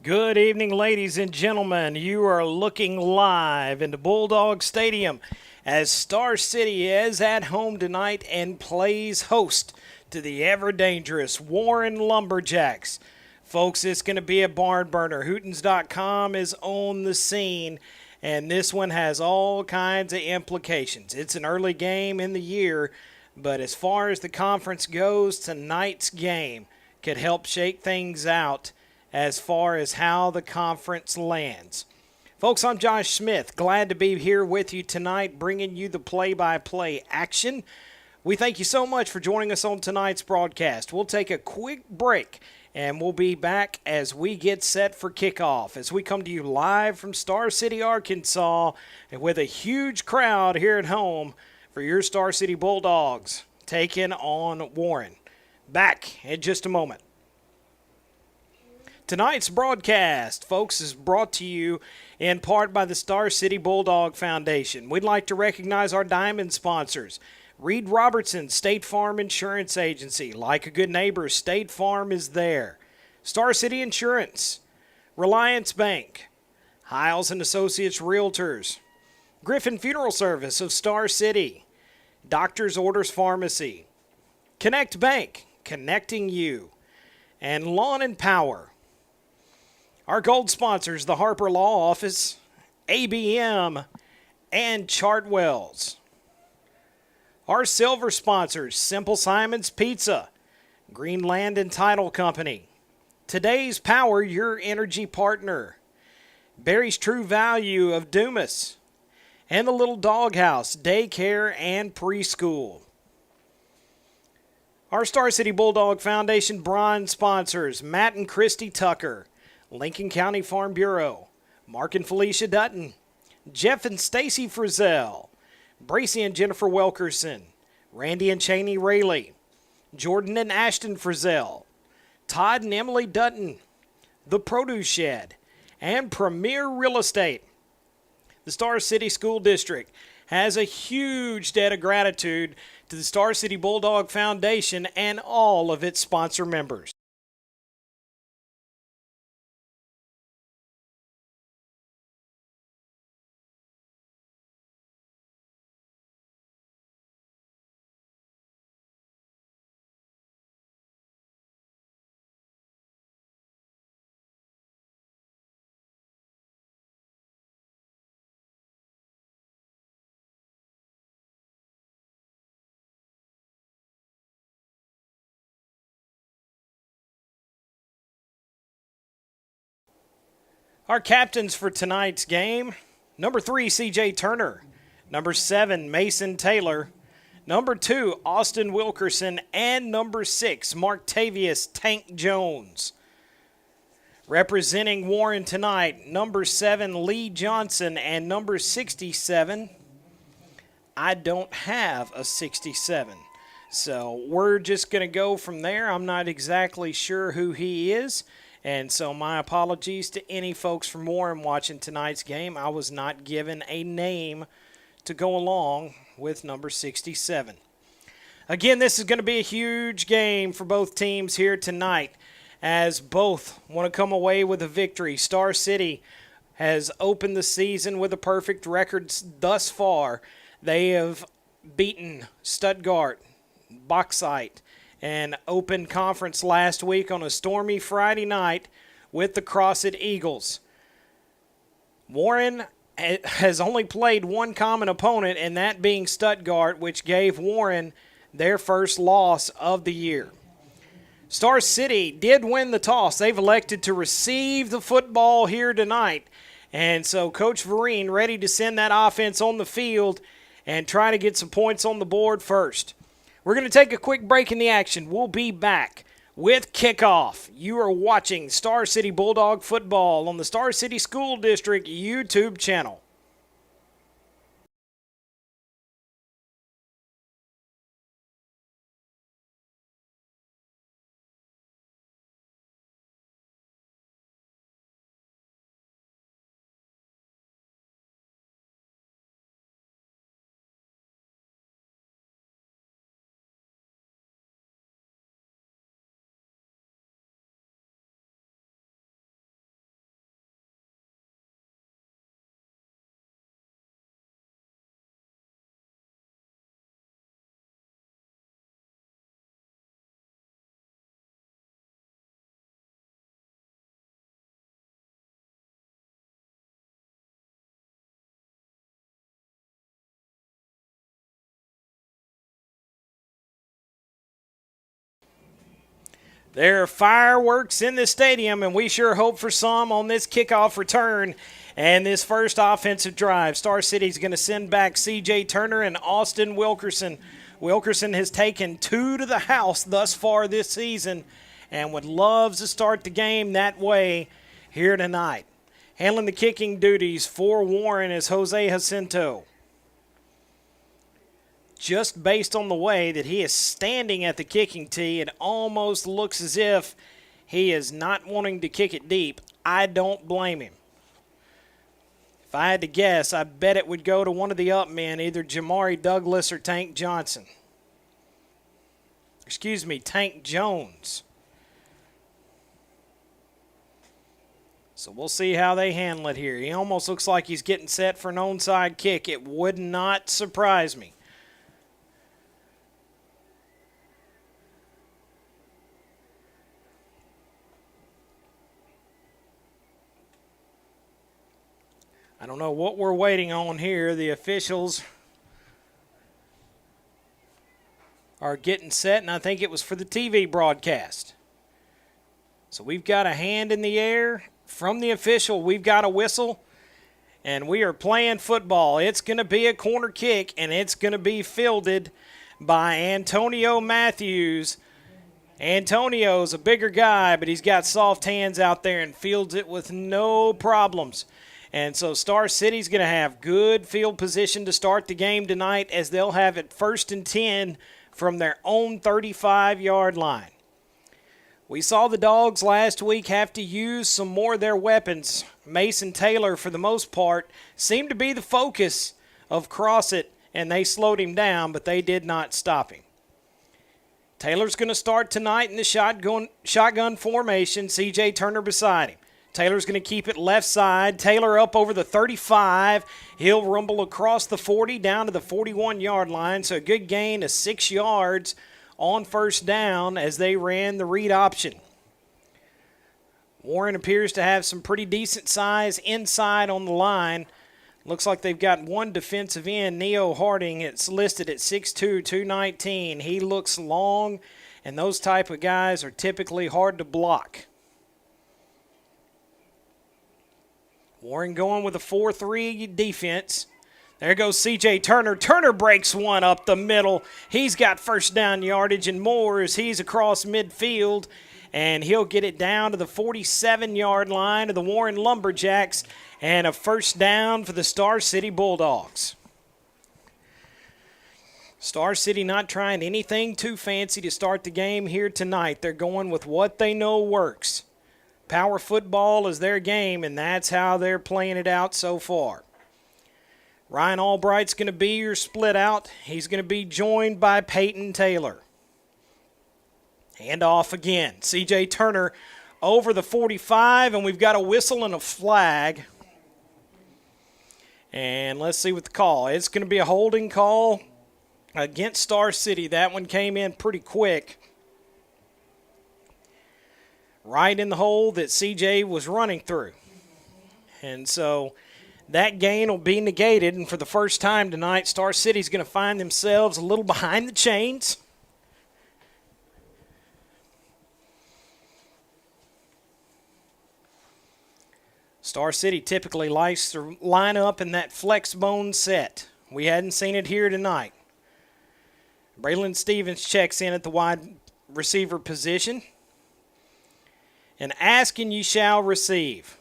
Good evening, ladies and gentlemen. You are looking live into Bulldog Stadium as Star City is at home tonight and plays host to the ever-dangerous Warren Lumberjacks. Folks, it's going to be a barn burner. Hootens.com is on the scene, and this one has all kinds of implications. It's an early game in the year, but as far as the conference goes, tonight's game could help shake things out as far as how the conference lands. Folks, I'm Josh Smith. Glad to be here with you tonight, bringing you the play-by-play action. We thank you so much for joining us on tonight's broadcast. We'll take a quick break, and we'll be back as we get set for kickoff, as we come to you live from Star City, Arkansas, and with a huge crowd here at home for your Star City Bulldogs taking on Warren. Back in just a moment. Tonight's broadcast, folks, is brought to you in part by the Star City Bulldog Foundation. We'd like to recognize our diamond sponsors. Reed Robertson, State Farm Insurance Agency. Like a good neighbor, State Farm is there. Star City Insurance, Reliance Bank, Hiles and Associates Realtors, Griffin Funeral Service of Star City, Doctor's Orders Pharmacy, Connect Bank, connecting you, and Lawn and Power. Our gold sponsors, the Harper Law Office, ABM, and Chartwells. Our silver sponsors, Simple Simon's Pizza, Greenland and Title Company. Today's Power, your energy partner. Barry's True Value of Dumas. And the Little Doghouse, Daycare and Preschool. Our Star City Bulldog Foundation bronze sponsors, Matt and Christy Tucker, Lincoln County Farm Bureau, Mark and Felicia Dutton, Jeff and Stacy Frizzell, Bracy and Jennifer Welkerson, Randy and Cheney Rayleigh, Jordan and Ashton Frizzell, Todd and Emily Dutton, The Produce Shed, and Premier Real Estate. The Star City School District has a huge debt of gratitude to the Star City Bulldog Foundation and all of its sponsor members. Our captains for tonight's game, number 3, C.J. Turner, number 7, Mason Taylor, number 2, Austin Wilkerson, and number 6, Marktavius Tank Jones. Representing Warren tonight, number 7, Lee Johnson, and number 67, I don't have a 67. So we're just going to go from there. I'm not exactly sure who he is. And so my apologies to any folks from Warren watching tonight's game. I was not given a name to go along with number 67. Again, this is going to be a huge game for both teams here tonight, as both want to come away with a victory. Star City has opened the season with a perfect record thus far. They have beaten Stuttgart, Bauxite, and opened conference last week on a stormy Friday night with the Crossett Eagles. Warren has only played one common opponent, and that being Stuttgart, which gave Warren their first loss of the year. Star City did win the toss. They've elected to receive the football here tonight, and so Coach Vereen ready to send that offense on the field and try to get some points on the board first. We're going to take a quick break in the action. We'll be back with kickoff. You are watching Star City Bulldog football on the Star City School District YouTube channel. There are fireworks in the stadium, and we sure hope for some on this kickoff return and this first offensive drive. Star City's going to send back C.J. Turner and Austin Wilkerson. Wilkerson has taken 2 to the house thus far this season and would love to start the game that way here tonight. Handling the kicking duties for Warren is Jose Jacinto. Just based on the way that he is standing at the kicking tee, it almost looks as if he is not wanting to kick it deep. I don't blame him. If I had to guess, I bet it would go to one of the up men, either Jamari Douglas or Tank Johnson. Tank Jones. So we'll see how they handle it here. He almost looks like he's getting set for an onside kick. It would not surprise me. I don't know what we're waiting on here. The officials are getting set, and I think it was for the TV broadcast. So we've got a hand in the air from the official. We've got a whistle, and we are playing football. It's going to be a corner kick, and it's going to be fielded by Antonio Matthews. Antonio's a bigger guy, but he's got soft hands out there and fields it with no problems. And so Star City's going to have good field position to start the game tonight, as they'll have it 1st and 10 from their own 35-yard line. We saw the Dogs last week have to use some more of their weapons. Mason Taylor, for the most part, seemed to be the focus of Crossett, and they slowed him down, but they did not stop him. Taylor's going to start tonight in the shotgun formation, C.J. Turner beside him. Taylor's going to keep it left side. Taylor up over the 35. He'll rumble across the 40 down to the 41-yard line. So a good gain of 6 yards on first down as they ran the read option. Warren appears to have some pretty decent size inside on the line. Looks like they've got one defensive end, Neo Harding. It's listed at 6'2", 219. He looks long, and those type of guys are typically hard to block. Warren going with a 4-3 defense. There goes C.J. Turner. Turner breaks one up the middle. He's got first down yardage and more as he's across midfield, and he'll get it down to the 47-yard line of the Warren Lumberjacks, and a first down for the Star City Bulldogs. Star City not trying anything too fancy to start the game here tonight. They're going with what they know works. Power football is their game, and that's how they're playing it out so far. Ryan Albright's going to be your split out. He's going to be joined by Peyton Taylor. Hand off again. C.J. Turner over the 45, and we've got a whistle and a flag. And let's see what the call. It's going to be a holding call against Star City. That one came in pretty quick. Right in the hole that CJ was running through. And so that gain will be negated, and for the first time tonight, Star City's going to find themselves a little behind the chains. Star City typically likes to line up in that flex bone set. We hadn't seen it here tonight. Braylon Stevens checks in at the wide receiver position. And ask and ye shall receive.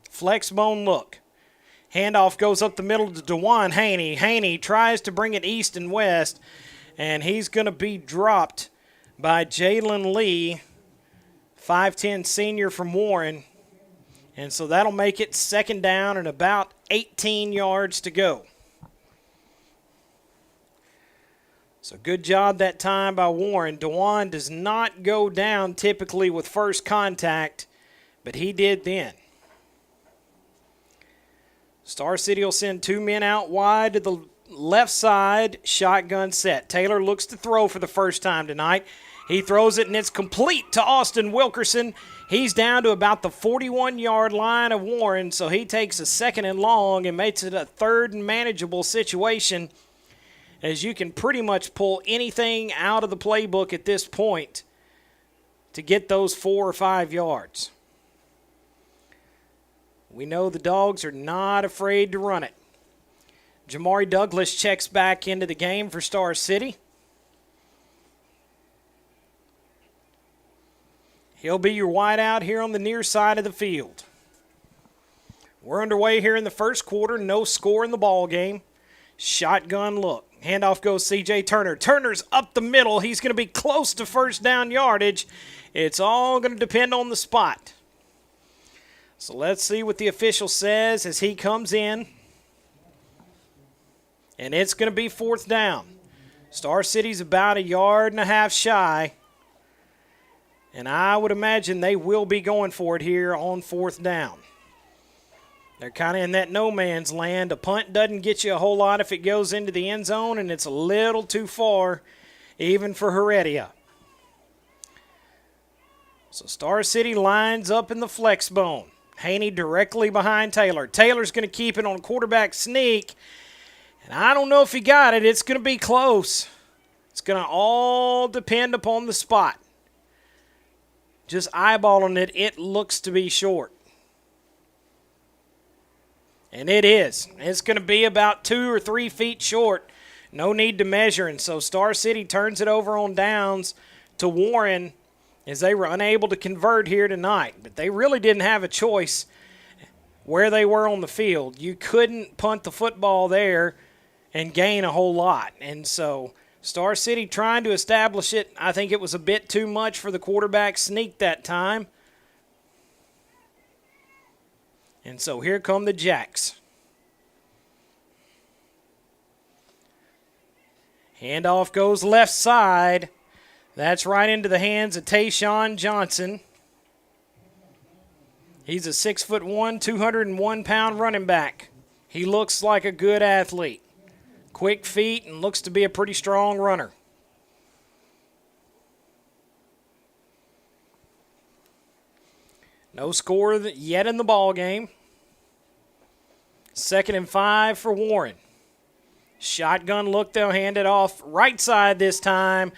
Flex bone look. Handoff goes up the middle to DeJuan Haney. Haney tries to bring it east and west, and he's going to be dropped by Jalen Lee, 5'10 senior from Warren. And so that'll make it second down and about 18 yards to go. So good job that time by Warren. DeJuan does not go down typically with first contact, but he did then. Star City will send 2 men out wide to the left side, shotgun set. Taylor looks to throw for the first time tonight. He throws it, and it's complete to Austin Wilkerson. He's down to about the 41-yard line of Warren, so he takes a 2nd and long and makes it a 3rd and manageable situation, as you can pretty much pull anything out of the playbook at this point to get those 4 or 5 yards. We know the Dogs are not afraid to run it. Jamari Douglas checks back into the game for Star City. He'll be your wideout here on the near side of the field. We're underway here in the first quarter. No score in the ball game. Shotgun look. Handoff goes C.J. Turner. Turner's up the middle. He's going to be close to first down yardage. It's all going to depend on the spot. So let's see what the official says as he comes in. And it's going to be 4th down. Star City's about 1.5 yards shy. And I would imagine they will be going for it here on 4th down. They're kind of in that no man's land. A punt doesn't get you a whole lot if it goes into the end zone, and it's a little too far even for Heredia. So Star City lines up in the flex bone. Haney directly behind Taylor. Taylor's going to keep it on quarterback sneak. And I don't know if he got it. It's going to be close. It's going to all depend upon the spot. Just eyeballing it, it looks to be short. And it is. It's going to be about 2 or 3 feet short. No need to measure. And so Star City turns it over on downs to Warren as they were unable to convert here tonight. But they really didn't have a choice where they were on the field. You couldn't punt the football there and gain a whole lot. And so Star City trying to establish it. I think it was a bit too much for the quarterback sneak that time. And so here come the Jacks. Handoff goes left side. That's right into the hands of Tayshawn Johnson. He's a 6'1", 201-pound running back. He looks like a good athlete. Quick feet and looks to be a pretty strong runner. No score yet in the ball game. 2nd and 5 for Warren. Shotgun look, they'll hand it off right side this time.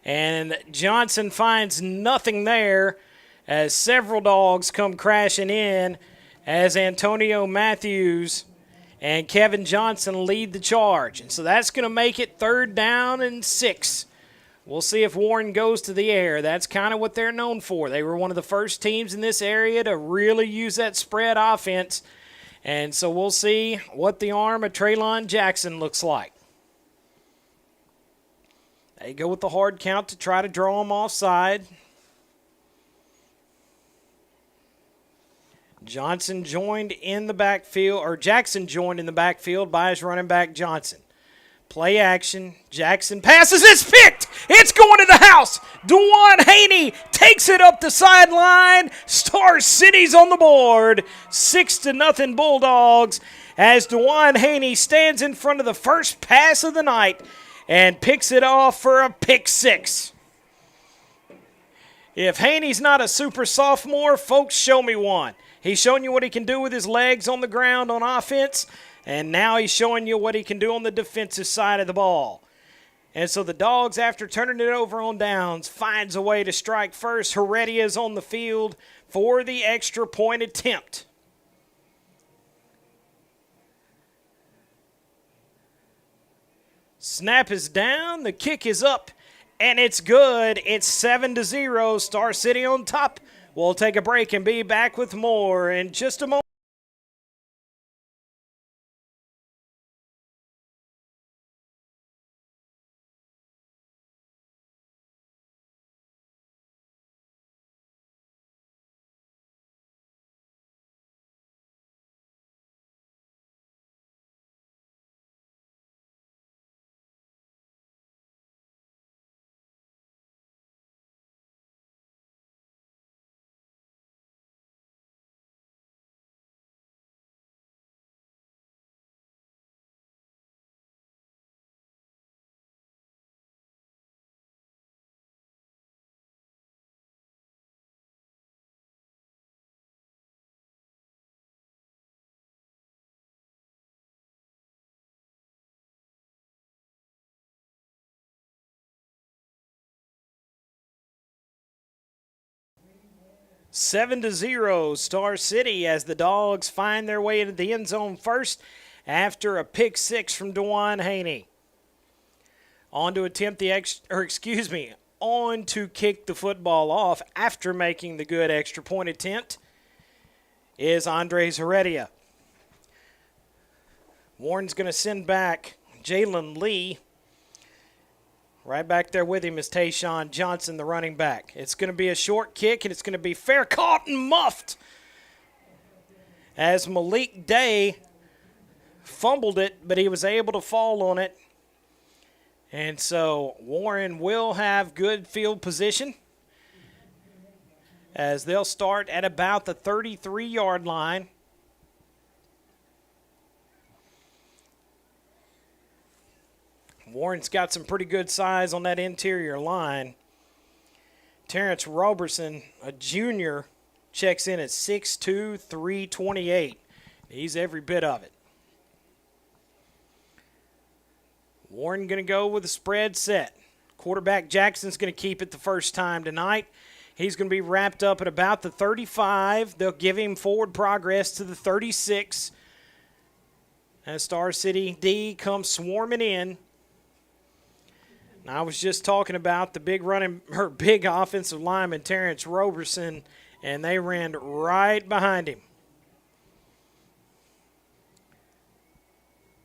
And Johnson finds nothing there as several Dogs come crashing in as Antonio Matthews and Kevin Johnson lead the charge. And so that's going to make it 3rd down and 6. We'll see if Warren goes to the air. That's kind of what they're known for. They were one of the first teams in this area to really use that spread offense. And so we'll see what the arm of Traylon Jackson looks like. They go with the hard count to try to draw him offside. Jackson joined in the backfield by his running back Johnson. Play action. Jackson passes. It's picked. It's going to the house. DeJuan Haney takes it up the sideline. Star City's on the board. 6-0 Bulldogs as DeJuan Haney stands in front of the first pass of the night and picks it off for a pick 6. If Haney's not a super sophomore, folks, show me one. He's showing you what he can do with his legs on the ground on offense, and now he's showing you what he can do on the defensive side of the ball. And so the Dogs, after turning it over on downs, finds a way to strike first. Heredia's on the field for the extra point attempt. Snap is down, the kick is up, and it's good. It's 7-0, Star City on top. We'll take a break and be back with more in just a moment. 7-0 Star City as the Dogs find their way into the end zone first after a pick six from DeJuan Haney. On to kick the football off after making the good extra point attempt is Andres Heredia. Warren's going to send back Jalen Lee. Right back there with him is Tayshawn Johnson, the running back. It's going to be a short kick, and it's going to be fair caught and muffed as Malik Day fumbled it, but he was able to fall on it. And so Warren will have good field position as they'll start at about the 33-yard line. Warren's got some pretty good size on that interior line. Terrence Roberson, a junior, checks in at 6'2", 328. He's every bit of it. Warren going to go with a spread set. Quarterback Jackson's going to keep it the first time tonight. He's going to be wrapped up at about the 35. They'll give him forward progress to the 36. As Star City D comes swarming in. I was just talking about the big offensive lineman, Terrence Roberson, and they ran right behind him.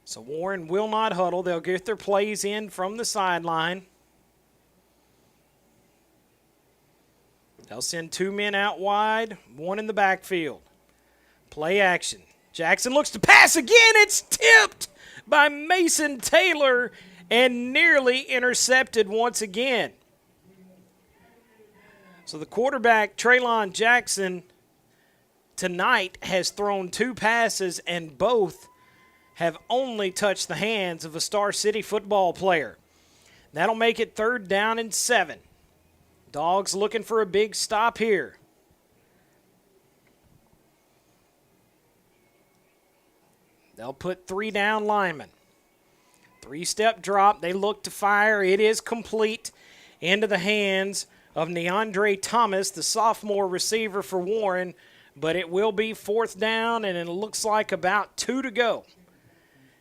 So Warren will not huddle. They'll get their plays in from the sideline. They'll send two men out wide, one in the backfield. Play action. Jackson looks to pass again. It's tipped by Mason Taylor and nearly intercepted once again. So the quarterback, Traylon Jackson, tonight has thrown two passes, and both have only touched the hands of a Star City football player. That'll make it 3rd down and 7. Dogs looking for a big stop here. They'll put 3 down linemen. 3-step drop. They look to fire. It is complete into the hands of Neandre Thomas, the sophomore receiver for Warren, but it will be 4th down, and it looks like about 2 to go.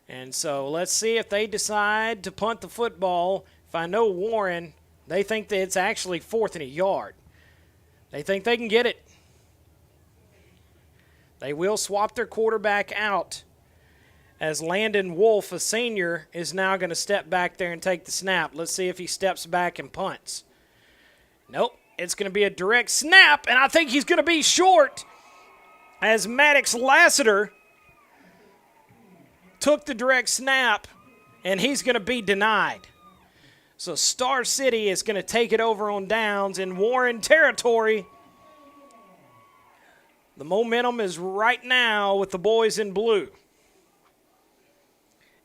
And so let's see if they decide to punt the football. If I know Warren, they think that it's actually 4th and a yard. They think they can get it. They will swap their quarterback out as Landon Wolf, a senior, is now going to step back there and take the snap. Let's see if he steps back and punts. Nope, it's going to be a direct snap, and I think he's going to be short as Maddox Lassiter took the direct snap, and he's going to be denied. So Star City is going to take it over on downs in Warren territory. The momentum is right now with the boys in blue.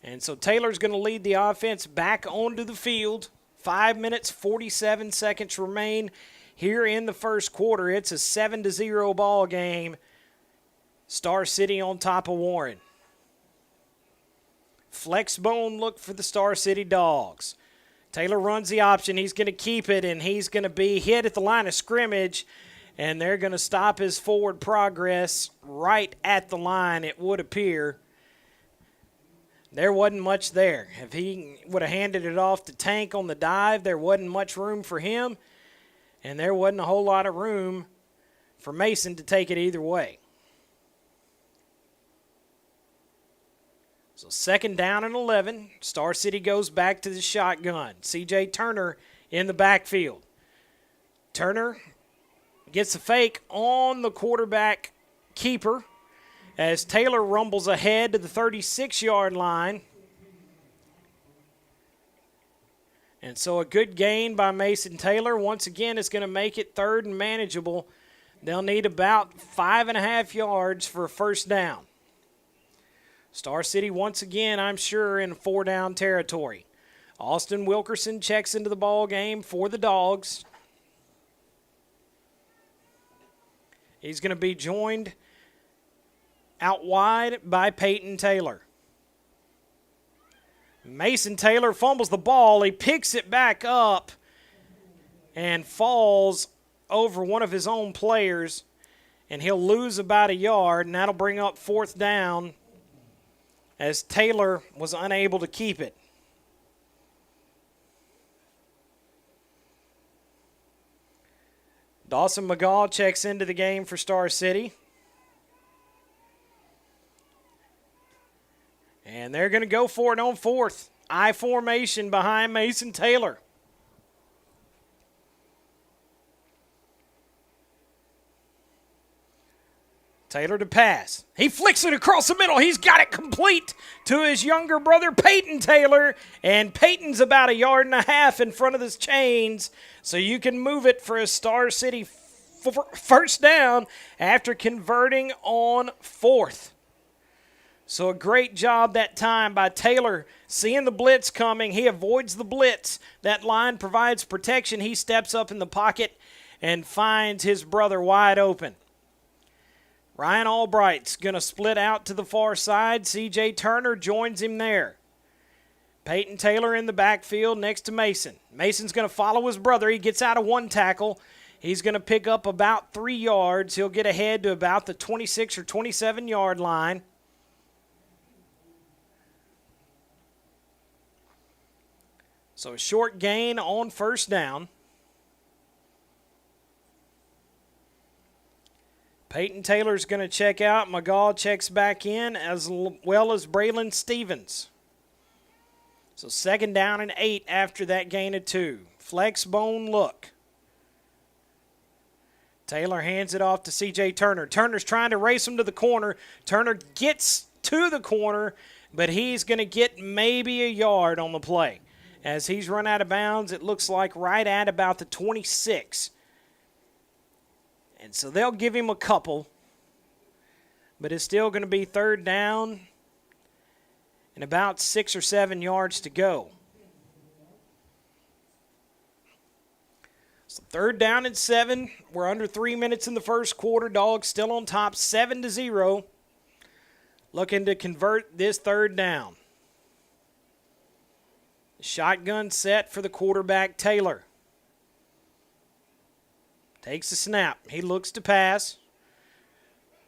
And so Taylor's going to lead the offense back onto the field. 5 minutes, 47 seconds remain here in the first quarter. It's a 7-0 ball game. Star City on top of Warren. Flex bone look for the Star City Dogs. Taylor runs the option. He's going to keep it, and he's going to be hit at the line of scrimmage, and they're going to stop his forward progress right at the line, it would appear. There wasn't much there. If he would have handed it off to Tank on the dive, there wasn't much room for him, and there wasn't a whole lot of room for Mason to take it either way. So 2nd down and 11. Star City goes back to the shotgun. C.J. Turner in the backfield. Turner gets a fake on the quarterback keeper as Taylor rumbles ahead to the 36-yard line. And so a good gain by Mason Taylor. Once again, it's going to make it 3rd and manageable. They'll need about 5.5 yards for a 1st down. Star City once again, I'm sure, in 4-down territory. Austin Wilkerson checks into the ball game for the Dogs. He's going to be joined out wide by Peyton Taylor. Mason Taylor fumbles the ball. He picks it back up and falls over one of his own players and he'll lose about a yard, and that'll bring up 4th down as Taylor was unable to keep it. Dawson McGaw checks into the game for Star City. And they're going to go for it on 4th. I formation behind Mason Taylor. Taylor to pass. He flicks it across the middle. He's got it complete to his younger brother, Peyton Taylor. And Peyton's about 1.5 yards in front of the chains, so you can move it for a Star City first down after converting on 4th. So a great job that time by Taylor. Seeing the blitz coming, he avoids the blitz. That line provides protection. He steps up in the pocket and finds his brother wide open. Ryan Albright's going to split out to the far side. C.J. Turner joins him there. Peyton Taylor in the backfield next to Mason. Mason's going to follow his brother. He gets out of 1 tackle. He's going to pick up about 3 yards. He'll get ahead to about the 26 or 27-yard line. So a short gain on first down. Peyton Taylor's going to check out. McGaw checks back in, as well as Braylon Stevens. So 2nd down and 8 after that gain of 2. Flex bone look. Taylor hands it off to C.J. Turner. Turner's trying to race him to the corner. Turner gets to the corner, but he's going to get maybe 1 yard on the play. As he's run out of bounds, it looks like right at about the 26. And so they'll give him a couple, but it's still going to be 3rd down and about 6 or 7 yards to go. So 3rd down and 7. We're under 3 minutes in the first quarter. Dogs still on top, 7-0. Looking to convert this 3rd down. Shotgun set for the quarterback, Taylor. Takes the snap. He looks to pass.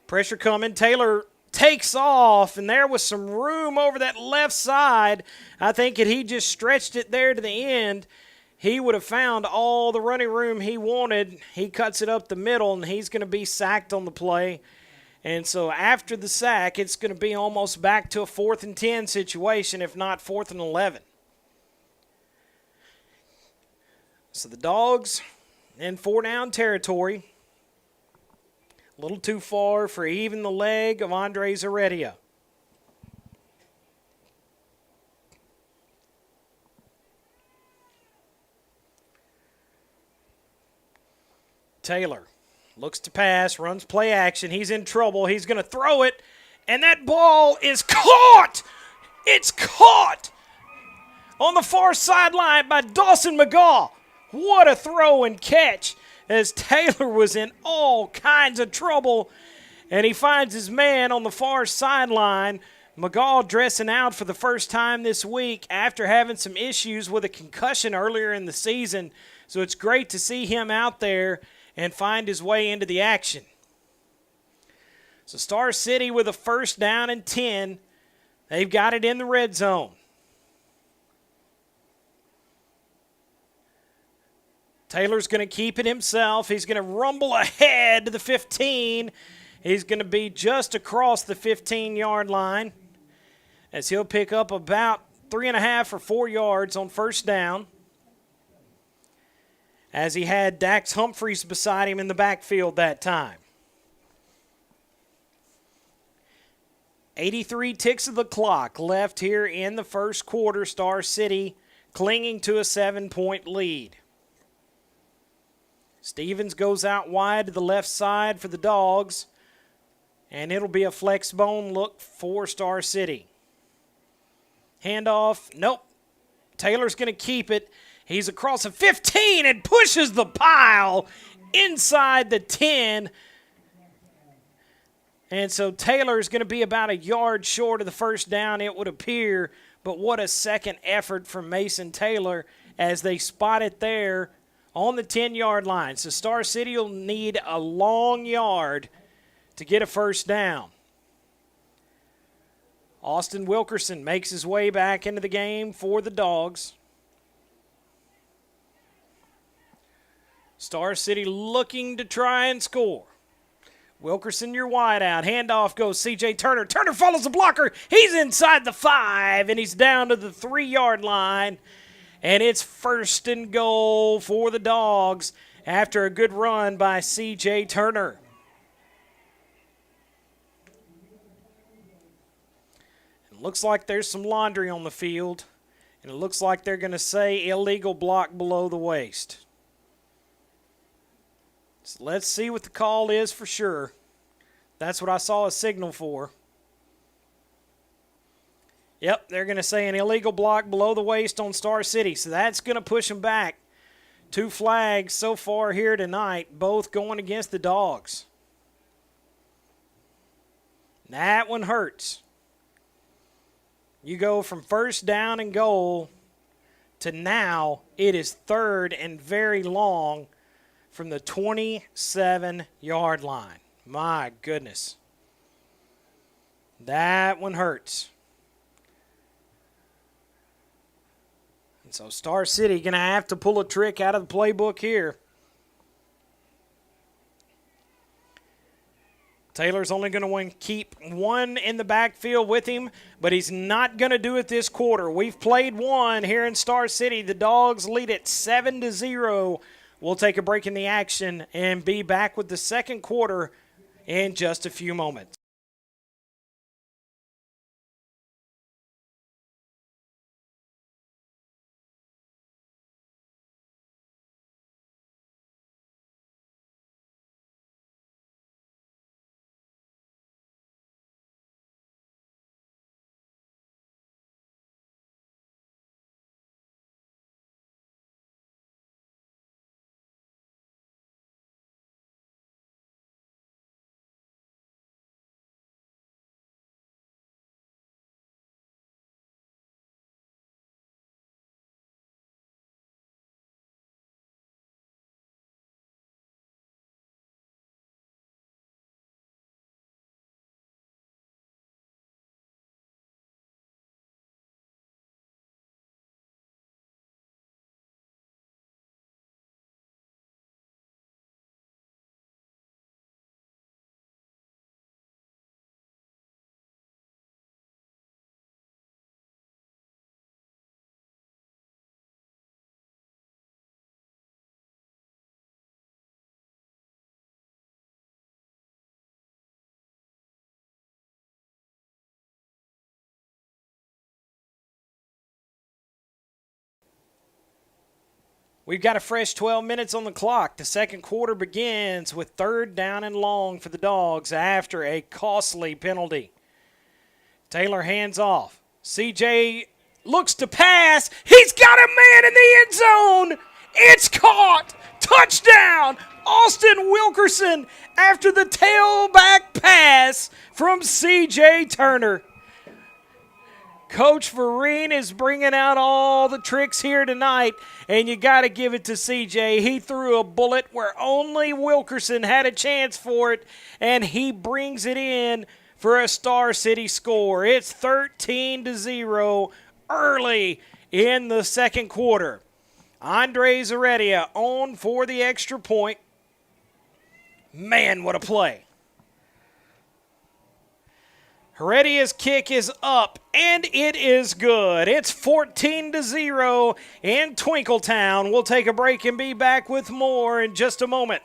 Pressure coming. Taylor takes off, and there was some room over that left side. I think if he just stretched it there to the end, he would have found all the running room he wanted. He cuts it up the middle, and he's going to be sacked on the play. And so after the sack, it's going to be almost back to a 4th and 10 situation, if not 4th and 11. So the Dogs in 4-down territory. A little too far for even the leg of Andres Heredia. Taylor looks to pass, runs play action. He's in trouble. He's going to throw it, and that ball is caught. It's caught on the far sideline by Dawson McGaw. What a throw and catch, as Taylor was in all kinds of trouble, and he finds his man on the far sideline. McGaw dressing out for the first time this week after having some issues with a concussion earlier in the season. So it's great to see him out there and find his way into the action. So Star City with a 1st down and 10. They've got it in the red zone. Taylor's going to keep it himself. He's going to rumble ahead to the 15. He's going to be just across the 15-yard line, as he'll pick up about 3.5 or 4 yards on first down, as he had Dax Humphreys beside him in the backfield that time. 83 ticks of the clock left here in the first quarter. Star City clinging to a 7-point lead. Stevens goes out wide to the left side for the Dogs, and it'll be a flex bone look for Star City. Handoff, nope. Taylor's going to keep it. He's across the 15 and pushes the pile inside the 10. And so Taylor's going to be about 1 yard short of the first down, it would appear. But what a second effort from Mason Taylor as they spot it there on the 10-yard line. So Star City will need a long yard to get a first down. Austin Wilkerson makes his way back into the game for the Dogs. Star City looking to try and score. Wilkerson, your wide out. Handoff goes C.J. Turner. Turner follows the blocker. He's inside the 5, and he's down to the 3-yard line. And it's first and goal for the Dogs after a good run by C.J. Turner. It looks like there's some laundry on the field, and it looks like they're going to say illegal block below the waist. So let's see what the call is for sure. That's what I saw a signal for. Yep, they're going to say an illegal block below the waist on Star City. So that's going to push them back. 2 flags so far here tonight, both going against the Dogs. That one hurts. You go from first down and goal to now it is 3rd and very long from the 27-yard line. My goodness. That one hurts. And so Star City going to have to pull a trick out of the playbook here. Taylor's only going to keep one in the backfield with him, but he's not going to do it this quarter. We've played one here in Star City. The Dogs lead it 7-0. We'll take a break in the action and be back with the second quarter in just a few moments. We've got a fresh 12 minutes on the clock. The second quarter begins with 3rd down and long for the Dogs after a costly penalty. Taylor hands off. CJ looks to pass. He's got a man in the end zone. It's caught. Touchdown. Austin Wilkerson after the tailback pass from CJ Turner. Coach Vereen is bringing out all the tricks here tonight, and you got to give it to CJ. He threw a bullet where only Wilkerson had a chance for it, and he brings it in for a Star City score. It's 13-0 early in the second quarter. Andre Zaredia on for the extra point. Man, what a play. Heredia's kick is up, and it is good. It's 14-0 in Twinkletown. We'll take a break and be back with more in just a moment.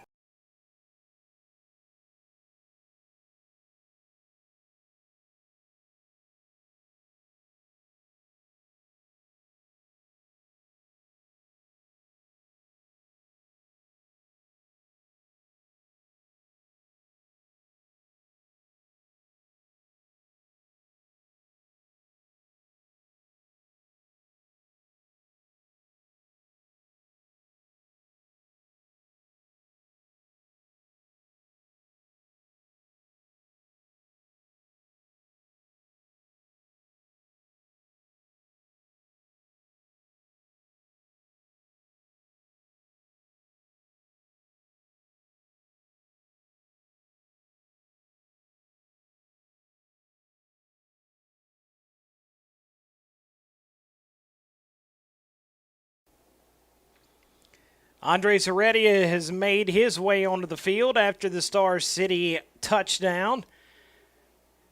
Andres Heredia has made his way onto the field after the Star City touchdown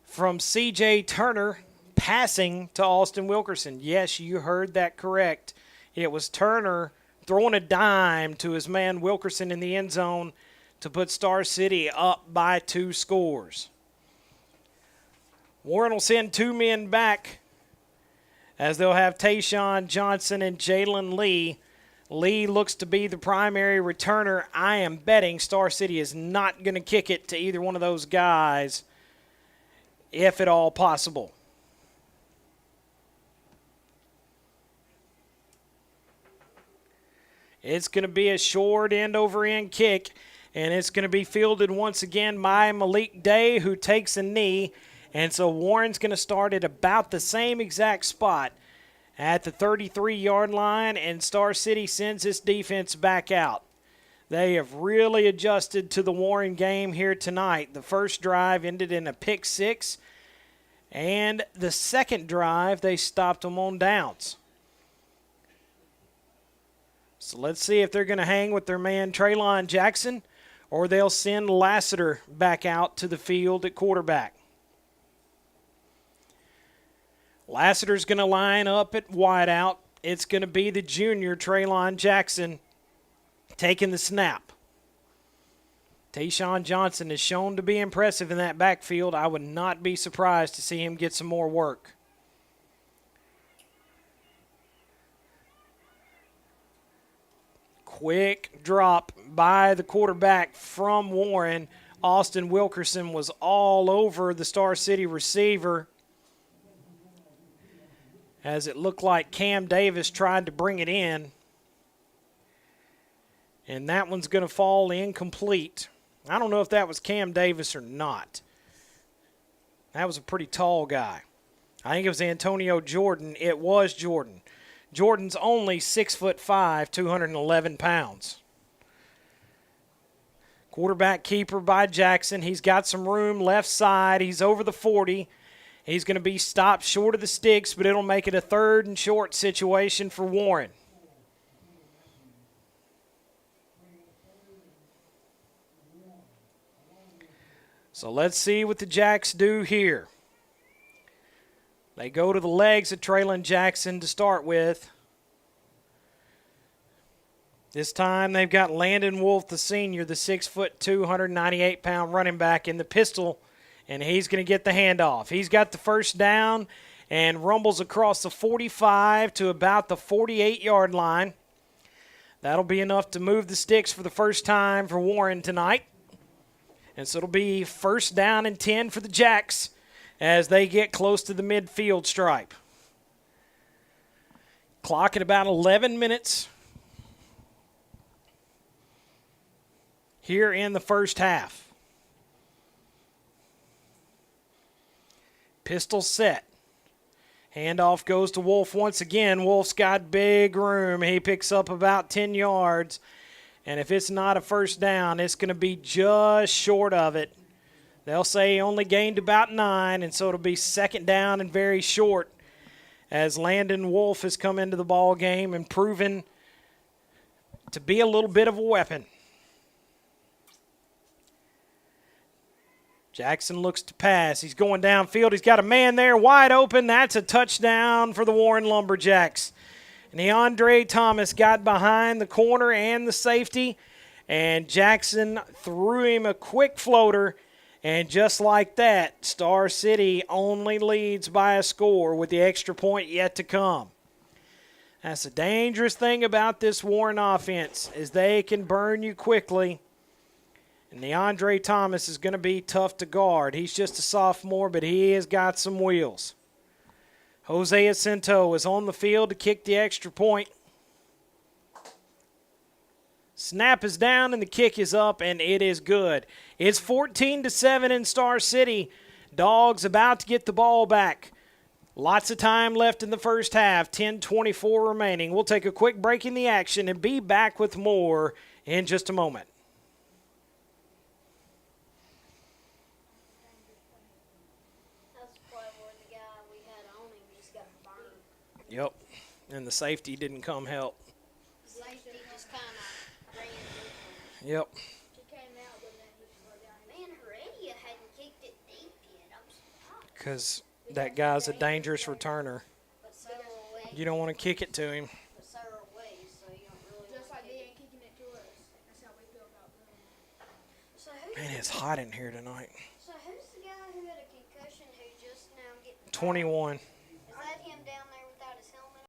from C.J. Turner passing to Austin Wilkerson. Yes, you heard that correct. It was Turner throwing a dime to his man Wilkerson in the end zone to put Star City up by 2 scores. Warren will send 2 men back as they'll have Tayshawn Johnson and Jalen Lee. Lee looks to be the primary returner. I am betting Star City is not going to kick it to either one of those guys, if at all possible. It's going to be a short end-over-end kick, and it's going to be fielded once again by Malik Day, who takes a knee. And so Warren's going to start at about the same exact spot at the 33-yard line, and Star City sends its defense back out. They have really adjusted to the Warren game here tonight. The first drive ended in a pick 6, and the second drive they stopped them on downs. So let's see if they're going to hang with their man Traylon Jackson, or they'll send Lassiter back out to the field at quarterback. Lassiter's going to line up at wideout. It's going to be the junior Traylon Jackson taking the snap. Tayshawn Johnson is shown to be impressive in that backfield. I would not be surprised to see him get some more work. Quick drop by the quarterback from Warren. Austin Wilkerson was all over the Star City receiver, as it looked like Cam Davis tried to bring it in. And that one's going to fall incomplete. I don't know if that was Cam Davis or not. That was a pretty tall guy. I think it was Antonio Jordan. It was Jordan. Jordan's only 6'5", 211 pounds. Quarterback keeper by Jackson. He's got some room left side. He's over the 40. He's going to be stopped short of the sticks, but it'll make it a 3rd and short situation for Warren. So let's see what the Jacks do here. They go to the legs of Traylon Jackson to start with. This time they've got Landon Wolf, the senior, the 6'2", 198-pound running back in the pistol, and he's going to get the handoff. He's got the first down and rumbles across the 45 to about the 48-yard line. That'll be enough to move the sticks for the first time for Warren tonight. And so it'll be 1st down and 10 for the Jacks as they get close to the midfield stripe. Clock at about 11 minutes here in the first half. Pistol set. Handoff goes to Wolf once again. Wolf's got big room. He picks up about 10 yards. And if it's not a 1st down, it's going to be just short of it. They'll say he only gained about 9, and so it'll be 2nd down and very short as Landon Wolf has come into the ball game and proven to be a little bit of a weapon. Jackson looks to pass. He's going downfield. He's got a man there wide open. That's a touchdown for the Warren Lumberjacks. And DeAndre Thomas got behind the corner and the safety, and Jackson threw him a quick floater. And just like that, Star City only leads by a score with the extra point yet to come. That's the dangerous thing about this Warren offense, is they can burn you quickly. And DeAndre Thomas is going to be tough to guard. He's just a sophomore, but he has got some wheels. Jose Jacinto is on the field to kick the extra point. Snap is down and the kick is up, and it is good. It's 14-7 in Star City. Dogs about to get the ball back. Lots of time left in the first half, 10:24 remaining. We'll take a quick break in the action and be back with more in just a moment. Yep, and the safety didn't come help. Safety just kind of Yep. She came out when that was far down. Man, Heredia hadn't kicked it deep yet. I'm surprised. Because that guy's a dangerous returner. But so are we. You don't want to kick it to him. But so are we, so you don't really Just want like to they kick ain't kicking it to us. That's how we feel about them. it. So who's, Man, it's hot in here tonight. so who's the guy who had a concussion who just now getting 21. Is that him down there without his helmet?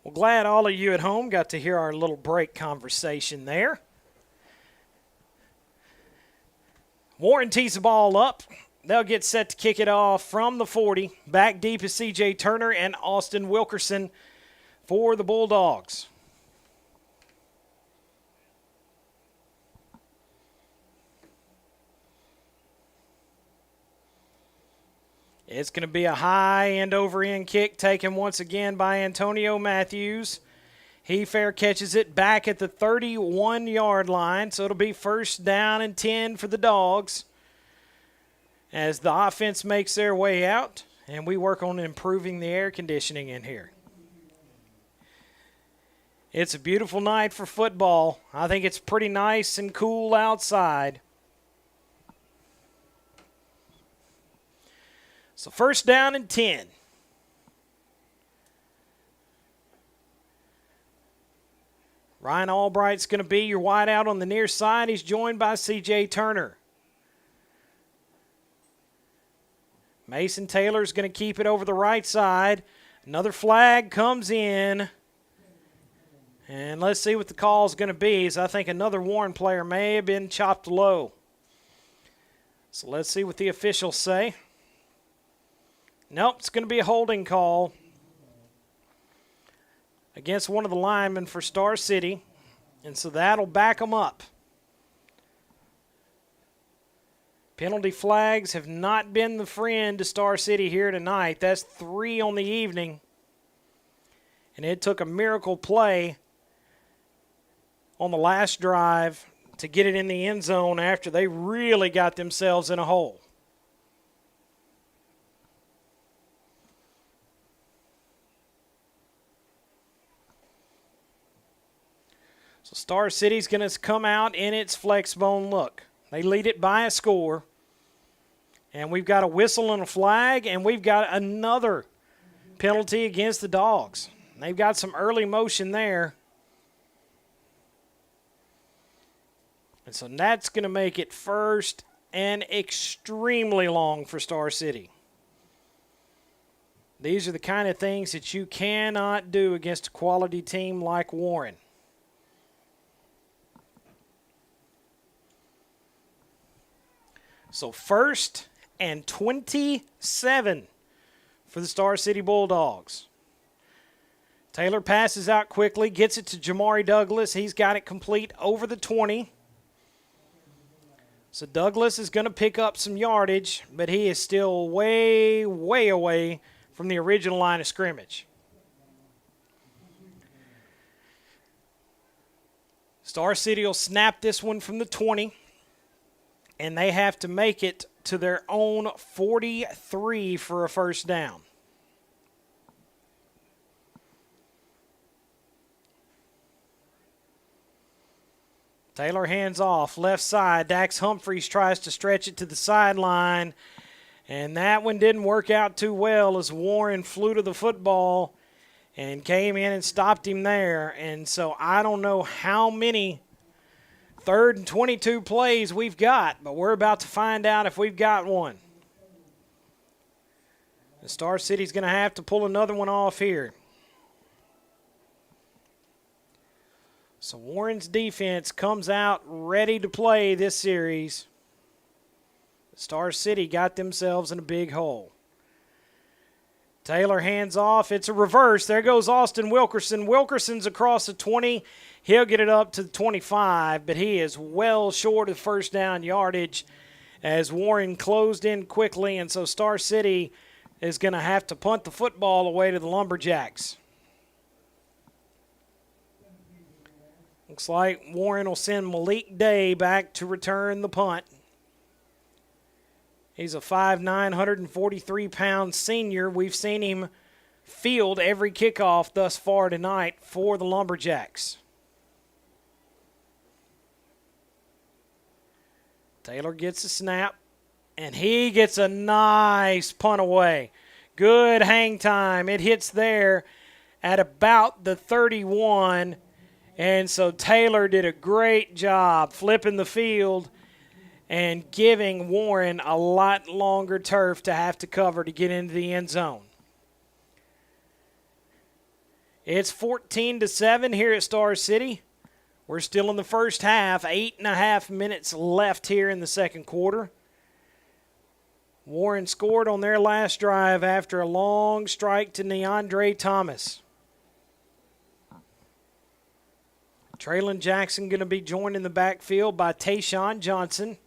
Well, glad all of you at home got to hear our little break conversation there. Warren tees the ball up. They'll get set to kick it off from the 40. Back deep is C.J. Turner and Austin Wilkerson for the Bulldogs. It's going to be a high end over end kick taken once again by Antonio Matthews. He fair catches it back at the 31-yard line, so it'll be first down and 10 for the Dogs as the offense makes their way out, and we work on improving the air conditioning in here. It's a beautiful night for football. I think it's pretty nice and cool outside. So first down and 10. Ryan Albright's going to be your wideout on the near side. He's joined by C.J. Turner. Mason Taylor's going to keep it over the right side. Another flag comes in. And let's see what the call is going to be, as I think another Warren player may have been chopped low. So let's see what the officials say. Nope, it's going to be a holding call against one of the linemen for Star City, and so that'll back them up. Penalty flags have not been the friend to Star City here tonight. That's 3 on the evening, and it took a miracle play on the last drive to get it in the end zone after they really got themselves in a hole. So Star City's going to come out in its flex bone look. They lead it by a score. And we've got a whistle and a flag, and we've got another penalty against the Dogs. They've got some early motion there. And so that's going to make it first and extremely long for Star City. These are the kind of things that you cannot do against a quality team like Warren. So first and 27 for the Star City Bulldogs. Taylor passes out quickly, gets it to Jamari Douglas. He's got it complete over the 20. So Douglas is going to pick up some yardage, but he is still way, way away from the original line of scrimmage. Star City will snap this one from the 20. And they have to make it to their own 43 for a first down. Taylor hands off, left side. Dax Humphreys tries to stretch it to the sideline. And that one didn't work out too well as Warren flew to the football and came in and stopped him there. And so I don't know how many 3rd and 22 plays we've got, but we're about to find out if we've got one. The Star City's going to have to pull another one off here. So Warren's defense comes out ready to play this series. Star City got themselves in a big hole. Taylor hands off. It's a reverse. There goes Austin Wilkerson. Wilkerson's across the 20. He'll get it up to the 25, but he is well short of first down yardage as Warren closed in quickly, and so Star City is going to have to punt the football away to the Lumberjacks. Looks like Warren will send Malik Day back to return the punt. He's a 5'9", 143-pound senior. We've seen him field every kickoff thus far tonight for the Lumberjacks. Taylor gets a snap, and he gets a nice punt away. Good hang time. It hits there at about the 31, and so Taylor did a great job flipping the field and giving Warren a lot longer turf to have to cover to get into the end zone. It's 14-7 here at Star City. We're still in the first half, 8.5 minutes left here in the second quarter. Warren scored on their last drive after a long strike to Neandre Thomas. Traylon Jackson going to be joined in the backfield by Tayshawn Johnson.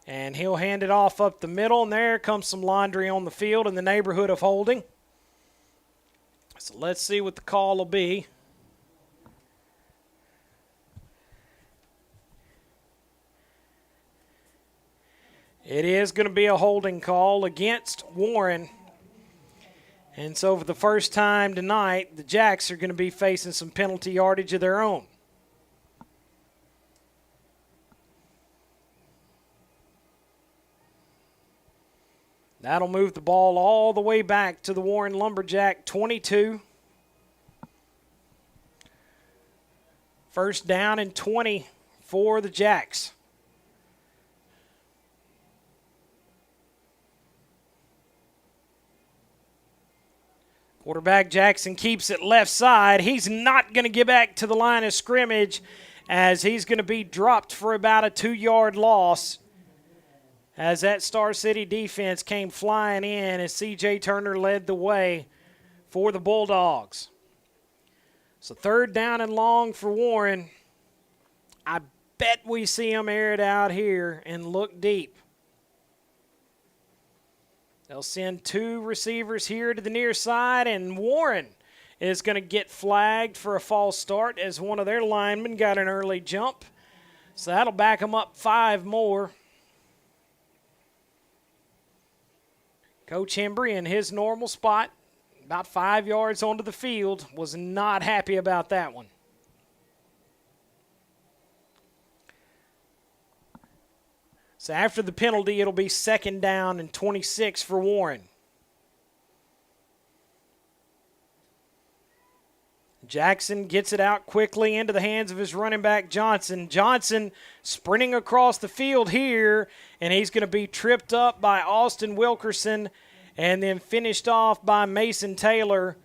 And he'll hand it off up the middle, and there comes some laundry on the field in the neighborhood of holding. So let's see what the call will be. It is going to be a holding call against Warren. And so for the first time tonight, the Jacks are going to be facing some penalty yardage of their own. That'll move the ball all the way back to the Warren Lumberjack 22. First down and 20 for the Jacks. Quarterback Jackson keeps it left side. He's not going to get back to the line of scrimmage as he's going to be dropped for about a 2-yard loss as that Star City defense came flying in as C.J. Turner led the way for the Bulldogs. So third down and long for Warren. I bet we see him air it out here and look deep. They'll send 2 receivers here to the near side, and Warren is going to get flagged for a false start as one of their linemen got an early jump. So that'll back them up 5 more. Coach Hembry in his normal spot, about 5 yards onto the field, was not happy about that one. So after the penalty, it'll be second down and 26 for Warren. Jackson gets it out quickly into the hands of his running back, Johnson. Johnson sprinting across the field here, and he's going to be tripped up by Austin Wilkerson and then finished off by Mason Taylor.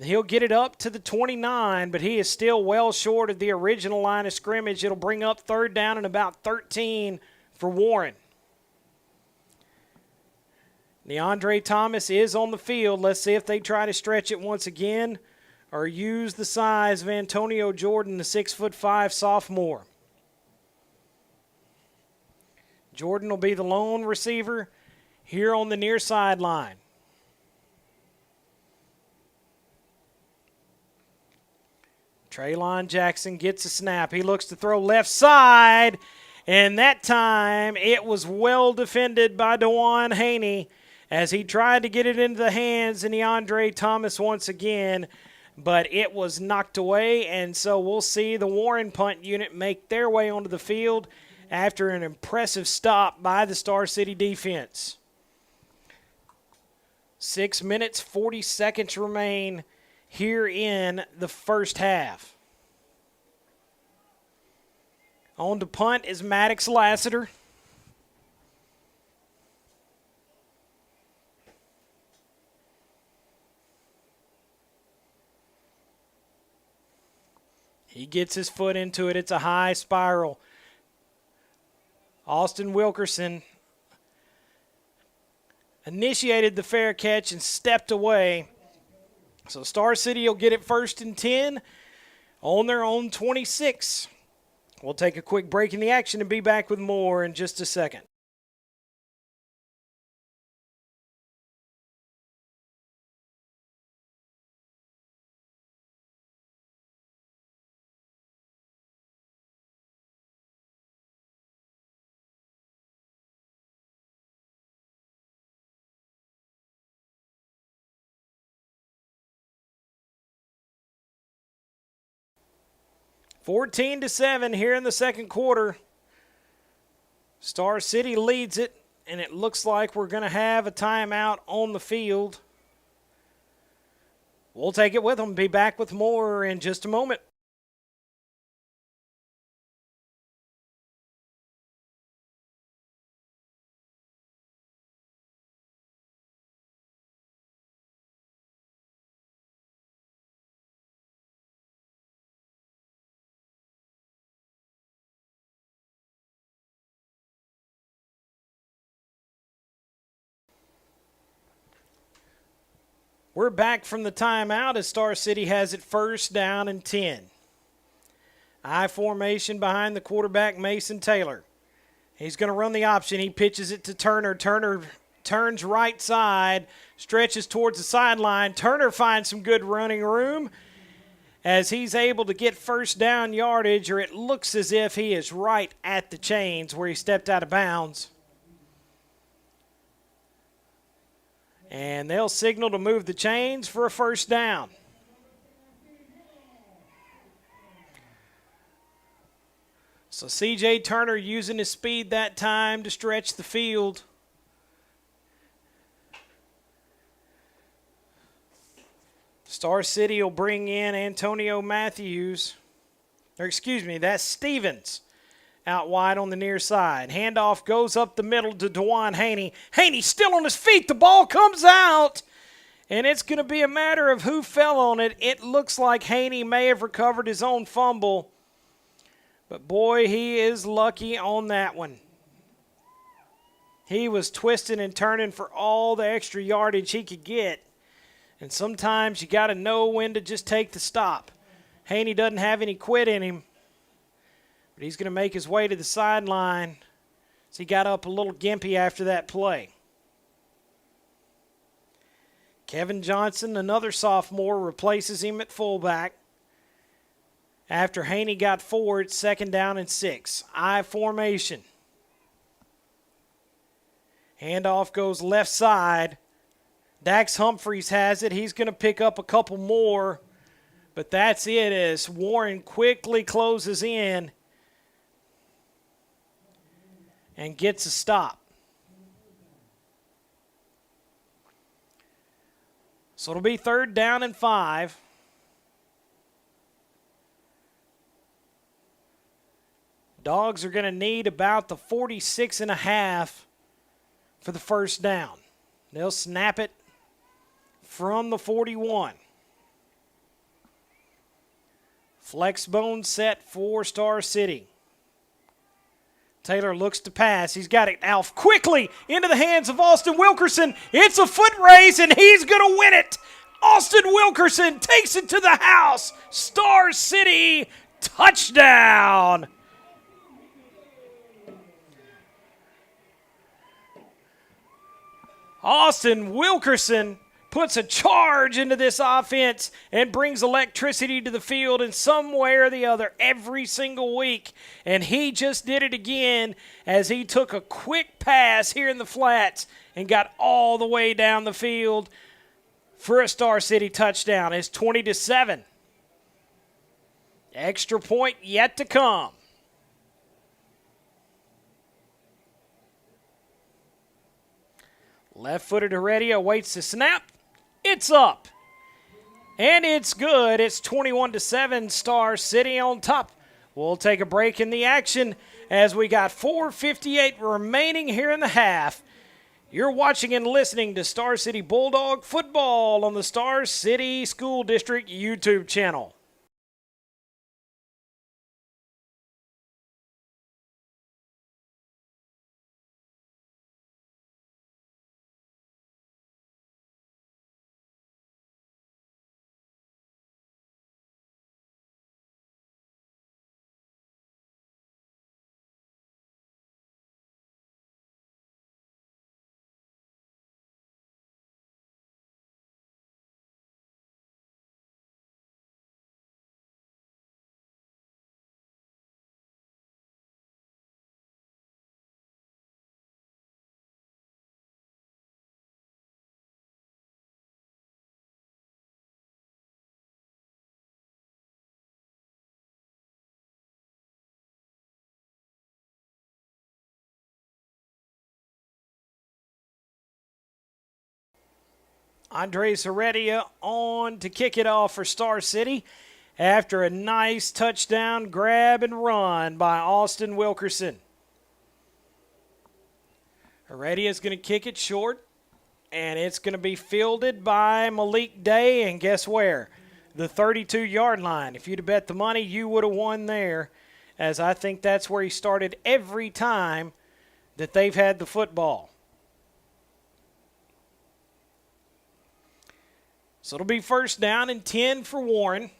He'll get it up to the 29, but he is still well short of the original line of scrimmage. It'll bring up third down and about 13 for Warren. Neandre Thomas is on the field. Let's see if they try to stretch it once again or use the size of Antonio Jordan, the 6'5" sophomore. Jordan will be the lone receiver here on the near sideline. Traylon Jackson gets a snap. He looks to throw left side, and that time it was well defended by DeJuan Haney as he tried to get it into the hands of Neandre Thomas once again, but it was knocked away, and so we'll see the Warren punt unit make their way onto the field after an impressive stop by the Star City defense. 6 minutes, 40 seconds remain here in the first half. On to punt is Maddox Lassiter. He gets his foot into it. It's a high spiral. Austin Wilkerson initiated the fair catch and stepped away. So Star City will get it first and 10 on their own 26. We'll take a quick break in the action and be back with more in just a second. 14-7 here in the second quarter. Star City leads it, and it looks like we're going to have a timeout on the field. We'll take it with them. Be back with more in just a moment. We're back from the timeout as Star City has it first down and 10. I formation behind the quarterback, Mason Taylor. He's going to run the option. He pitches it to Turner. Turner turns right side, stretches towards the sideline. Turner finds some good running room as he's able to get first down yardage, or it looks as if he is right at the chains where he stepped out of bounds. And they'll signal to move the chains for a first down. So C.J. Turner using his speed that time to stretch the field. Star City will bring in Antonio Matthews. That's Stevens. Out wide on the near side. Handoff goes up the middle to DeJuan Haney. Haney still on his feet. The ball comes out. And it's going to be a matter of who fell on it. It looks like Haney may have recovered his own fumble. But boy, he is lucky on that one. He was twisting and turning for all the extra yardage he could get. And sometimes you got to know when to just take the stop. Haney doesn't have any quit in him. But he's going to make his way to the sideline. So he got up a little gimpy after that play. Kevin Johnson, another sophomore, replaces him at fullback. After Haney got forward, second down and 6. I formation. Handoff goes left side. Dax Humphreys has it. He's going to pick up a couple more. But that's it as Warren quickly closes in and gets a stop. So it'll be third down and 5. Dogs are going to need about the 46.5 for the first down. They'll snap it from the 41. Flex bone set for Star City. Taylor looks to pass. He's got it Alf quickly into the hands of Austin Wilkerson. It's a foot race, and he's going to win it. Austin Wilkerson takes it to the house. Star City touchdown. Austin Wilkerson puts a charge into this offense and brings electricity to the field in some way or the other every single week. And he just did it again as he took a quick pass here in the flats and got all the way down the field for a Star City touchdown. It's 20-7. Extra point yet to come. Left-footed Heredia awaits the snap. It's up. And it's good. It's 21-7. Star City on top. We'll take a break in the action as we got 4:58 remaining here in the half. You're watching and listening to Star City Bulldog football on the Star City School District YouTube channel. Andres Heredia on to kick it off for Star City after a nice touchdown grab and run by Austin Wilkerson. Heredia is going to kick it short, and it's going to be fielded by Malik Day, and guess where? The 32-yard line. If you'd have bet the money, you would have won there, as I think that's where he started every time that they've had the football. So it'll be first down and 10 for Warren.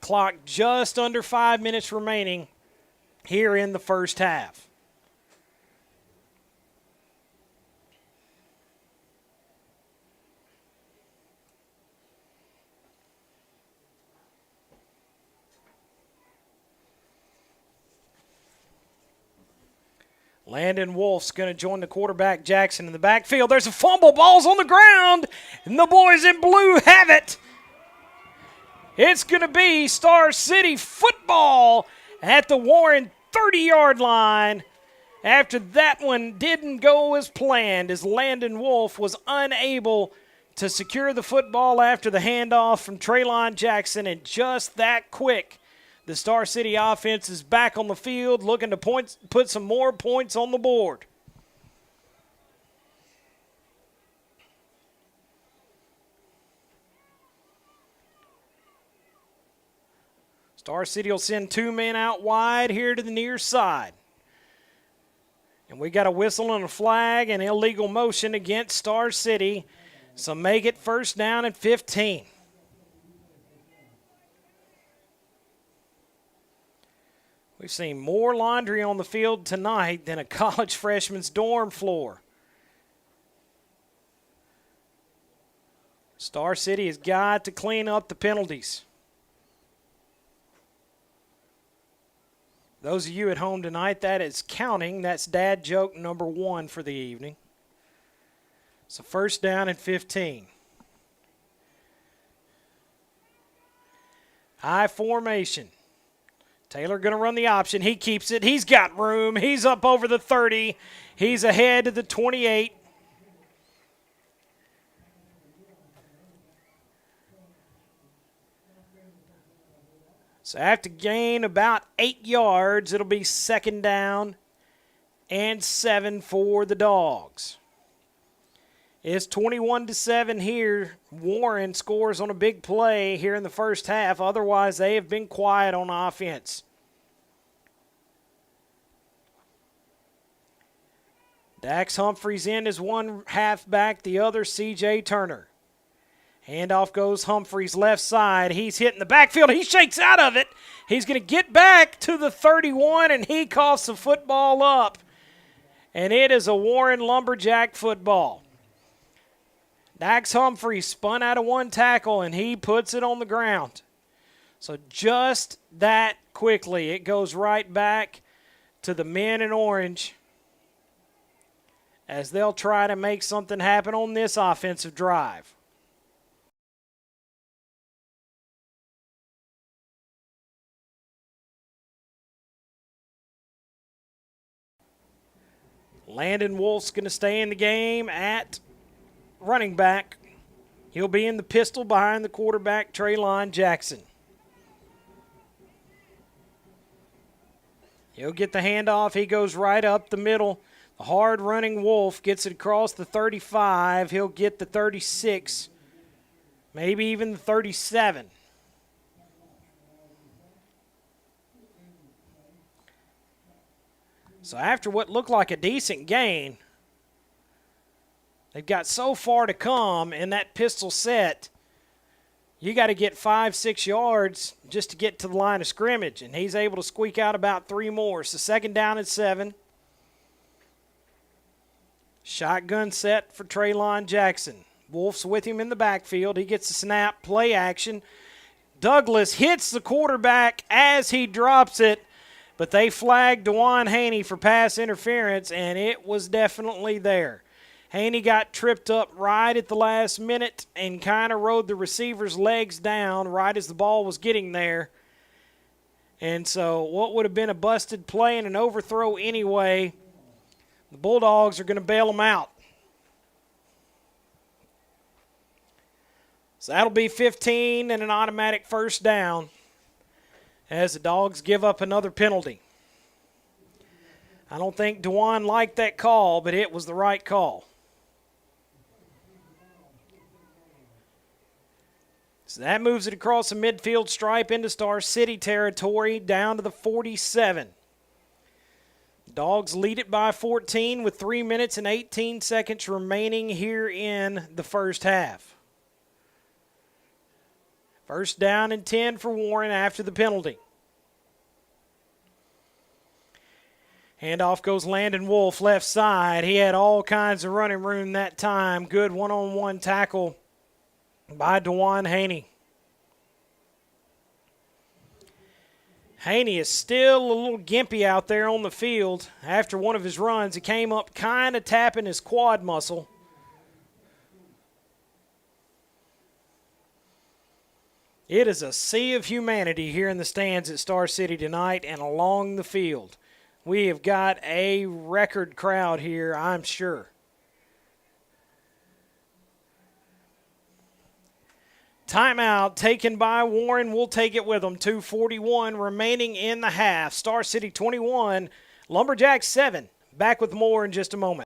Clock just under 5 minutes remaining here in the first half. Landon Wolf's going to join the quarterback, Jackson, in the backfield. There's a fumble. Ball's on the ground, and the boys in blue have it. It's going to be Star City football at the Warren 30-yard line after that one didn't go as planned, as Landon Wolf was unable to secure the football after the handoff from Traylon Jackson, and just that quick, the Star City offense is back on the field looking to put some more points on the board. Star City will send 2 men out wide here to the near side. And we got a whistle and a flag and illegal motion against Star City. So make it first down and 15. We've seen more laundry on the field tonight than a college freshman's dorm floor. Star City has got to clean up the penalties. Those of you at home tonight, that is counting. That's dad joke number 1 for the evening. So first down and 15. High formation. Taylor going to run the option. He keeps it. He's got room. He's up over the 30. He's ahead to the 28. So after gain about 8 yards, it'll be second down and 7 for the Dogs. It's 21-7 here. Warren scores on a big play here in the first half. Otherwise, they have been quiet on offense. Dax Humphreys in as one halfback, the other C.J. Turner. Handoff goes Humphreys left side. He's hitting the backfield. He shakes out of it. He's going to get back to the 31, and he coughs the football up. And it is a Warren Lumberjack football. Dax Humphreys spun out of one tackle, and he puts it on the ground. So just that quickly, it goes right back to the men in orange as they'll try to make something happen on this offensive drive. Landon Wolf's going to stay in the game at running back. He'll be in the pistol behind the quarterback, Traylon Jackson. He'll get the handoff. He goes right up the middle. The hard-running Wolf gets it across the 35. He'll get the 36, maybe even the 37. So after what looked like a decent gain, they've got so far to come in that pistol set. You got to get 5-6 yards just to get to the line of scrimmage, and he's able to squeak out about 3 more. So second down and 7. Shotgun set for Traylon Jackson. Wolf's with him in the backfield. He gets the snap, play action. Douglas hits the quarterback as he drops it, but they flagged DeJuan Haney for pass interference, and it was definitely there. Haney got tripped up right at the last minute and kind of rode the receiver's legs down right as the ball was getting there. And so what would have been a busted play and an overthrow anyway, the Bulldogs are going to bail them out. So that'll be 15 and an automatic first down as the Dogs give up another penalty. I don't think DeJuan liked that call, but it was the right call. So that moves it across the midfield stripe into Star City territory down to the 47. Dogs lead it by 14 with 3 minutes and 18 seconds remaining here in the first half. First down and 10 for Warren after the penalty. Handoff goes Landon Wolf left side. He had all kinds of running room that time. Good one-on-one tackle by DeJuan Haney. Haney is still a little gimpy out there on the field. After one of his runs, he came up kind of tapping his quad muscle. It is a sea of humanity here in the stands at Star City tonight and along the field. We have got a record crowd here, I'm sure. Timeout taken by Warren. We'll take it with them. 2:41 remaining in the half. Star City 21, Lumberjacks 7. Back with more in just a moment.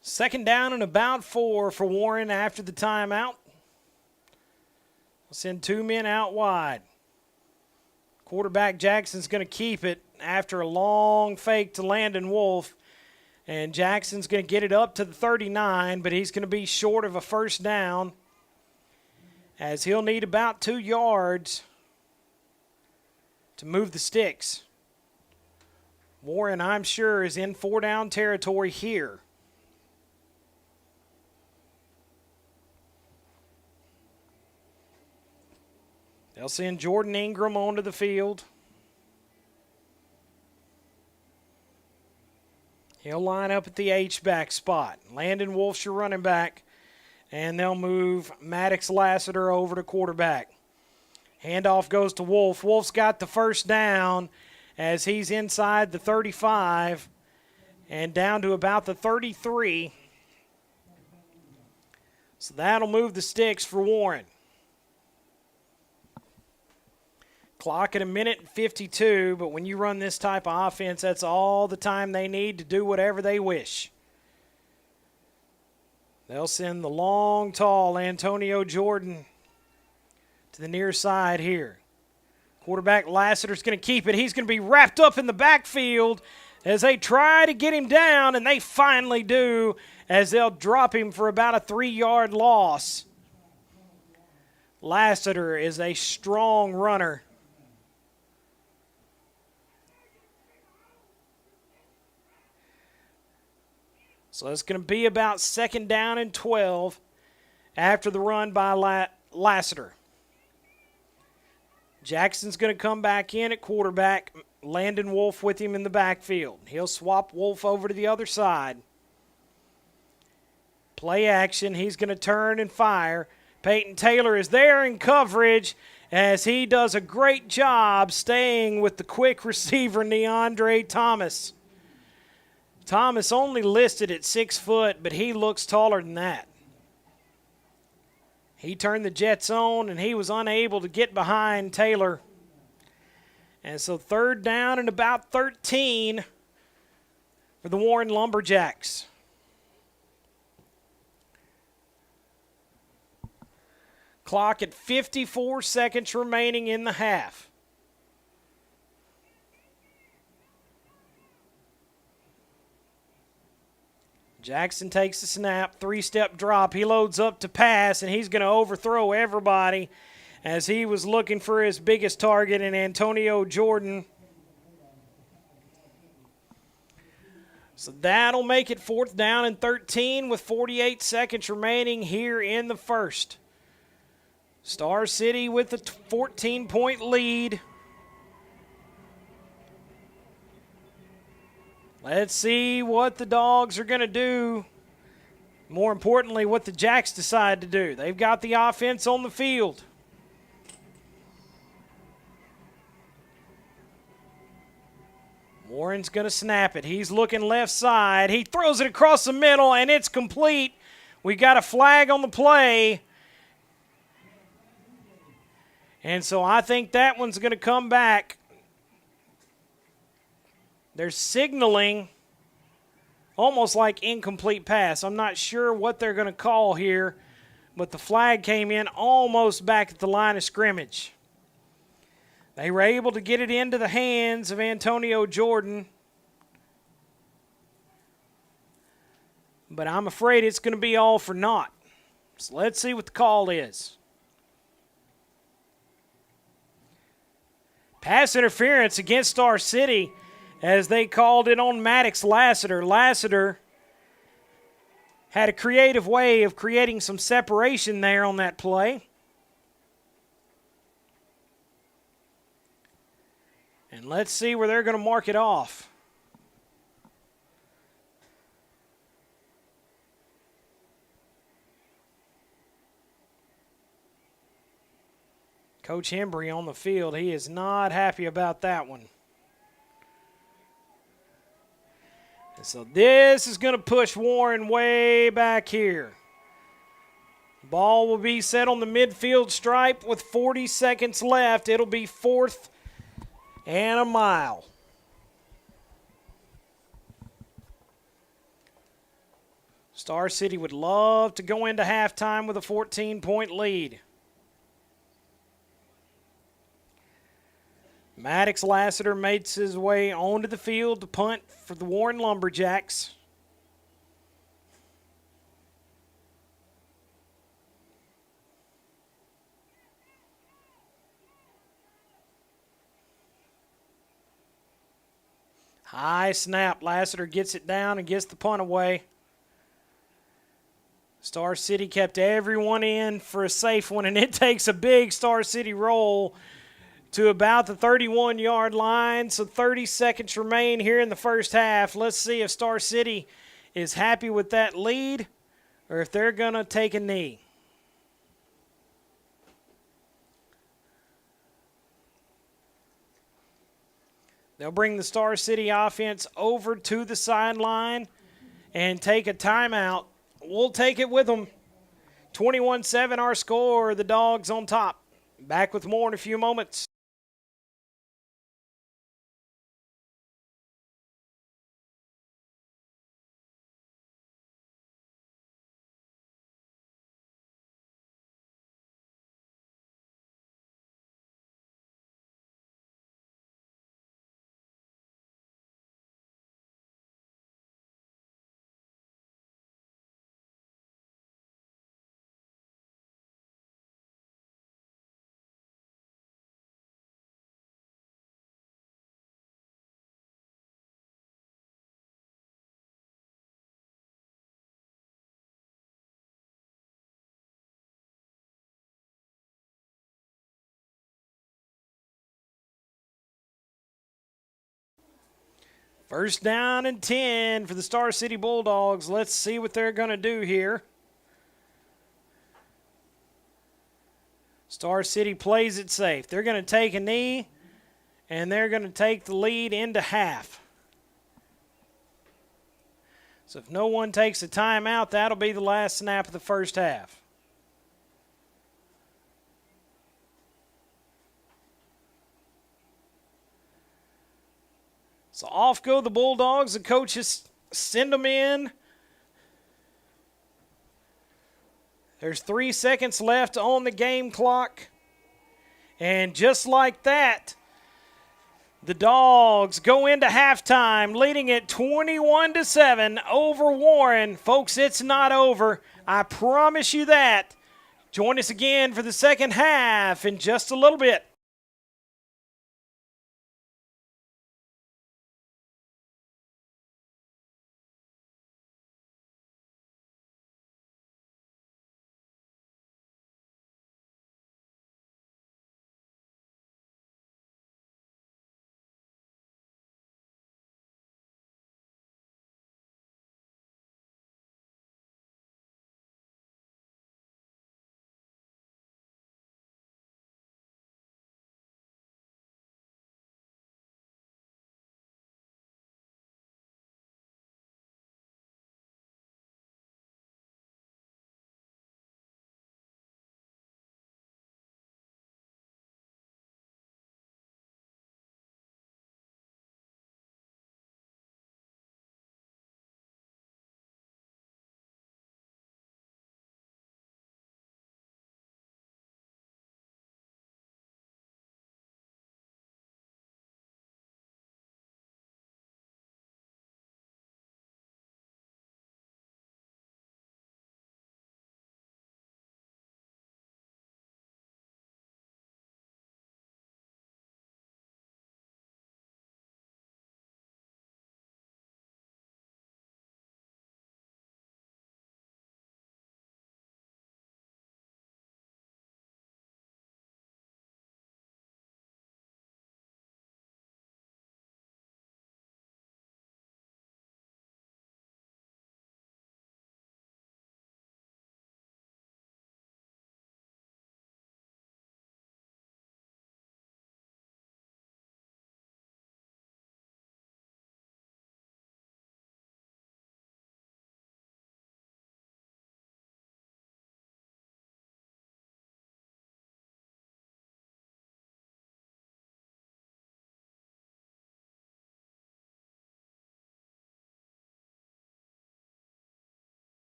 Second down and about 4 for Warren after the timeout. We'll send 2 men out wide. Quarterback Jackson's going to keep it after a long fake to Landon Wolf. And Jackson's going to get it up to the 39, but he's going to be short of a first down as he'll need about 2 yards to move the sticks. Warren, I'm sure, is in 4-down territory here. They'll send Jordan Ingram onto the field. He'll line up at the H-back spot. Landon Wolf's your running back. And they'll move Maddox Lassiter over to quarterback. Handoff goes to Wolf. Wolf's got the first down as he's inside the 35 and down to about the 33. So that'll move the sticks for Warren. Clock at 1:52, but when you run this type of offense, that's all the time they need to do whatever they wish. They'll send the long, tall Antonio Jordan to the near side here. Quarterback Lassiter's going to keep it. He's going to be wrapped up in the backfield as they try to get him down, and they finally do as they'll drop him for about a 3-yard loss. Lassiter is a strong runner. So it's going to be about 2nd down and 12 after the run by Lassiter. Jackson's going to come back in at quarterback. Landon Wolf with him in the backfield. He'll swap Wolf over to the other side. Play action. He's going to turn and fire. Peyton Taylor is there in coverage as he does a great job staying with the quick receiver, Neandre Thomas. Thomas only listed at 6 foot, but he looks taller than that. He turned the Jets on, and he was unable to get behind Taylor. And so 3rd down and about 13 for the Warren Lumberjacks. Clock at 54 seconds remaining in the half. Jackson takes the snap, three-step drop. He loads up to pass, and he's going to overthrow everybody as he was looking for his biggest target in Antonio Jordan. So that'll make it 4th down and 13 with 48 seconds remaining here in the first. Star City with a 14-point lead. Let's see what the Dogs are going to do. More importantly, what the Jacks decide to do. They've got the offense on the field. Warren's going to snap it. He's looking left side. He throws it across the middle, and it's complete. We got a flag on the play. And so I think that one's going to come back. They're signaling almost like incomplete pass. I'm not sure what they're going to call here, but the flag came in almost back at the line of scrimmage. They were able to get it into the hands of Antonio Jordan, but I'm afraid it's going to be all for naught. So let's see what the call is. Pass interference against Star City as they called it on Maddox Lassiter. Lassiter had a creative way of creating some separation there on that play. And let's see where they're going to mark it off. Coach Hembry on the field, he is not happy about that one. And so this is going to push Warren way back here. Ball will be set on the midfield stripe with 40 seconds left. It'll be 4th and a mile. Star City would love to go into halftime with a 14-point lead. Maddox Lassiter makes his way onto the field to punt for the Warren Lumberjacks. High snap. Lassiter gets it down and gets the punt away. Star City kept everyone in for a safe one, and it takes a big Star City roll to about the 31-yard line. So 30 seconds remain here in the first half. Let's see if Star City is happy with that lead or if they're going to take a knee. They'll bring the Star City offense over to the sideline and take a timeout. We'll take it with them. 21-7 our score. The Dogs on top. Back with more in a few moments. First down and 10 for the Star City Bulldogs. Let's see what they're going to do here. Star City plays it safe. They're going to take a knee, and they're going to take the lead into half. So if no one takes a timeout, that'll be the last snap of the first half. So off go the Bulldogs. The coaches send them in. There's 3 seconds left on the game clock. And just like that, The Dogs go into halftime leading it 21-7 over Warren. Folks, it's not over. I promise you that. Join us again for the second half in just a little bit.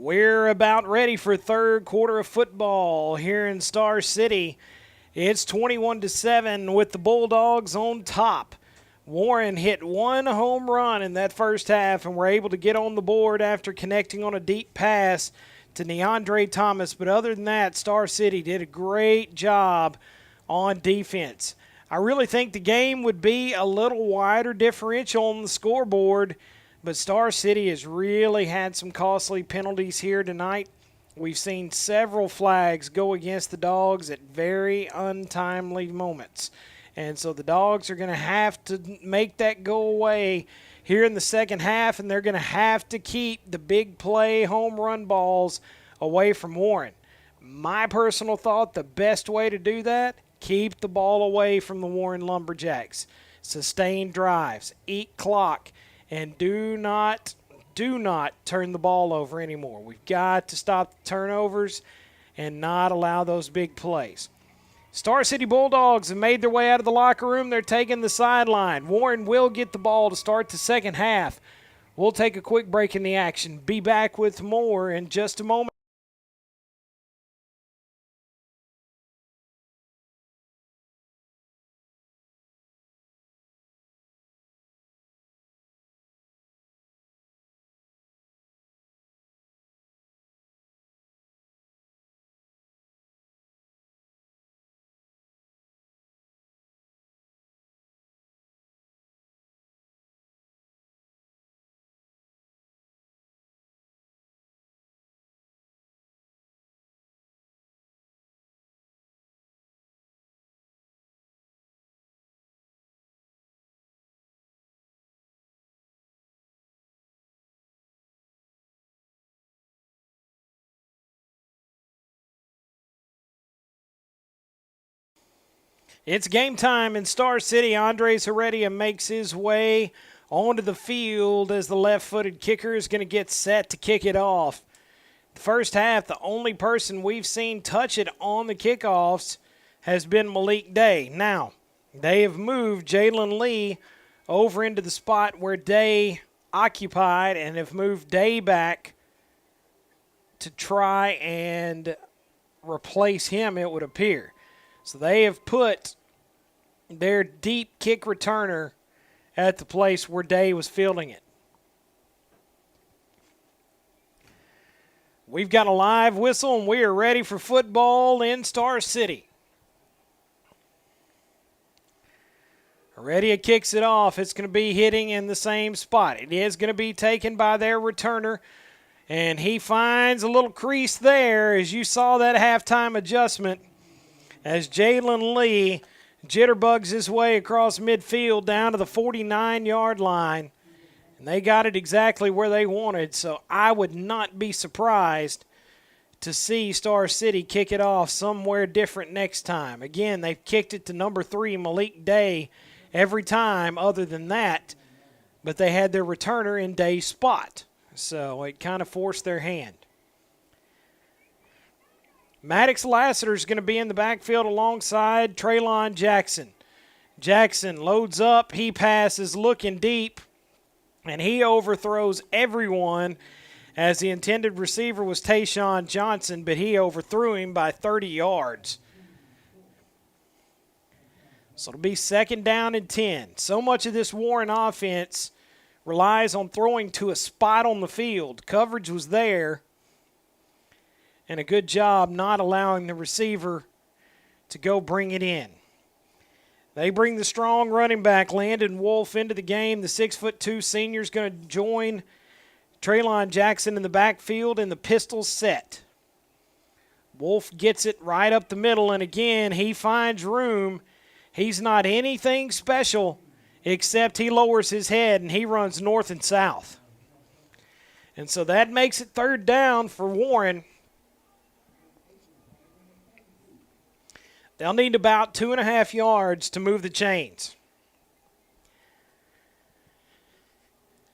We're about ready for third quarter of football here in Star City. It's 21-7 with the Bulldogs on top. Warren hit one home run in that first half and were able to get on the board after connecting on a deep pass to Neandre Thomas. But other than that, Star City did a great job on defense. I really think the game would be a little wider differential on the scoreboard, but Star City has really had some costly penalties here tonight. We've seen several flags go against the Dogs at very untimely moments. And so the Dogs are going to have to make that go away here in the second half, and they're going to have to keep the big play home run balls away from Warren. My personal thought, the best way to do that, keep the ball away from the Warren Lumberjacks. Sustain drives, eat clock, and do not turn the ball over anymore. We've got to stop the turnovers and not allow those big plays. Star City Bulldogs have made their way out of the locker room. They're taking the sideline. Warren will get the ball to start the second half. We'll take a quick break in the action. Be back with more in just a moment. It's game time in Star City. Andres Heredia makes his way onto the field as the left-footed kicker is going to get set to kick it off. The first half, the only person we've seen touch it on the kickoffs has been Malik Day. Now, they have moved Jalen Lee over into the spot where Day occupied and have moved Day back to try and replace him, it would appear. So they have put their deep kick returner at the place where Day was fielding it. We've got a live whistle, and we are ready for football in Star City. Heredia kicks it off. It's going to be hitting in the same spot. It is going to be taken by their returner, and he finds a little crease there as you saw that halftime adjustment as Jalen Lee jitterbugs his way across midfield down to the 49-yard line. And they got it exactly where they wanted, so I would not be surprised to see Star City kick it off somewhere different next time. Again, they've kicked it to number 3, Malik Day, every time other than that, but they had their returner in Day's spot, so it kind of forced their hand. Maddox Lassiter is going to be in the backfield alongside Traylon Jackson. Jackson loads up, he passes, looking deep, and he overthrows everyone as the intended receiver was Tayshawn Johnson, but he overthrew him by 30 yards. So it'll be second down and 10. So much of this Warren offense relies on throwing to a spot on the field. Coverage was there, and a good job not allowing the receiver to go bring it in. They bring the strong running back, Landon Wolf, into the game. The 6'2" senior is going to join Traylon Jackson in the backfield, and the pistol set. Wolf gets it right up the middle, and again, he finds room. He's not anything special, except he lowers his head, and he runs north and south. And so that makes it third down for Warren. They'll need about 2.5 yards to move the chains.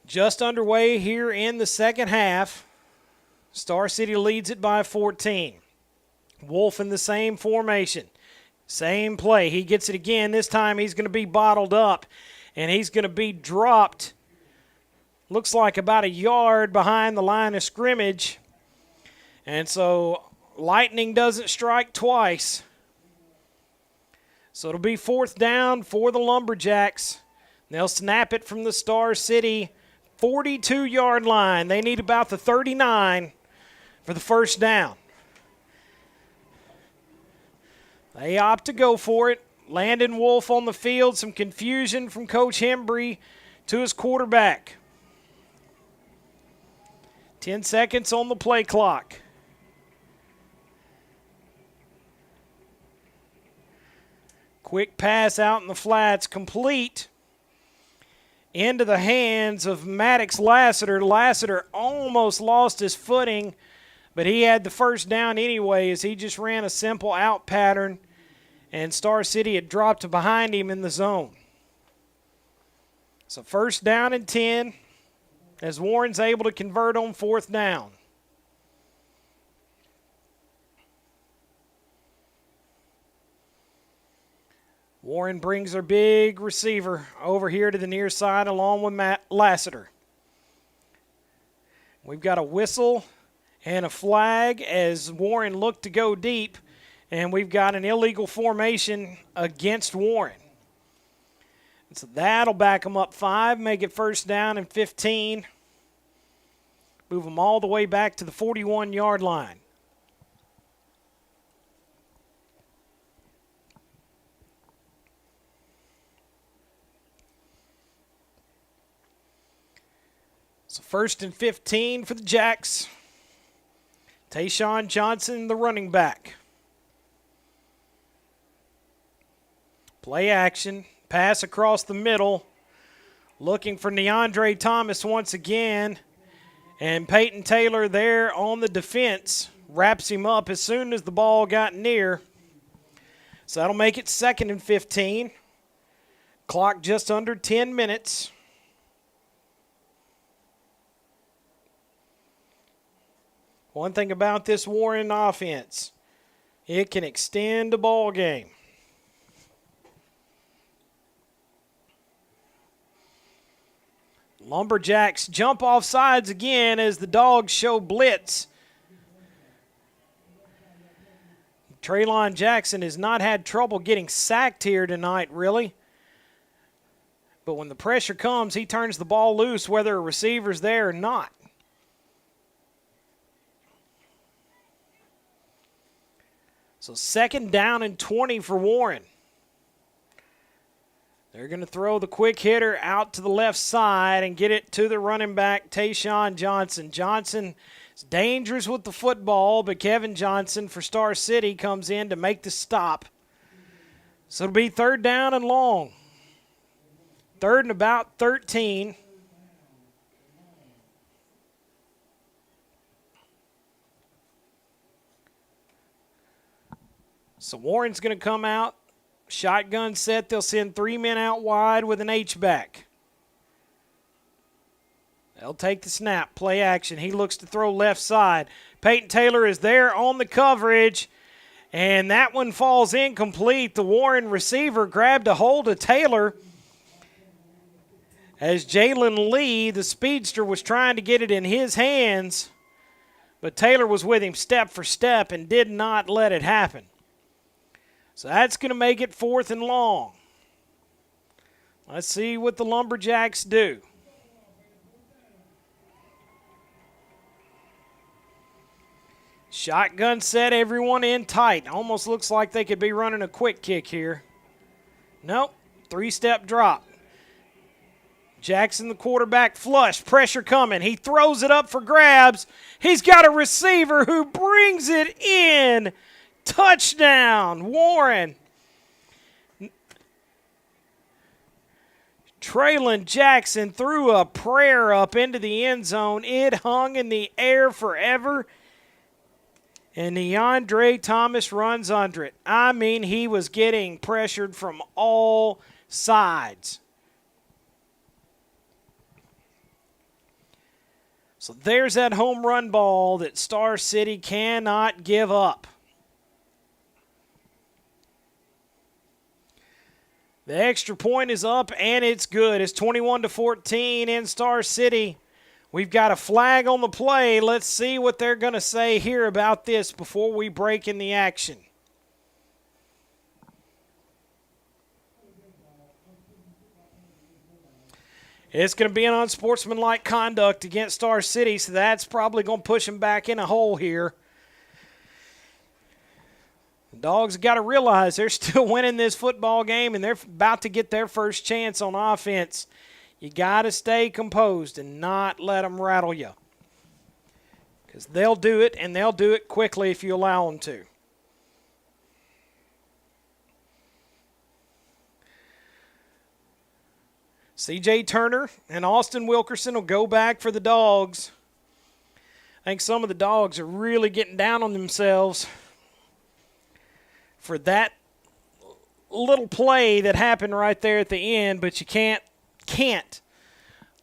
Just underway here in the second half. Star City leads it by 14. Wolf in the same formation. Same play. He gets it again. This time he's going to be bottled up, and he's going to be dropped. Looks like about a yard behind the line of scrimmage. And so lightning doesn't strike twice. So it'll be 4th down for the Lumberjacks. They'll snap it from the Star City 42-yard line. They need about the 39 for the 1st down. They opt to go for it. Landon Wolf on the field. Some confusion from Coach Hembry to his quarterback. 10 seconds on the play clock. Quick pass out in the flats, complete into the hands of Maddox Lassiter. Lassiter almost lost his footing, but he had the 1st down anyway as he just ran a simple out pattern, and Star City had dropped behind him in the zone. So 1st down and 10 as Warren's able to convert on 4th down. Warren brings their big receiver over here to the near side along with Matt Lassiter. We've got a whistle and a flag as Warren looked to go deep, and we've got an illegal formation against Warren. And so that'll back them up 5, make it 1st down and 15. Move them all the way back to the 41-yard line. So 1st and 15 for the Jacks. Tayshawn Johnson, the running back. Play action. Pass across the middle. Looking for DeAndre Thomas once again. And Peyton Taylor there on the defense. Wraps him up as soon as the ball got near. So that'll make it 2nd and 15. Clock just under 10 minutes. One thing about this Warren offense, it can extend a ball game. Lumberjacks jump off sides again as the Dogs show blitz. Traylon Jackson has not had trouble getting sacked here tonight, really. But when the pressure comes, he turns the ball loose whether a receiver's there or not. So 2nd down and 20 for Warren. They're going to throw the quick hitter out to the left side and get it to the running back, Tayshawn Johnson. Johnson is dangerous with the football, but Kevin Johnson for Star City comes in to make the stop. So it'll be 3rd down and long. 3rd and about 13. So Warren's going to come out. Shotgun set. They'll send 3 men out wide with an H-back. They'll take the snap. Play action. He looks to throw left side. Peyton Taylor is there on the coverage. And that one falls incomplete. The Warren receiver grabbed a hold of Taylor as Jalen Lee, the speedster, was trying to get it in his hands. But Taylor was with him step for step and did not let it happen. So that's going to make it 4th and long. Let's see what the Lumberjacks do. Shotgun set, everyone in tight. Almost looks like they could be running a quick kick here. Nope, 3-step drop. Jackson, the quarterback, flush, pressure coming. He throws it up for grabs. He's got a receiver who brings it in. Touchdown, Warren. Traylon Jackson threw a prayer up into the end zone. It hung in the air forever. And DeAndre Thomas runs under it. I mean, he was getting pressured from all sides. So there's that home run ball that Star City cannot give up. The extra point is up, and it's good. It's 21-14 in Star City We've got a flag on the play. Let's see what they're going to say here about this before we break in the action. It's going to be an unsportsmanlike conduct against Star City, so that's probably going to push them back in a hole here. The Dogs have got to realize they're still winning this football game, and they're about to get their first chance on offense. You got to stay composed and not let them rattle you, because they'll do it, and they'll do it quickly if you allow them to. C.J. Turner and Austin Wilkerson will go back for the Dogs. I think some of the Dogs are really getting down on themselves for that little play that happened right there at the end, but you can't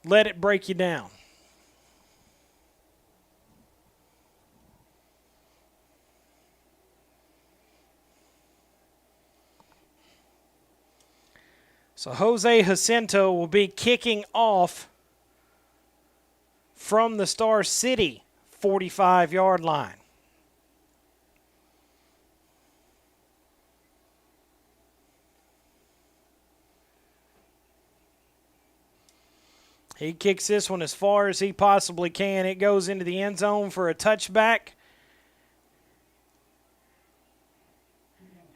let it break you down. So Jose Jacinto will be kicking off from the Star City 45-yard line. He kicks this one as far as he possibly can. It goes into the end zone for a touchback.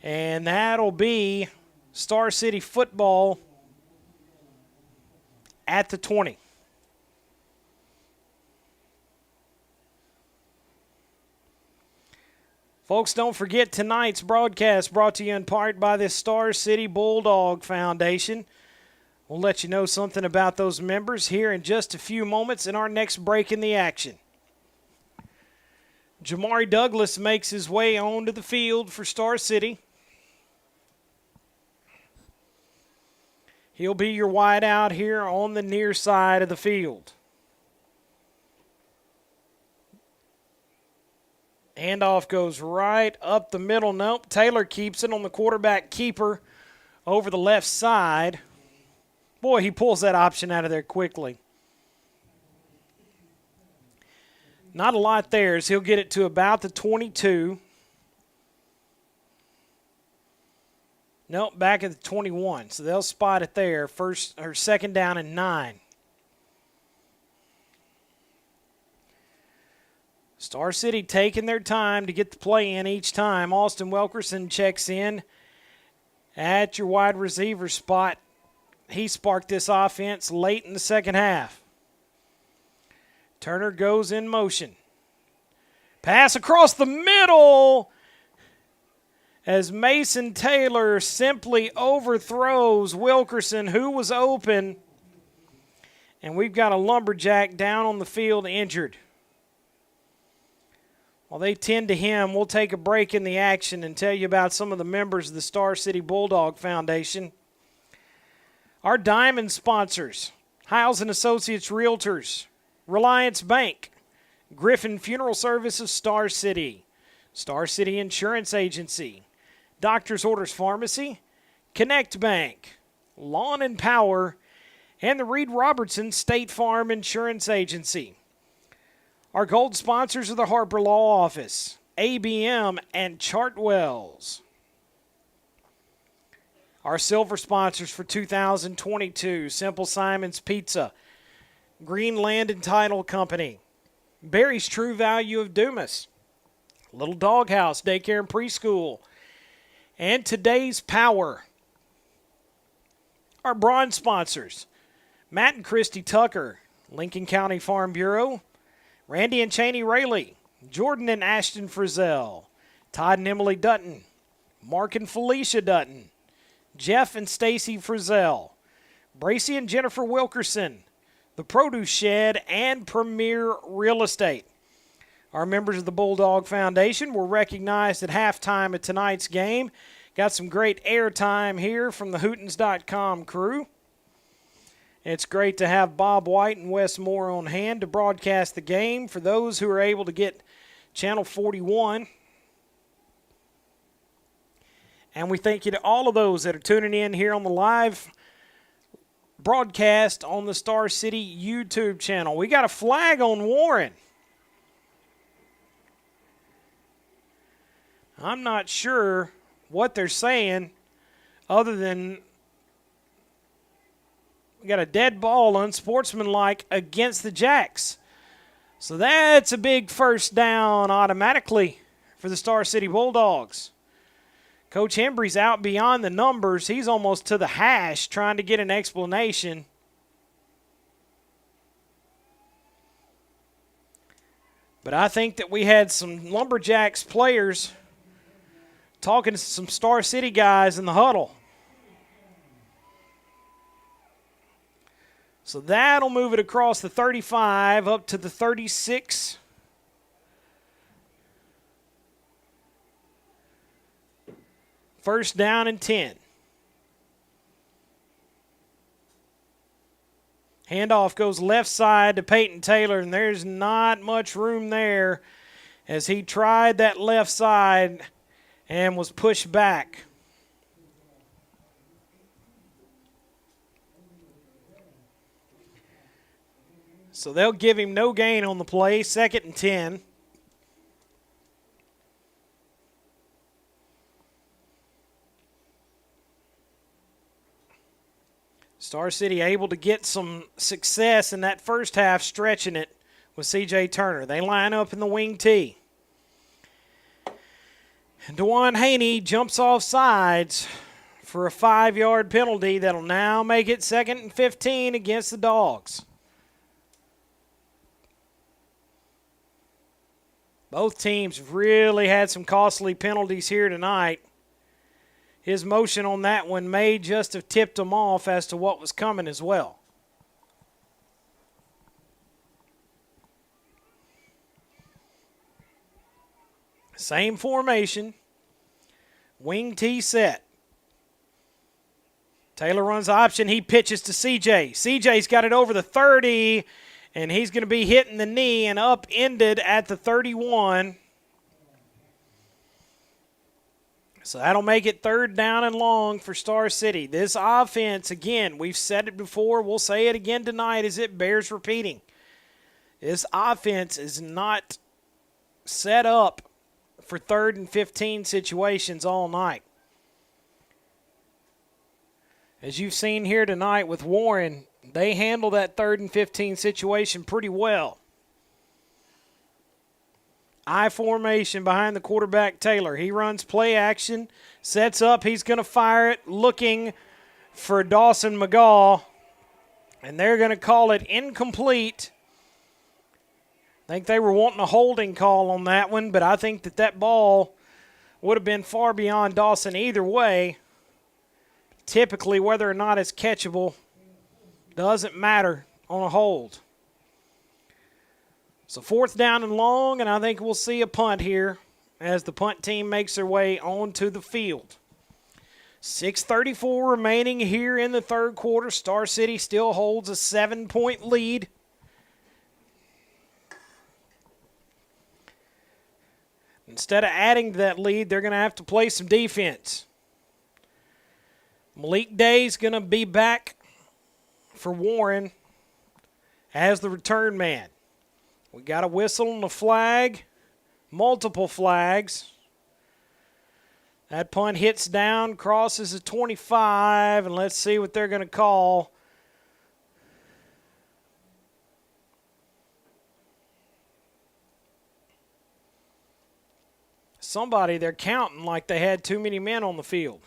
And that'll be Star City football at the 20. Folks, don't forget tonight's broadcast brought to you in part by the Star City Bulldog Foundation. We'll let you know something about those members here in just a few moments in our next break in the action. Jamari Douglas makes his way onto the field for Star City. He'll be your wide out here on the near side of the field. Handoff goes right up the middle. Nope, Taylor keeps it on the quarterback keeper over the left side. Boy, he pulls that option out of there quickly. Not a lot there as he'll get it to about the 22. Nope, back at the 21. So they'll spot it there. First or second down and 9. Star City taking their time to get the play in each time. Austin Wilkerson checks in at your wide receiver spot. He sparked this offense late in the second half. Turner goes in motion. Pass across the middle as Mason Taylor simply overthrows Wilkerson, who was open. And we've got a lumberjack down on the field injured. While they tend to him, we'll take a break in the action and tell you about some of the members of the Star City Bulldog Foundation. Our diamond sponsors: Hiles & Associates Realtors, Reliance Bank, Griffin Funeral Services Star City, Star City Insurance Agency, Doctor's Orders Pharmacy, Connect Bank, Lawn and Power, and the Reed Robertson State Farm Insurance Agency. Our gold sponsors are the Harper Law Office, ABM, and Chartwells. Our silver sponsors for 2022, Simple Simon's Pizza, Greenland and Title Company, Barry's True Value of Dumas, Little Doghouse Daycare and Preschool, and Today's Power. Our bronze sponsors: Matt and Christy Tucker, Lincoln County Farm Bureau, Randy and Cheney Rayleigh, Jordan and Ashton Frizzell, Todd and Emily Dutton, Mark and Felicia Dutton, Jeff and Stacy Frizzell, Bracy and Jennifer Wilkerson, The Produce Shed, and Premier Real Estate. Our members of the Bulldog Foundation were recognized at halftime at tonight's game. Got some great airtime here from the Hootens.com crew. It's great to have Bob White and Wes Moore on hand to broadcast the game for those who are able to get Channel 41. And we thank you to all of those that are tuning in here on the live broadcast on the Star City YouTube channel. We got a flag on Warren. I'm not sure what they're saying other than we got a dead ball, unsportsmanlike, against the Jacks. So that's a big first down automatically for the Star City Bulldogs. Coach Hembry's out beyond the numbers. He's almost to the hash trying to get an explanation. But I think that we had some Lumberjacks players talking to some Star City guys in the huddle. So that'll move it across the 35 up to the 36. First down and 10. Handoff goes left side to Peyton Taylor, and there's not much room there as he tried that left side and was pushed back. So they'll give him no gain on the play, 2nd and 10. Star City able to get some success in that first half, stretching it with C.J. Turner. They line up in the wing tee. And DeJuan Haney jumps off sides for a 5-yard penalty that'll now make it 2nd and 15 against the Dogs. Both teams really had some costly penalties here tonight. His motion on that one may just have tipped him off as to what was coming as well. Same formation. Wing T set. Taylor runs option. He pitches to CJ. CJ's got it over the 30, and he's going to be hitting the knee and upended at the 31. So that'll make it 3rd down and long for Star City. This offense, again, we've said it before. We'll say it again tonight as it bears repeating. This offense is not set up for 3rd and 15 situations all night. As you've seen here tonight with Warren, they handle that 3rd and 15 situation pretty well. I formation behind the quarterback, Taylor. He runs play action, sets up. He's going to fire it, looking for Dawson McGaw. And they're going to call it incomplete. I think they were wanting a holding call on that one, but I think that ball would have been far beyond Dawson either way. Typically, whether or not it's catchable doesn't matter on a hold. So 4th down and long, and I think we'll see a punt here as the punt team makes their way onto the field. 6:34 remaining here in the 3rd quarter. Star City still holds a 7-point lead. Instead of adding to that lead, they're going to have to play some defense. Malik Day's going to be back for Warren as the return man. We got a whistle and a flag, multiple flags. That punt hits down, crosses the 25, and let's see what they're going to call. Somebody, they're counting like they had too many men on the field.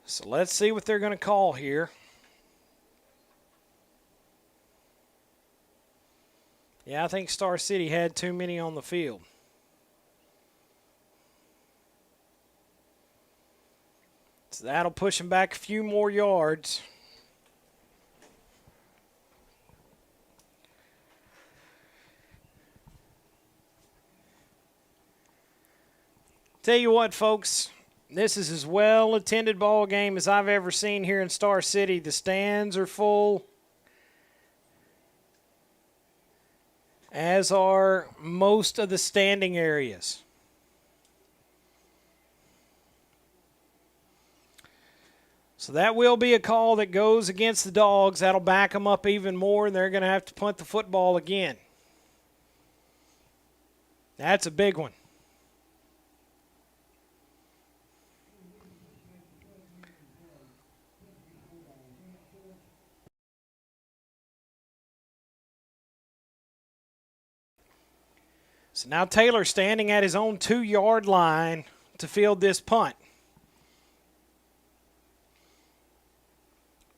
So let's see what they're going to call here. Yeah, I think Star City had too many on the field. So that'll push them back a few more yards. Tell you what, folks, this is as well-attended ball game as I've ever seen here in Star City. The stands are full. as are most of the standing areas. So that will be a call that goes against the Dogs. That'll back them up even more, and they're going to have to punt the football again. That's a big one. So now Taylor standing at his own 2-yard line to field this punt.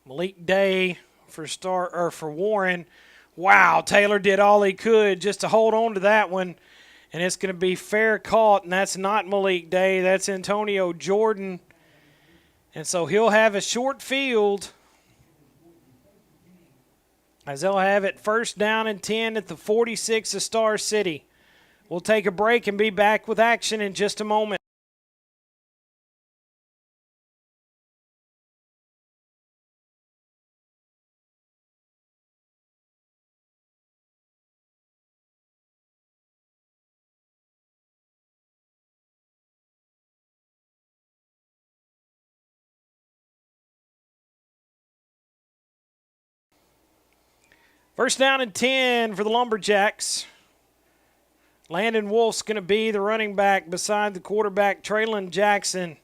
Malik Day for Warren. Wow, Taylor did all he could just to hold on to that one. And it's going to be fair caught, and that's not Malik Day. That's Antonio Jordan. And so he'll have a short field as they'll have it 1st down and 10 at the 46 of Star City. We'll take a break and be back with action in just a moment. First down and 10 for the Lumberjacks. Landon Wolf's going to be the running back beside the quarterback, Traylon Jackson,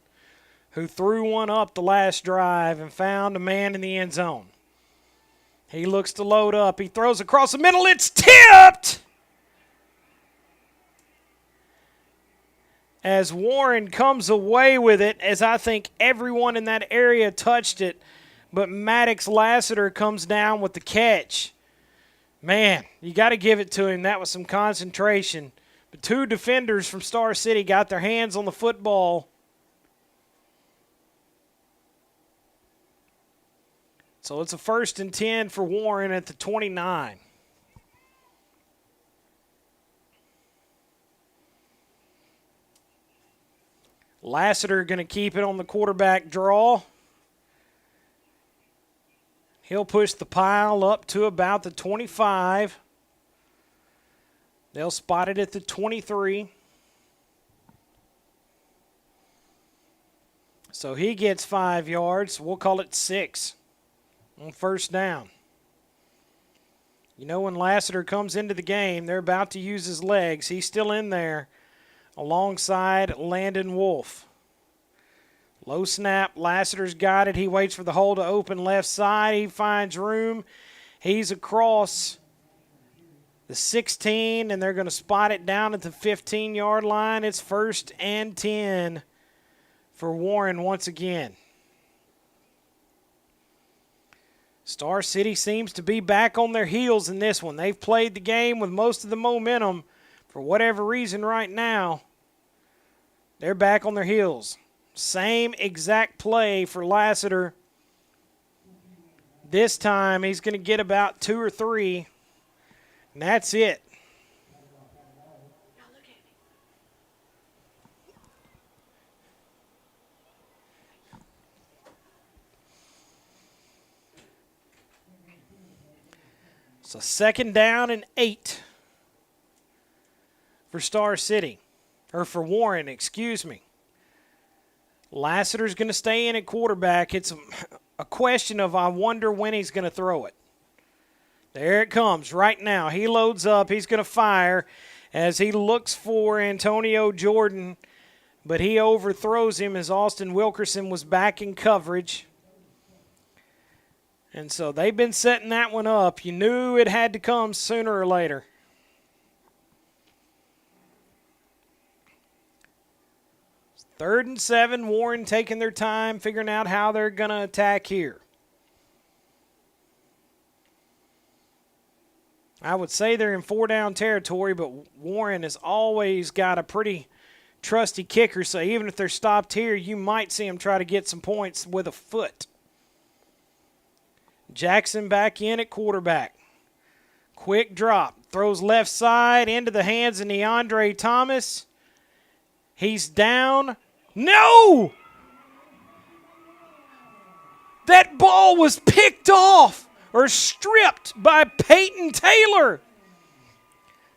who threw one up the last drive and found a man in the end zone. He looks to load up. He throws across the middle. It's tipped! As Warren comes away with it, as I think everyone in that area touched it, but Maddox Lassiter comes down with the catch. Man, you got to give it to him. That was some concentration. But 2 defenders from Star City got their hands on the football. So it's a 1st and 10 for Warren at the 29. Lassiter going to keep it on the quarterback draw. He'll push the pile up to about the 25. They'll spot it at the 23. So he gets 5 yards. We'll call it 6 on 1st down. You know, when Lassiter comes into the game, they're about to use his legs. He's still in there alongside Landon Wolf. Low snap, Lassiter's got it. He waits for the hole to open left side. He finds room. He's across the 16, and they're going to spot it down at the 15-yard line. It's 1st and 10 for Warren once again. Star City seems to be back on their heels in this one. They've played the game with most of the momentum. For whatever reason right now, they're back on their heels. Same exact play for Lassiter. This time he's going to get about 2 or 3, and that's it. So 2nd down and 8 for Star City, or for Warren, excuse me. Lassiter's going to stay in at quarterback. It's a question of I wonder when he's going to throw it. There it comes right now. He loads up. He's going to fire as he looks for Antonio Jordan, but he overthrows him as Austin Wilkerson was back in coverage. And so they've been setting that one up. You knew it had to come sooner or later. Third and 7, Warren taking their time, figuring out how they're going to attack here. I would say they're in 4-down territory, but Warren has always got a pretty trusty kicker, so even if they're stopped here, you might see them try to get some points with a foot. Jackson back in at quarterback. Quick drop. Throws left side into the hands of Neandre Thomas. He's down. No! That ball was picked off or stripped by Peyton Taylor.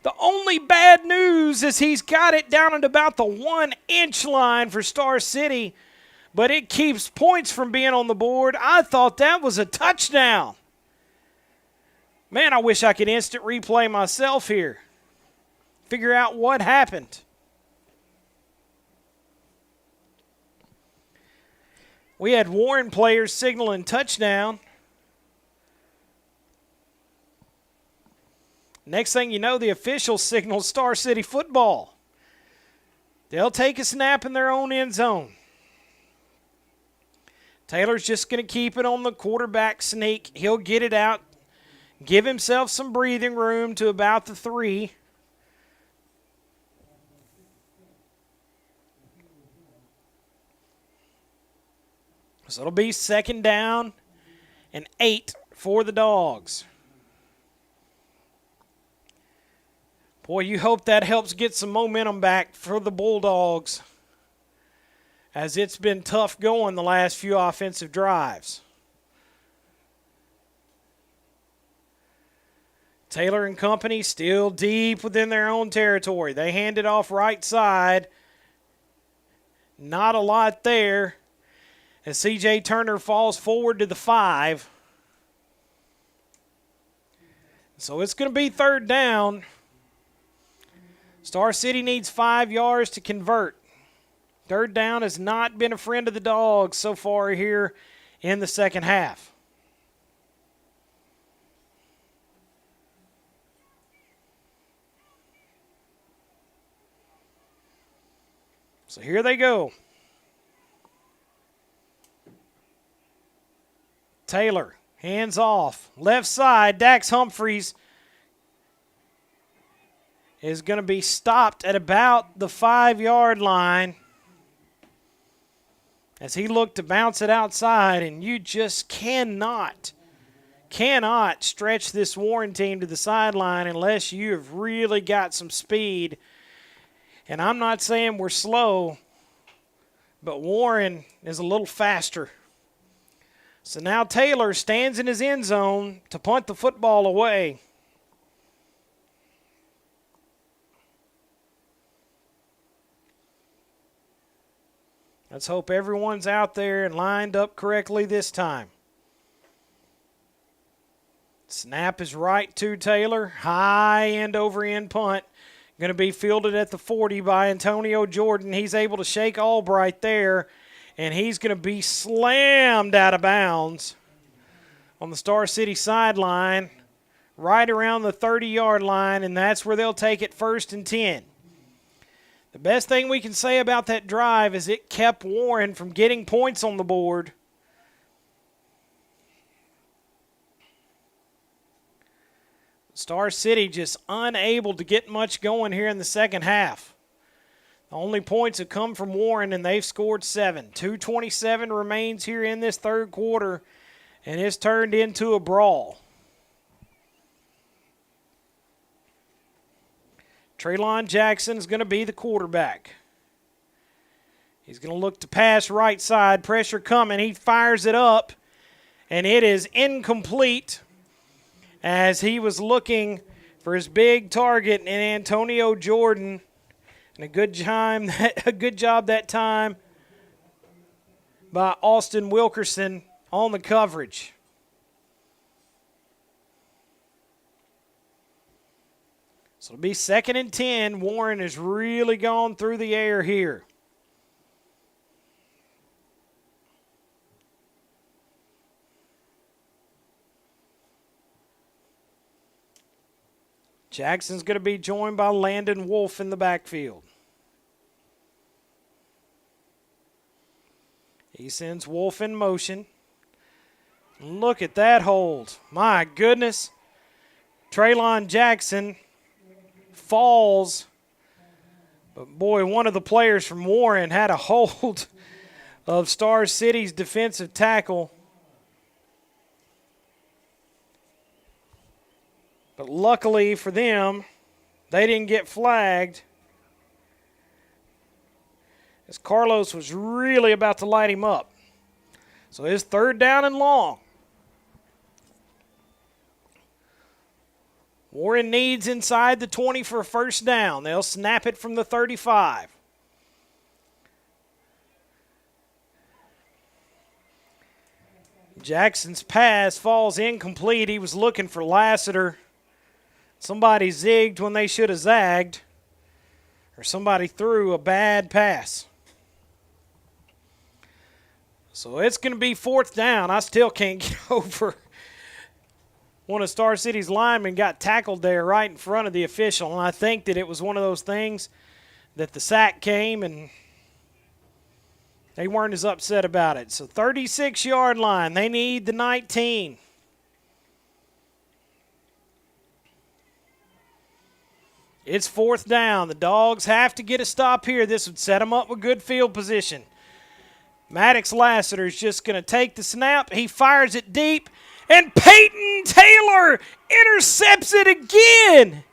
The only bad news is he's got it down at about the 1-inch line for Star City, but it keeps points from being on the board. I thought that was a touchdown. Man, I wish I could instant replay myself here. Figure out what happened. We had Warren players signaling touchdown. Next thing you know, the officials signal Star City football. They'll take a snap in their own end zone. Taylor's just going to keep it on the quarterback sneak. He'll get it out, give himself some breathing room to about the 3. So it'll be 2nd down and 8 for the Dogs. Boy, you hope that helps get some momentum back for the Bulldogs, as it's been tough going the last few offensive drives. Taylor and company still deep within their own territory. They hand it off right side. Not a lot there as C.J. Turner falls forward to the 5. So it's going to be 3rd down. Star City needs 5 yards to convert. 3rd down has not been a friend of the Dogs so far here in the second half. So here they go. Taylor, hands off. Left side, Dax Humphreys is going to be stopped at about the 5-yard line as he looked to bounce it outside, and you just cannot stretch this Warren team to the sideline unless you have really got some speed. And I'm not saying we're slow, but Warren is a little faster. So now Taylor stands in his end zone to punt the football away. Let's hope everyone's out there and lined up correctly this time. Snap is right to Taylor. High end over end punt. Going to be fielded at the 40 by Antonio Jordan. He's able to shake Albright there, and he's going to be slammed out of bounds on the Star City sideline right around the 30-yard line, and that's where they'll take it 1st and 10. The best thing we can say about that drive is it kept Warren from getting points on the board. Star City just unable to get much going here in the second half. The only points have come from Warren, and they've scored 7. 2:27 remains here in this 3rd quarter, and it's turned into a brawl. Traylon Jackson is going to be the quarterback. He's going to look to pass right side. Pressure coming. He fires it up, and it is incomplete as he was looking for his big target in Antonio Jordan. And a good job that time by Austin Wilkerson on the coverage. So it'll be 2nd and 10. Warren has really gone through the air here. Jackson's going to be joined by Landon Wolf in the backfield. He sends Wolf in motion. Look at that hold. My goodness. Traylon Jackson falls. But, boy, one of the players from Warren had a hold of Star City's defensive tackle. But luckily for them, they didn't get flagged, as Carlos was really about to light him up. So it's 3rd down and long. Warren needs inside the 20 for a first down. They'll snap it from the 35. Jackson's pass falls incomplete. He was looking for Lassiter. Somebody zigged when they should have zagged, or somebody threw a bad pass. So it's going to be fourth down. I still can't get over one of Star City's linemen got tackled there right in front of the official, and I think that it was one of those things that the sack came and they weren't as upset about it. So 36-yard line. They need the 19. It's fourth down. The Dogs have to get a stop here. This would set them up with good field position. Maddox Lassiter is just going to take the snap. He fires it deep, and Peyton Taylor intercepts it again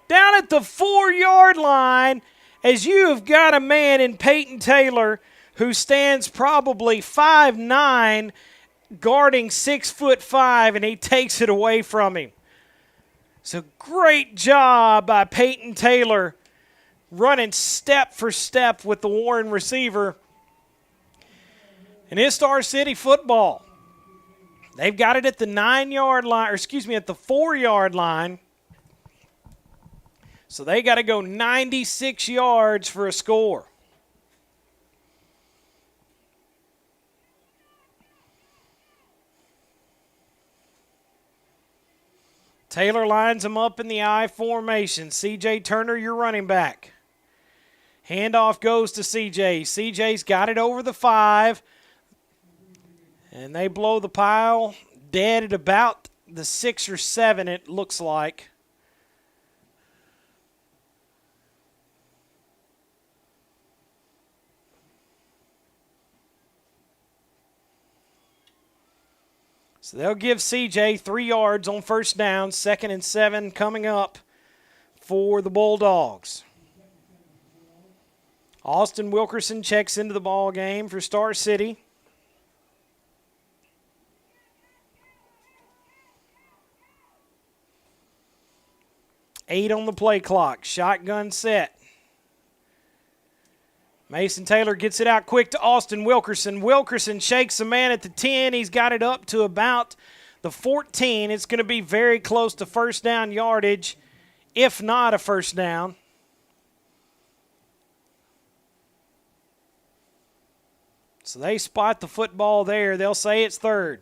down at the 4-yard line, as you have got a man in Peyton Taylor who stands probably 5'9", guarding 6'5", and he takes it away from him. So great job by Peyton Taylor running step for step with the Warren receiver. And it's Star City football. They've got it at the 9-yard line, or excuse me, at the 4-yard line. So they got to go 96 yards for a score. Taylor lines him up in the I formation. C.J. Turner, your running back. Handoff goes to C.J. C.J.'s got it over the 5. And they blow the pile dead at about the 6 or 7, it looks like. So they'll give C.J. 3 yards on first down, 2nd and 7 coming up for the Bulldogs. Austin Wilkerson checks into the ball game for Star City. Eight on the play clock. Shotgun set. Mason Taylor gets it out quick to Austin Wilkerson. Wilkerson shakes a man at the 10. He's got it up to about the 14. It's going to be very close to first down yardage, if not a first down. So they spot the football there. They'll say it's third.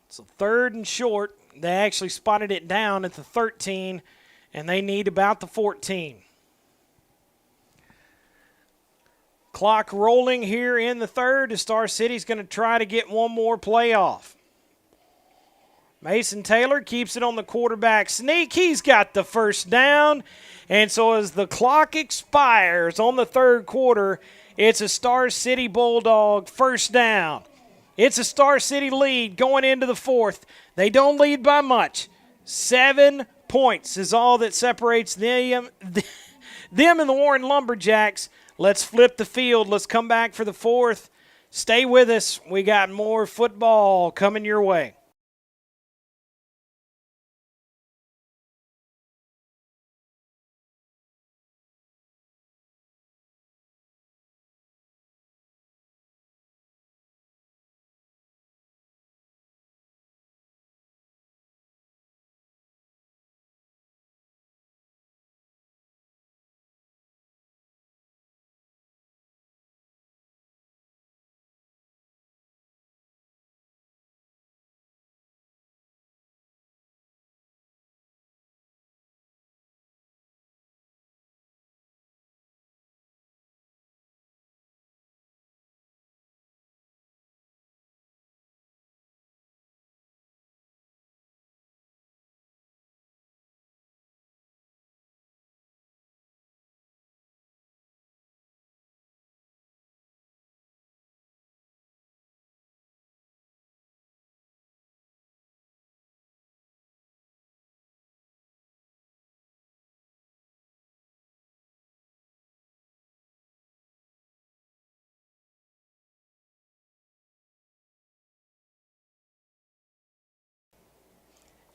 So 3rd and short. They actually spotted it down at the 13, and they need about the 14. Clock rolling here in the 3rd as Star City's going to try to get one more play off. Mason Taylor keeps it on the quarterback sneak. He's got the first down. And so as the clock expires on the 3rd quarter, it's a Star City Bulldog first down. It's a Star City lead going into the 4th. They don't lead by much. 7 points is all that separates them and the Warren Lumberjacks. Let's flip the field. Let's come back for the 4th. Stay with us. We got more football coming your way.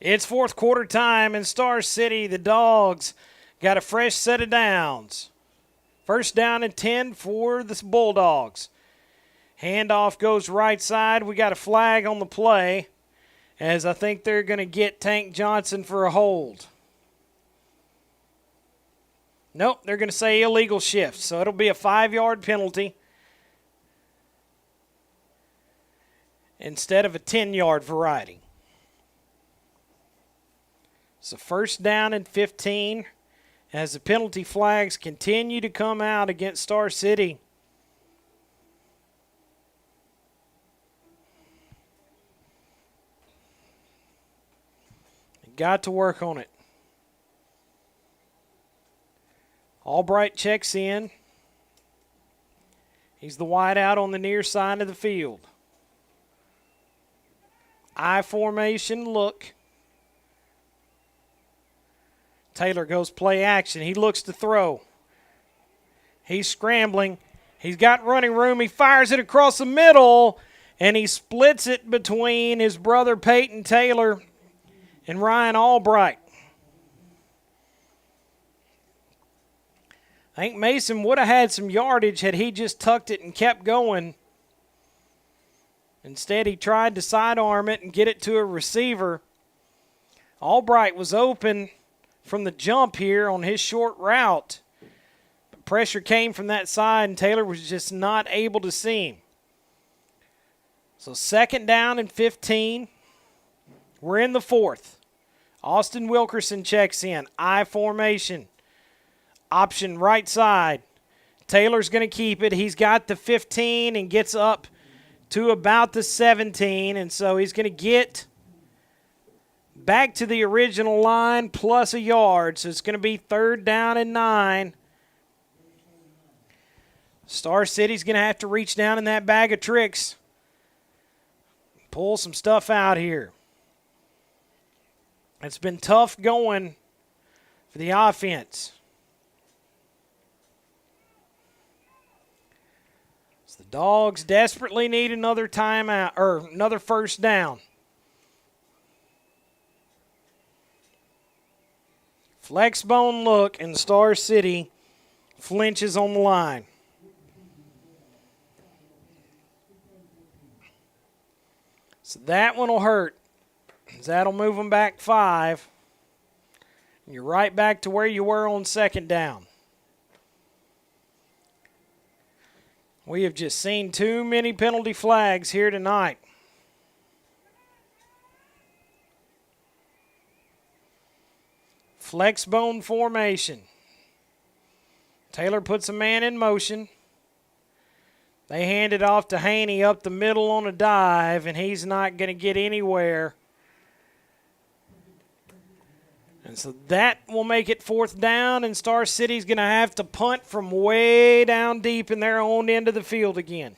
It's fourth quarter time in Star City. The Dogs got a fresh set of downs. First down and 10 for the Bulldogs. Handoff goes right side. We got a flag on the play, as I think they're going to get Tank Johnson for a hold. Nope, they're going to say illegal shift, so it'll be a 5-yard penalty instead of a 10-yard variety. So first down and 15 as the penalty flags continue to come out against Star City. Got to work on it. Albright checks in. He's the wide out on the near side of the field. I formation look. Taylor goes play action. He looks to throw. He's scrambling. He's got running room. He fires it across the middle, and he splits it between his brother Peyton Taylor and Ryan Albright. I think Mason would have had some yardage had he just tucked it and kept going. Instead, he tried to sidearm it and get it to a receiver. Albright was open from the jump here on his short route. But pressure came from that side, and Taylor was just not able to see him. So second down and 15. We're in the fourth. Austin Wilkerson checks in. I formation. Option right side. Taylor's going to keep it. He's got the 15 and gets up to about the 17. And so he's going to get back to the original line plus a yard. So it's going to be third down and 9. Star City's going to have to reach down in that bag of tricks. Pull some stuff out here. It's been tough going for the offense. So the Dogs desperately need another timeout or another first down. Flex bone look, and Star City flinches on the line. So that one will hurt. That'll move them back 5. And you're right back to where you were on second down. We have just seen too many penalty flags here tonight. Flex bone formation. Taylor puts a man in motion. They hand it off to Haney up the middle on a dive, and he's not going to get anywhere. And so that will make it fourth down, and Star City's going to have to punt from way down deep in their own end of the field again.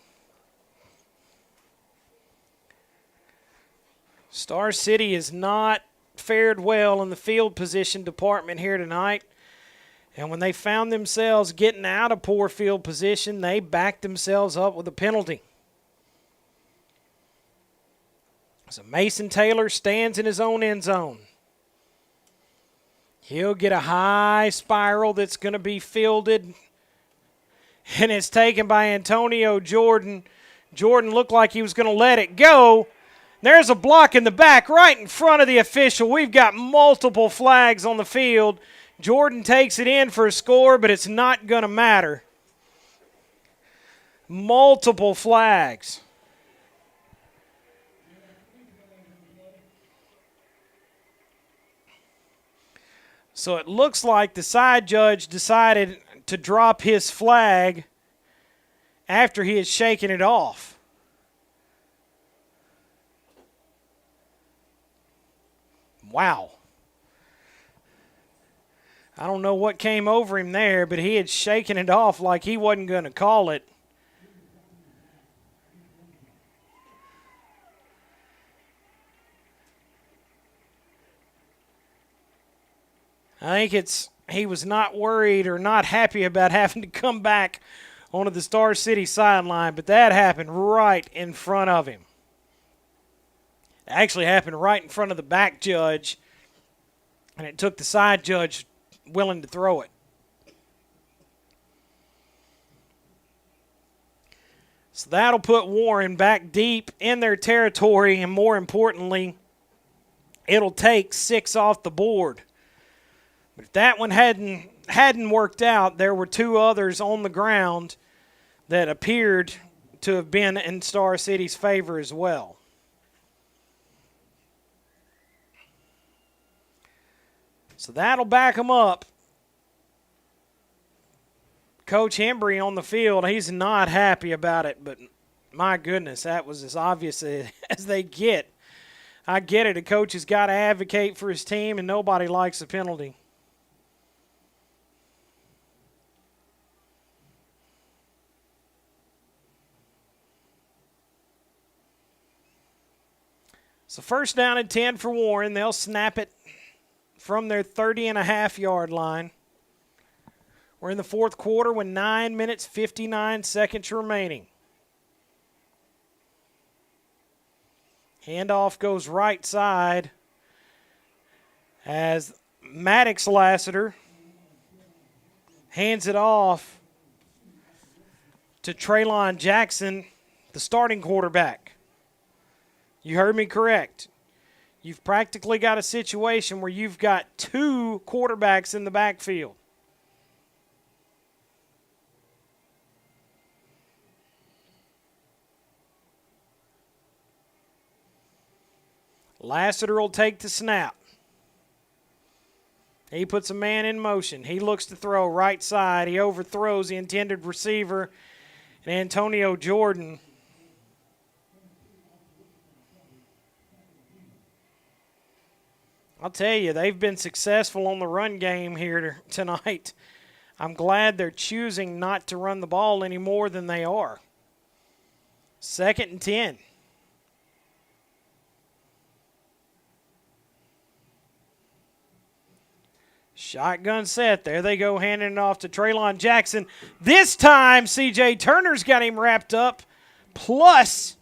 Star City has not fared well in the field position department here tonight. And when they found themselves getting out of poor field position, they backed themselves up with a penalty. So Mason Taylor stands in his own end zone. He'll get a high spiral that's going to be fielded, and it's taken by Antonio Jordan. Jordan looked like he was going to let it go. There's a block in the back right in front of the official. We've got multiple flags on the field. Jordan takes it in for a score, but it's not going to matter. Multiple flags. So it looks like the side judge decided to drop his flag after he had shaken it off. Wow. I don't know what came over him there, but he had shaken it off like he wasn't going to call it. I think he was not worried or not happy about having to come back onto the Star City sideline, but that happened right in front of him. It actually happened right in front of the back judge, and it took the side judge willing to throw it. So that'll put Warren back deep in their territory, and more importantly, it'll take 6 off the board. But if that one hadn't worked out, there were 2 others on the ground that appeared to have been in Star City's favor as well. So that'll back them up. Coach Hembry on the field, he's not happy about it, but my goodness, that was as obvious as they get. I get it. A coach has got to advocate for his team, and nobody likes a penalty. So first down and 10 for Warren. They'll snap it from their 30.5-yard line. We're in the fourth quarter with 9 minutes, 59 seconds remaining. Handoff goes right side as Maddox Lassiter hands it off to Traylon Jackson, the starting quarterback. You heard me correct. You've practically got a situation where you've got 2 quarterbacks in the backfield. Lassiter will take the snap. He puts a man in motion. He looks to throw right side. He overthrows the intended receiver, and Antonio Jordan. I'll tell you, they've been successful on the run game here tonight. I'm glad they're choosing not to run the ball any more than they are. 2nd and 10. Shotgun set. There they go, handing it off to Traylon Jackson. This time, C.J. Turner's got him wrapped up. Plus,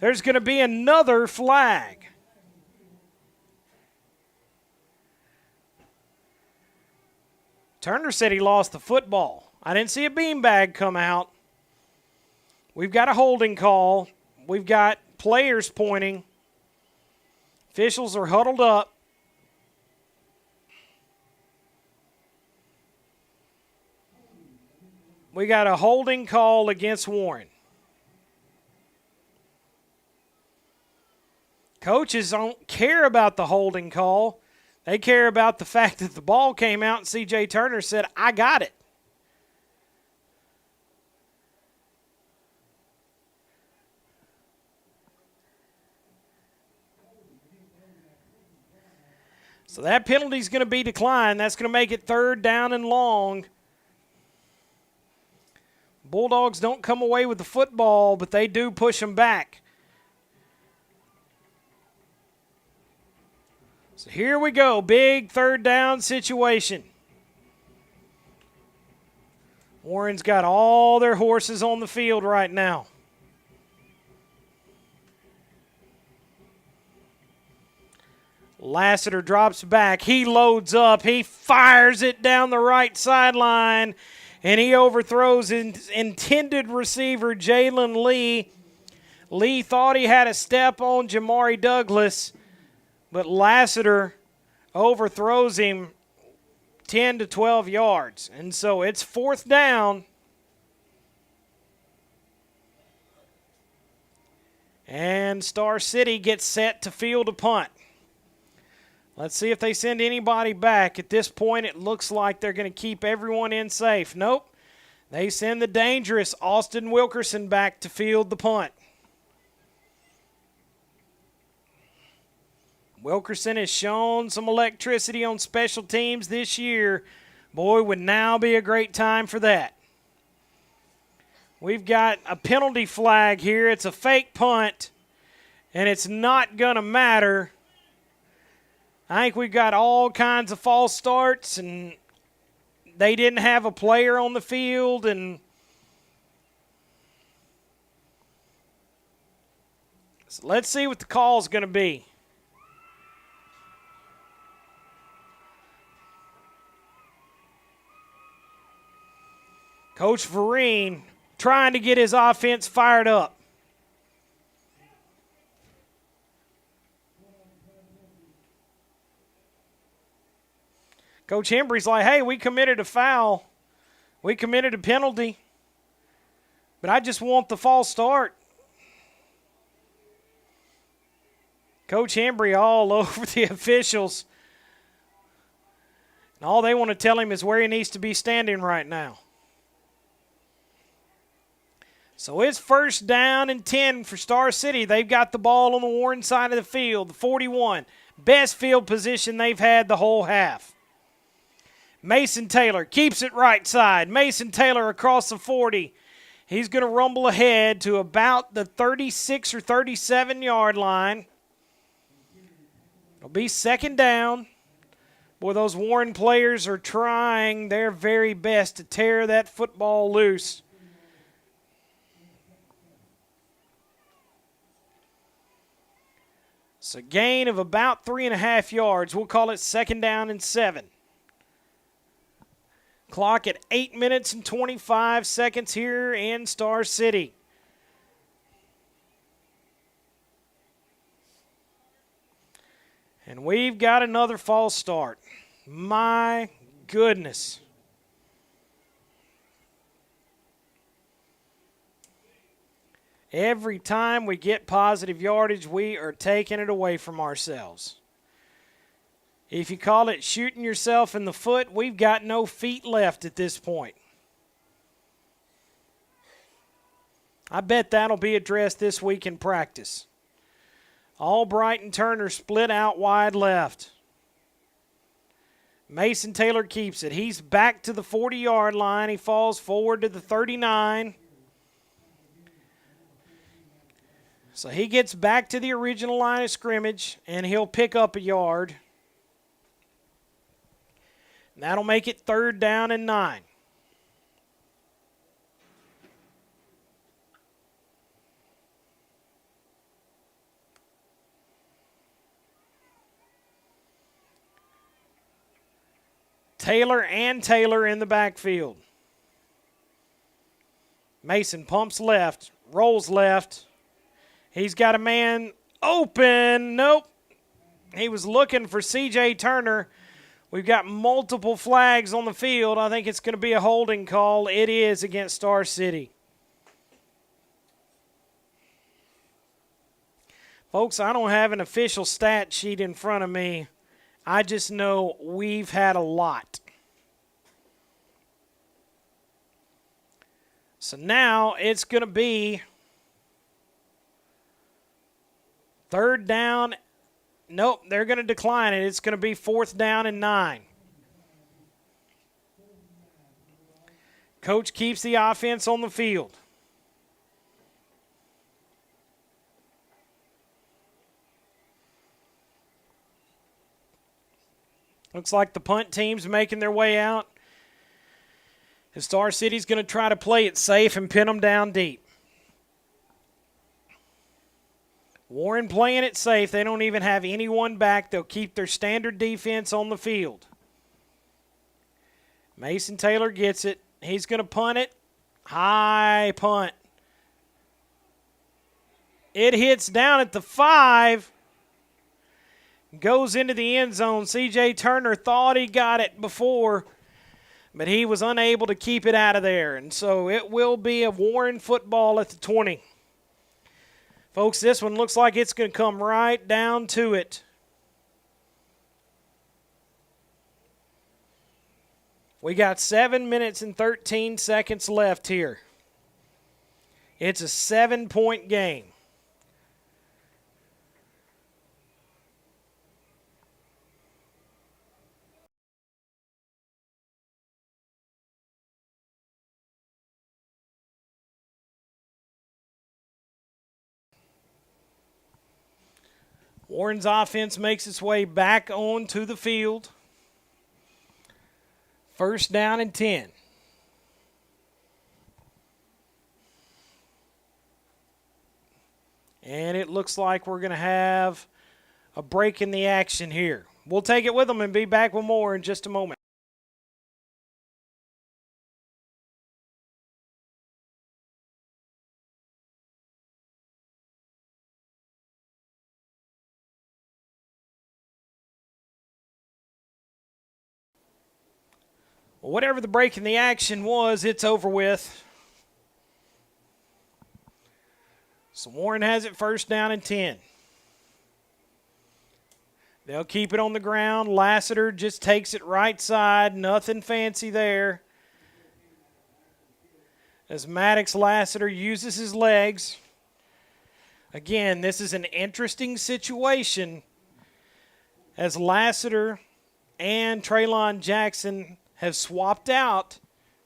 there's going to be another flag. Turner said he lost the football. I didn't see a beanbag come out. We've got a holding call. We've got players pointing. Officials are huddled up. We got a holding call against Warren. Coaches don't care about the holding call. They care about the fact that the ball came out and C.J. Turner said, I got it. So that penalty is going to be declined. That's going to make it 3rd down and long. Bulldogs don't come away with the football, but they do push them back. So here we go, big 3rd down situation. Warren's got all their horses on the field right now. Lassiter drops back. He loads up. He fires it down the right sideline. And he overthrows his intended receiver, Jalen Lee. Lee thought he had a step on Jamari Douglas, but Lassiter overthrows him 10 to 12 yards. And so it's 4th down. And Star City gets set to field a punt. Let's see if they send anybody back. At this point, it looks like they're going to keep everyone in safe. Nope. They send the dangerous Austin Wilkerson back to field the punt. Wilkerson has shown some electricity on special teams this year. Boy, would now be a great time for that. We've got a penalty flag here. It's a fake punt, and it's not going to matter. I think we've got all kinds of false starts, and they didn't have a player on the field, and So let's see what the call is going to be. Coach Vereen trying to get his offense fired up. Coach Hembry's like, hey, we committed a foul. We committed a penalty. But I just want the false start. Coach Hembry all over the officials. And all they want to tell him is where he needs to be standing right now. So it's 1st down and 10 for Star City. They've got the ball on the Warren side of the field, the 41. Best field position they've had the whole half. Mason Taylor keeps it right side. Mason Taylor across the 40. He's going to rumble ahead to about the 36 or 37-yard line. It'll be 2nd down. Boy, those Warren players are trying their very best to tear that football loose. So gain of about 3.5 yards. We'll call it 2nd down and 7. Clock at 8 minutes and 25 seconds here in Star City. And we've got another false start. My goodness. Every time we get positive yardage, we are taking it away from ourselves. If you call it shooting yourself in the foot, we've got no feet left at this point. I bet that'll be addressed this week in practice. Albright and Turner split out wide left. Mason Taylor keeps it. He's back to the 40-yard line. He falls forward to the 39. So he gets back to the original line of scrimmage, and he'll pick up a yard. And that'll make it 3rd down and 9. Taylor and Taylor in the backfield. Mason pumps left, rolls left. He's got a man open. Nope. He was looking for C.J. Turner. We've got multiple flags on the field. I think it's going to be a holding call. It is against Star City. Folks, I don't have an official stat sheet in front of me. I just know we've had a lot. So now it's going to be 3rd down. Nope, they're going to decline it. It's going to be 4th down and 9. Coach keeps the offense on the field. Looks like the punt team's making their way out. And Star City's going to try to play it safe and pin them down deep. Warren playing it safe. They don't even have anyone back. They'll keep their standard defense on the field. Mason Taylor gets it. He's going to punt it. High punt. It hits down at the 5. Goes into the end zone. C.J. Turner thought he got it before, but he was unable to keep it out of there. And so it will be a Warren football at the 20. Folks, this one looks like it's going to come right down to it. We got 7 minutes and 13 seconds left here. It's a 7-point game. Warren's offense makes its way back onto the field. 1st down and 10. And it looks like we're going to have a break in the action here. We'll take it with them and be back with more in just a moment. Well, whatever the break in the action was, it's over with. So Warren has it first down and 10. They'll keep it on the ground. Lassiter just takes it right side. Nothing fancy there. As Maddox Lassiter uses his legs. Again, this is an interesting situation as Lassiter and Traylon Jackson have swapped out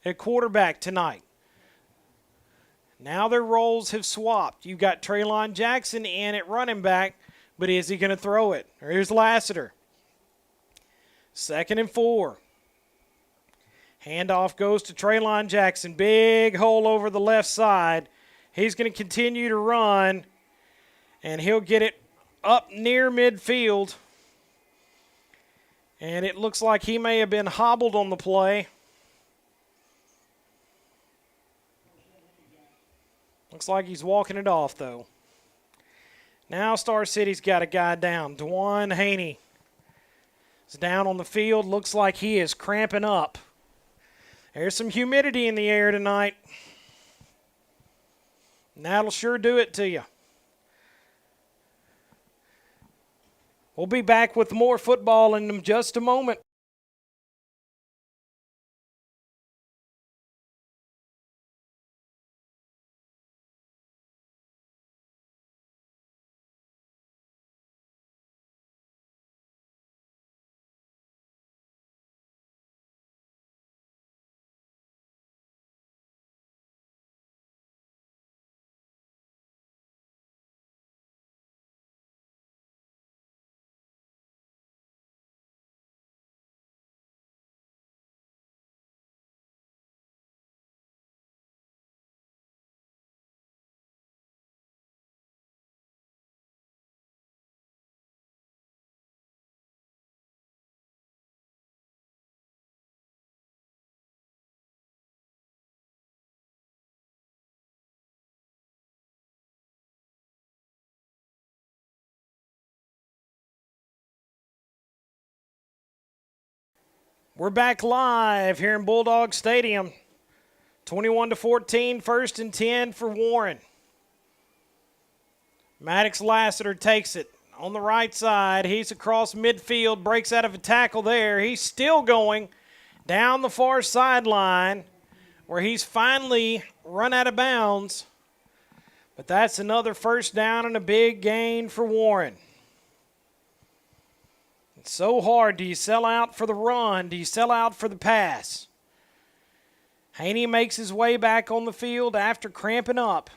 at quarterback tonight. Now their roles have swapped. You've got Traylon Jackson in at running back, but is he going to throw it? Here's Lassiter. 2nd and 4. Handoff goes to Traylon Jackson. Big hole over the left side. He's going to continue to run, and he'll get it up near midfield. And it looks like he may have been hobbled on the play. Looks like he's walking it off, though. Now Star City's got a guy down. Dwan Haney is down on the field. Looks like he is cramping up. There's some humidity in the air tonight. And that'll sure do it to you. We'll be back with more football in just a moment. We're back live here in Bulldog Stadium. 21-14, 1st and 10 for Warren. Maddox Lassiter takes it on the right side. He's across midfield, breaks out of a tackle there. He's still going down the far sideline where he's finally run out of bounds. But that's another first down and a big gain for Warren. It's so hard. Do you sell out for the run? Do you sell out for the pass? Haney makes his way back on the field after cramping up.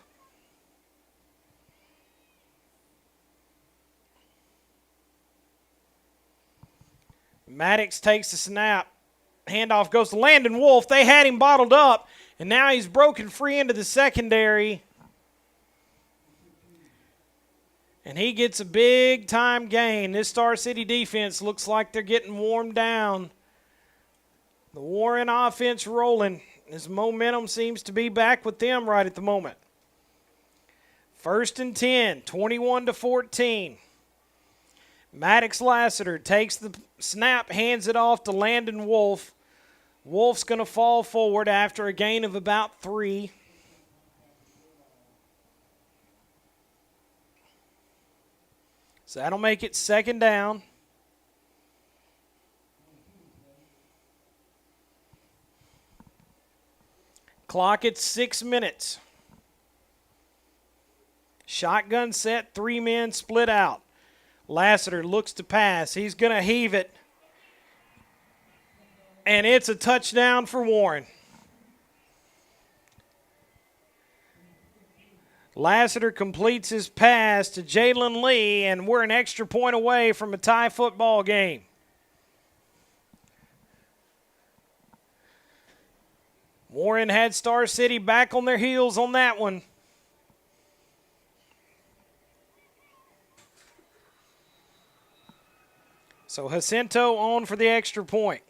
Maddox takes the snap. Handoff goes to Landon Wolf. They had him bottled up, and now he's broken free into the secondary. And he gets a big-time gain. This Star City defense looks like they're getting warmed down. The Warren offense rolling. His momentum seems to be back with them right at the moment. 1st and 10, 21-14. Maddox Lassiter takes the snap, hands it off to Landon Wolf. Wolf's going to fall forward after a gain of about 3. So that'll make it 2nd down. Clock at 6 minutes. Shotgun set, 3 men split out. Lassiter looks to pass. He's going to heave it. And it's a touchdown for Warren. Lassiter completes his pass to Jalen Lee, and we're an extra point away from a tie football game. Warren had Star City back on their heels on that one. So Jacinto on for the extra point.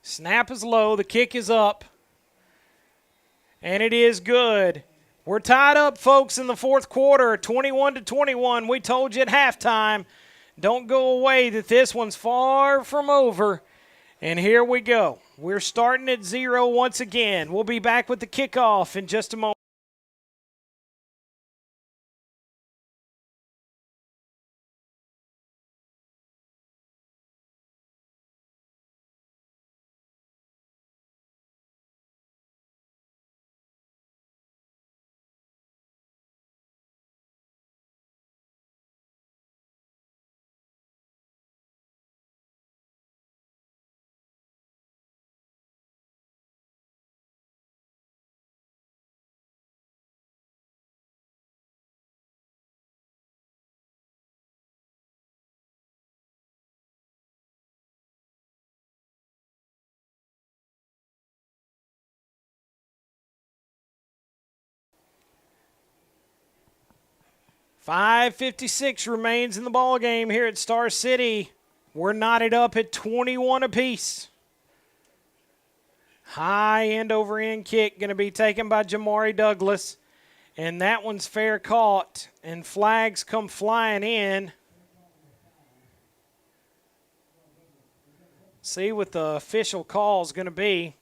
Snap is low. The kick is up. And it is good. We're tied up, folks, in the fourth quarter, 21-21. We told you at halftime, don't go away, that this one's far from over. And here we go. We're starting at 0 once again. We'll be back with the kickoff in just a moment. .556 remains in the ball game here at Star City. We're knotted up at 21 apiece. High end over end kick going to be taken by Jamari Douglas. And that one's fair caught. And flags come flying in. See what the official call is going to be.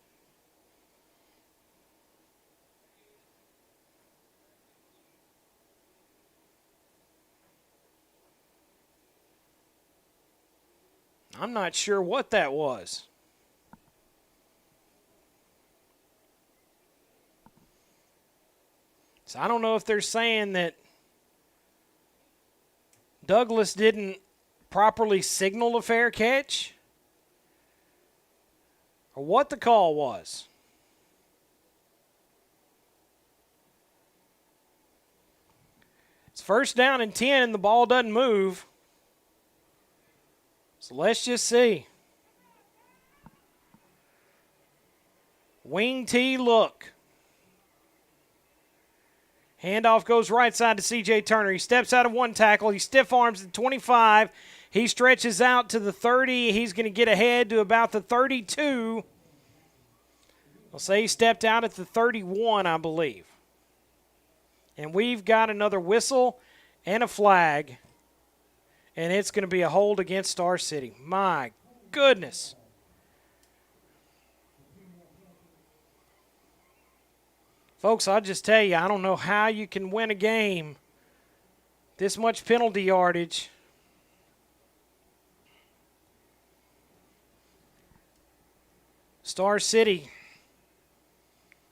I'm not sure what that was. So I don't know if they're saying that Douglas didn't properly signal a fair catch or what the call was. It's first down and 10 and the ball doesn't move. So let's just see. Wing T look. Handoff goes right side to C.J. Turner. He steps out of one tackle. He stiff arms at 25. He stretches out to the 30. He's going to get ahead to about the 32. I'll say he stepped out at the 31, I believe. And we've got another whistle and a flag. And it's going to be a hold against Star City. My goodness. Folks, I'll just tell you, I don't know how you can win a game this much penalty yardage. Star City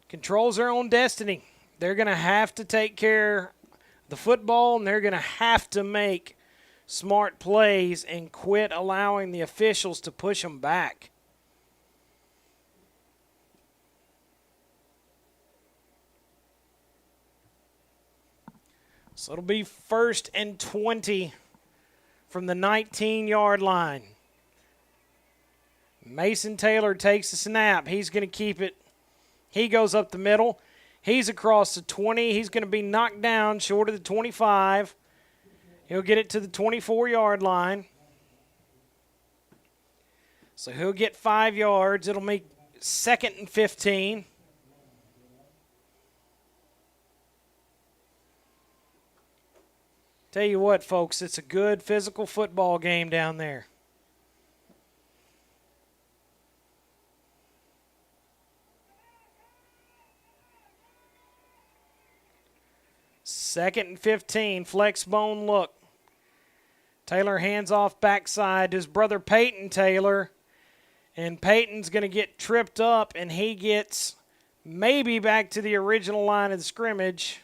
controls their own destiny. They're going to have to take care of the football, and they're going to have to make smart plays and quit allowing the officials to push them back. So it'll be 1st and 20 from the 19-yard line. Mason Taylor takes the snap. He's going to keep it. He goes up the middle. He's across the 20. He's going to be knocked down short of the 25. He'll get it to the 24-yard line. So he'll get 5 yards. It'll make 2nd and 15. Tell you what, folks, it's a good physical football game down there. Second and 15, flex bone look. Taylor hands off backside to his brother Peyton Taylor. And Peyton's going to get tripped up, and he gets maybe back to the original line of the scrimmage.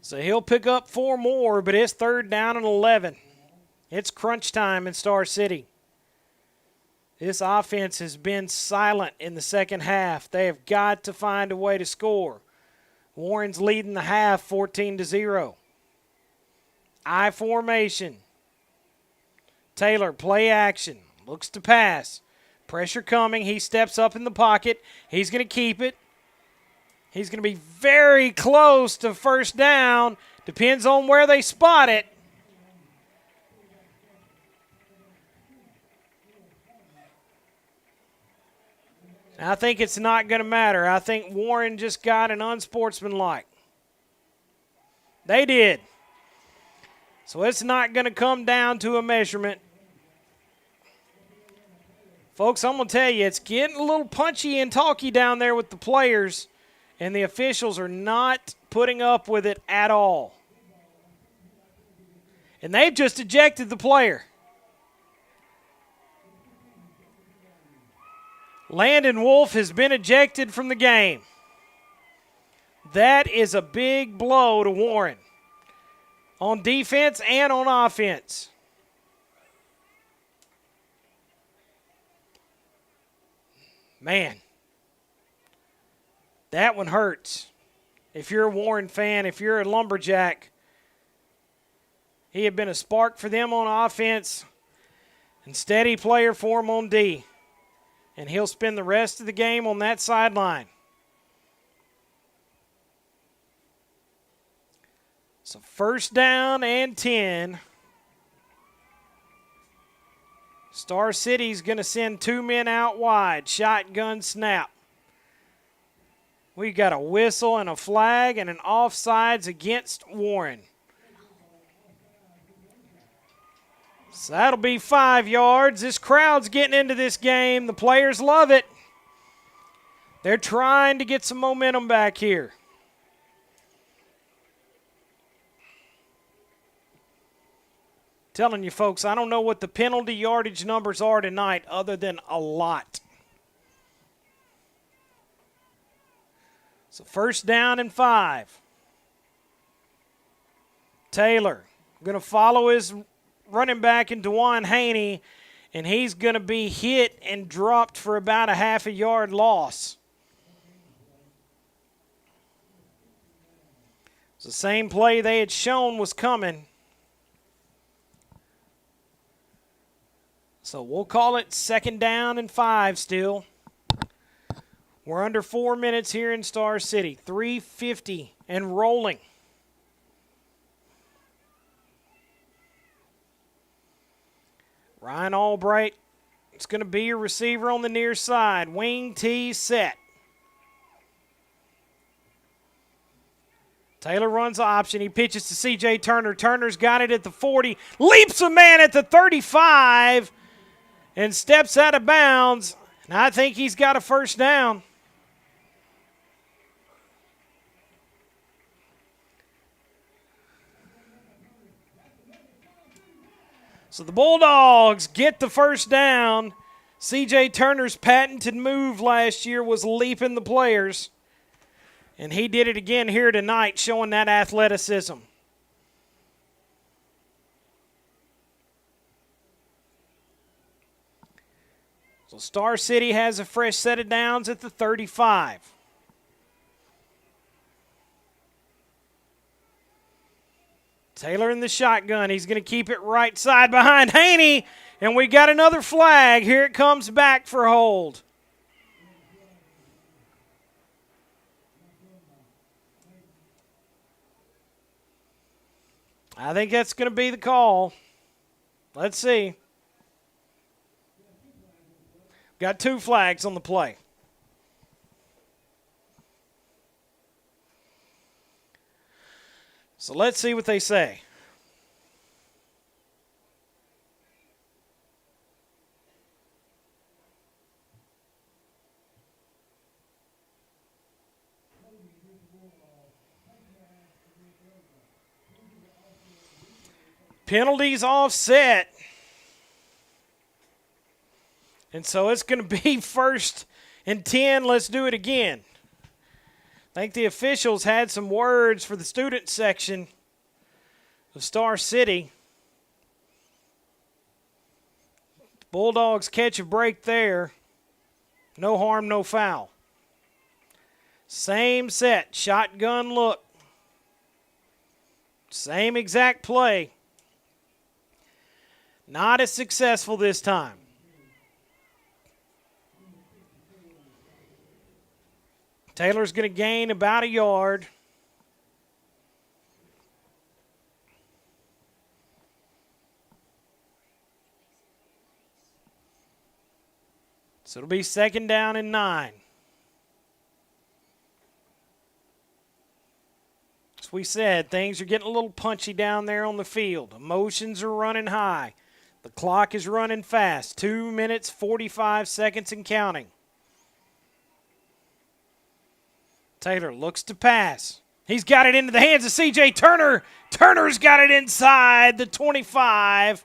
So he'll pick up 4 more, but it's 3rd down and 11. It's crunch time in Star City. This offense has been silent in the second half. They have got to find a way to score. Warren's leading the half 14-0. I formation. Taylor, play action. Looks to pass. Pressure coming. He steps up in the pocket. He's going to keep it. He's going to be very close to 1st down. Depends on where they spot it. And I think it's not going to matter. I think Warren just got an unsportsmanlike. They did. So it's not going to come down to a measurement. Folks, I'm going to tell you, it's getting a little punchy and talky down there with the players, and the officials are not putting up with it at all. And they've just ejected the player. Landon Wolf has been ejected from the game. That is a big blow to Warren on defense and on offense. Man, that one hurts. If you're a Warren fan, if you're a Lumberjack, he had been a spark for them on offense and steady player for him on D. And he'll spend the rest of the game on that sideline. So 1st down and 10. Star City's going to send 2 men out wide. Shotgun snap. We got a whistle and a flag and an offsides against Warren. So that'll be 5 yards. This crowd's getting into this game. The players love it. They're trying to get some momentum back here. Telling you folks, I don't know what the penalty yardage numbers are tonight other than a lot. So 1st down and 5. Taylor going to follow his running back in DeJuan Haney, and he's going to be hit and dropped for about a half a yard loss. It's the same play they had shown was coming. So we'll call it 2nd down and 5 still. We're under 4 minutes here in Star City. 3:50 and rolling. Ryan Albright is going to be your receiver on the near side. Wing T set. Taylor runs the option. He pitches to C.J. Turner. Turner's got it at the 40. Leaps a man at the 35 and steps out of bounds. And I think he's got a 1st down. So the Bulldogs get the 1st down. C.J. Turner's patented move last year was leaping the players. And he did it again here tonight, showing that athleticism. So Star City has a fresh set of downs at the 35. Taylor in the shotgun. He's going to keep it right side behind Haney. And we got another flag. Here it comes back for hold. I think that's going to be the call. Let's see. Got 2 flags on the play. So let's see what they say. Penalties offset. And so it's going to be 1st and 10. Let's do it again. I think the officials had some words for the student section of Star City. Bulldogs catch a break there. No harm, no foul. Same set, shotgun look. Same exact play. Not as successful this time. Taylor's going to gain about a yard. So it'll be 2nd down and 9. As we said, things are getting a little punchy down there on the field. Emotions are running high. The clock is running fast. 2 minutes, 45 seconds and counting. Taylor looks to pass. He's got it into the hands of C.J. Turner. Turner's got it inside the 25.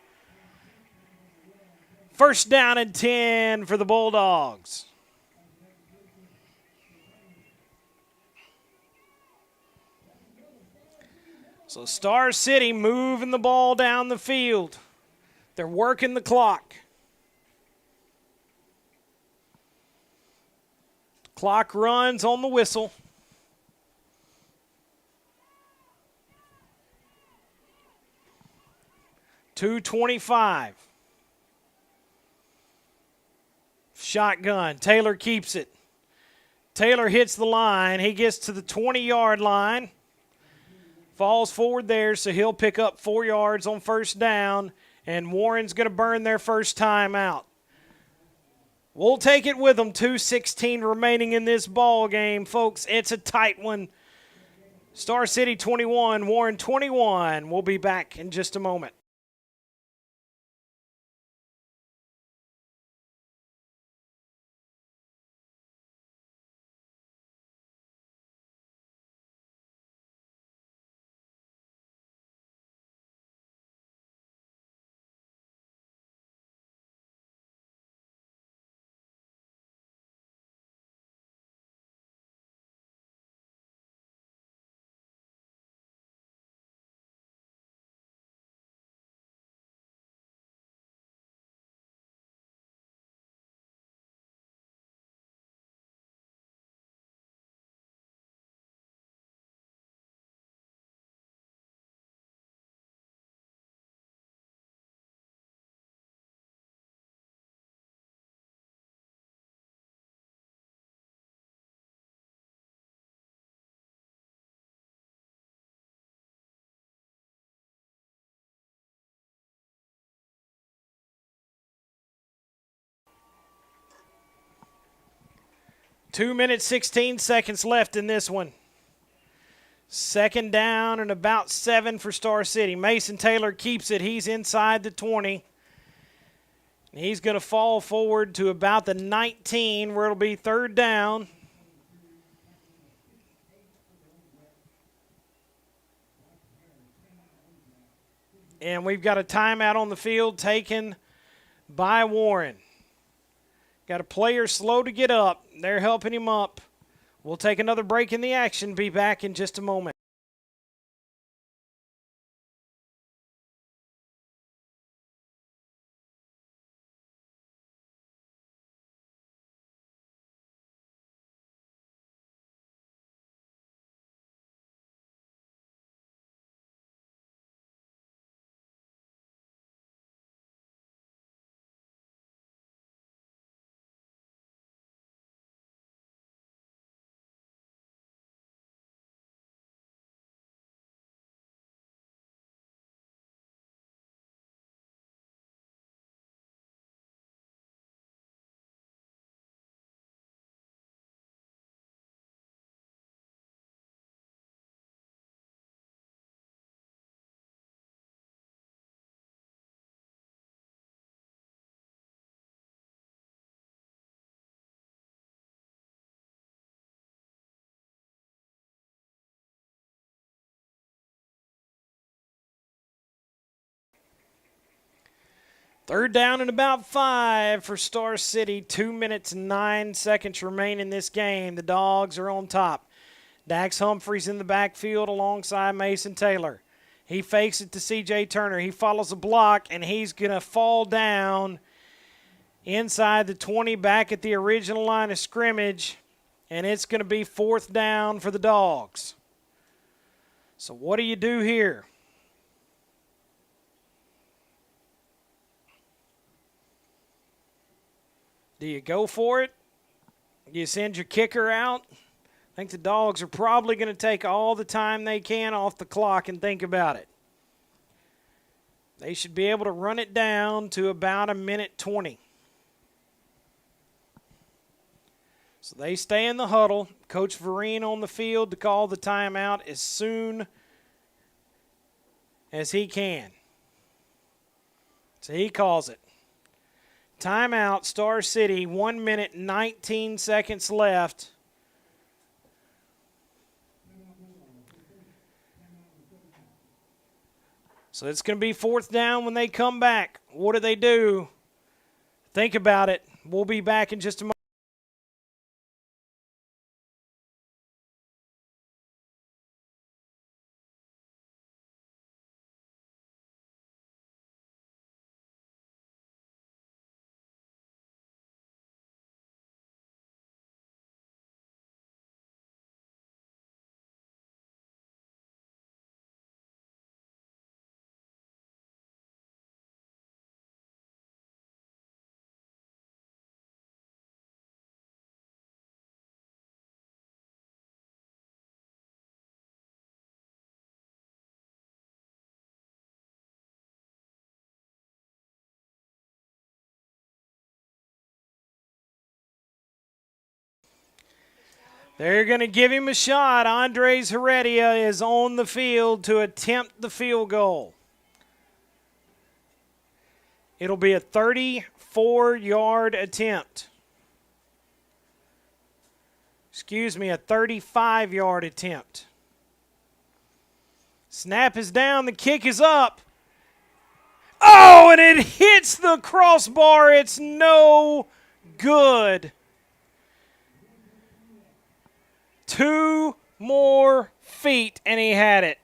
1st down and 10 for the Bulldogs. So Star City moving the ball down the field. They're working the clock. Clock runs on the whistle. .225. Shotgun. Taylor keeps it. Taylor hits the line. He gets to the 20-yard line. Falls forward there, so he'll pick up 4 yards on 1st down, and Warren's going to burn their first time out. We'll take it with them. 2:16 remaining in this ball game, folks. It's a tight one. Star City 21, Warren 21. We'll be back in just a moment. Two minutes, 16 seconds left in this one. 2nd down and about 7 for Star City. Mason Taylor keeps it. He's inside the 20. He's going to fall forward to about the 19 where it'll be 3rd down. And we've got a timeout on the field taken by Warren. Got a player slow to get up. They're helping him up. We'll take another break in the action. Be back in just a moment. Third down and about 5 for Star City. 2 minutes, 9 seconds remain in this game. The Dogs are on top. Dax Humphreys in the backfield alongside Mason Taylor. He fakes it to C.J. Turner. He follows a block, and he's going to fall down inside the 20, back at the original line of scrimmage, and it's going to be 4th down for the Dogs. So what do you do here? Do you go for it? Do you send your kicker out? I think the Dogs are probably going to take all the time they can off the clock and think about it. They should be able to run it down to about 1:20. So they stay in the huddle. Coach Vereen on the field to call the timeout as soon as he can. So he calls it. Timeout, Star City, 1 minute, 19 seconds left. So it's going to be 4th down when they come back. What do? Think about it. We'll be back in just a moment. They're going to give him a shot. Andres Heredia is on the field to attempt the field goal. It'll be a 34-yard attempt. Excuse me, a 35-yard attempt. Snap is down. The kick is up. Oh, and it hits the crossbar. It's no good. 2 more feet, and he had it.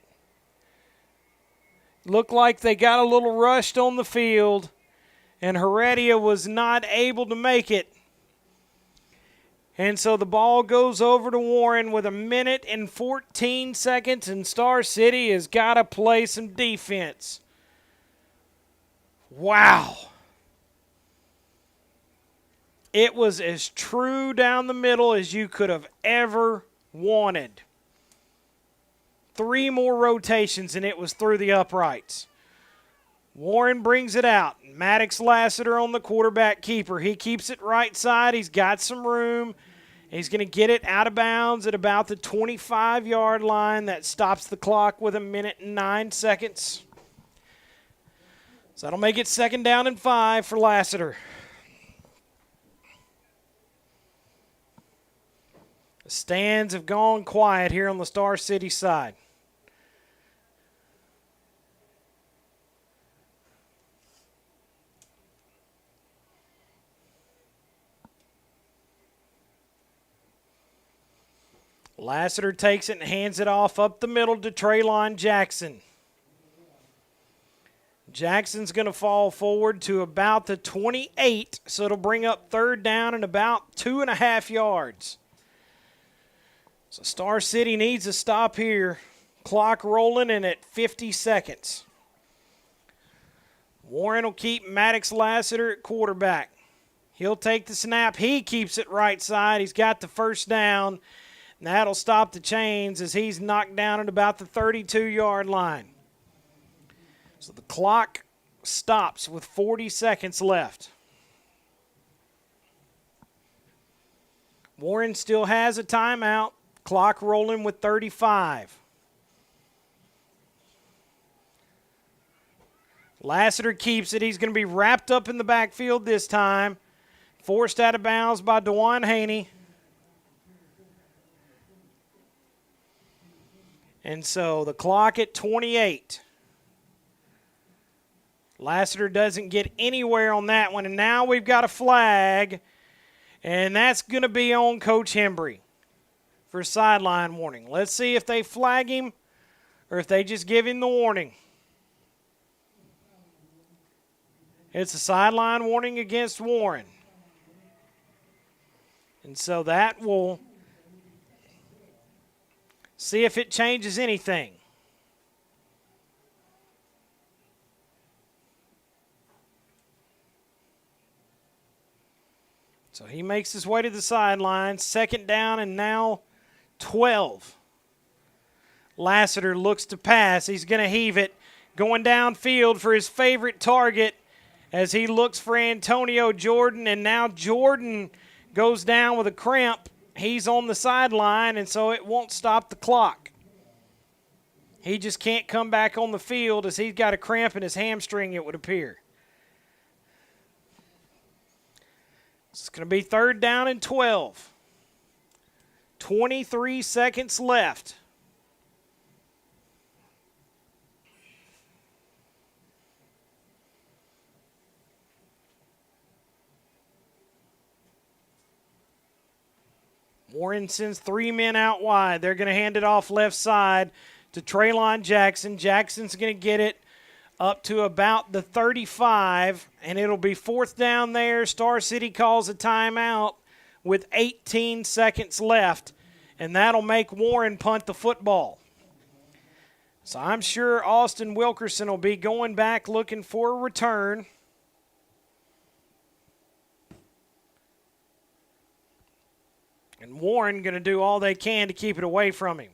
Looked like they got a little rushed on the field, and Heredia was not able to make it. And so the ball goes over to Warren with 1 minute and 14 seconds, and Star City has got to play some defense. Wow. It was as true down the middle as you could have ever wanted. 3 more rotations, and it was through the uprights. Warren brings it out. Maddox Lassiter on the quarterback keeper. He keeps it right side. He's got some room. He's going to get it out of bounds at about the 25-yard line. That stops the clock with 1 minute and 9 seconds. So that'll make it 2nd down and 5 for Lassiter. The stands have gone quiet here on the Star City side. Lassiter takes it and hands it off up the middle to Traylon Jackson. Jackson's going to fall forward to about the 28, so it'll bring up 3rd down and about 2.5 yards. So Star City needs a stop here. Clock rolling in at 50 seconds. Warren will keep Maddox Lassiter at quarterback. He'll take the snap. He keeps it right side. He's got the 1st down. And that'll stop the chains as he's knocked down at about the 32-yard line. So the clock stops with 40 seconds left. Warren still has a timeout. Clock rolling with 35. Lassiter keeps it. He's going to be wrapped up in the backfield this time. Forced out of bounds by DeJuan Haney. And so the clock at 28. Lassiter doesn't get anywhere on that one. And now we've got a flag. And that's going to be on Coach Hembry for sideline warning. Let's see if they flag him or if they just give him the warning. It's a sideline warning against Warren. And so that will see if it changes anything. So he makes his way to the sideline. 2nd down and now 12. Lassiter looks to pass. He's going to heave it. Going downfield for his favorite target as he looks for Antonio Jordan. And now Jordan goes down with a cramp, he's on the sideline, and so it won't stop the clock. He just can't come back on the field as he's got a cramp in his hamstring, it would appear. It's going to be 3rd down and 12. 23 seconds left. Warren sends 3 men out wide. They're going to hand it off left side to Traylon Jackson. Jackson's going to get it up to about the 35, and it'll be 4th down there. Star City calls a timeout with 18 seconds left, and that'll make Warren punt the football. So I'm sure Austin Wilkerson will be going back looking for a return. And Warren going to do all they can to keep it away from him.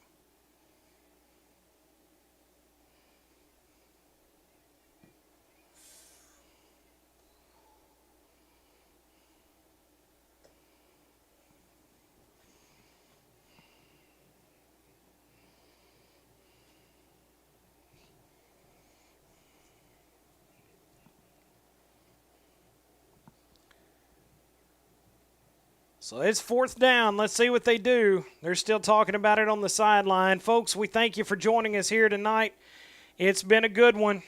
So it's 4th down. Let's see what they do. They're still talking about it on the sideline. Folks, we thank you for joining us here tonight. It's been a good one.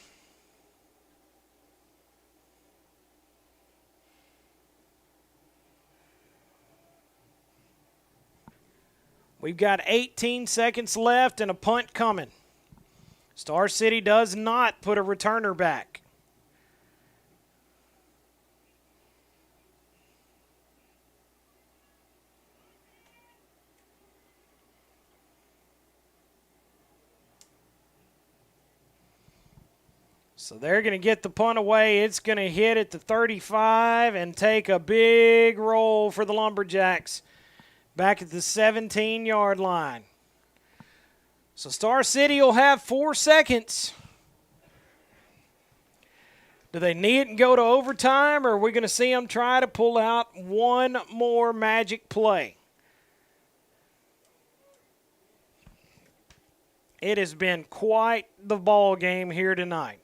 We've got 18 seconds left and a punt coming. Star City does not put a returner back. So they're going to get the punt away. It's going to hit at the 35 and take a big roll for the Lumberjacks back at the 17-yard line. So Star City will have 4 seconds. Do they need it and go to overtime, or are we going to see them try to pull out one more magic play? It has been quite the ball game here tonight.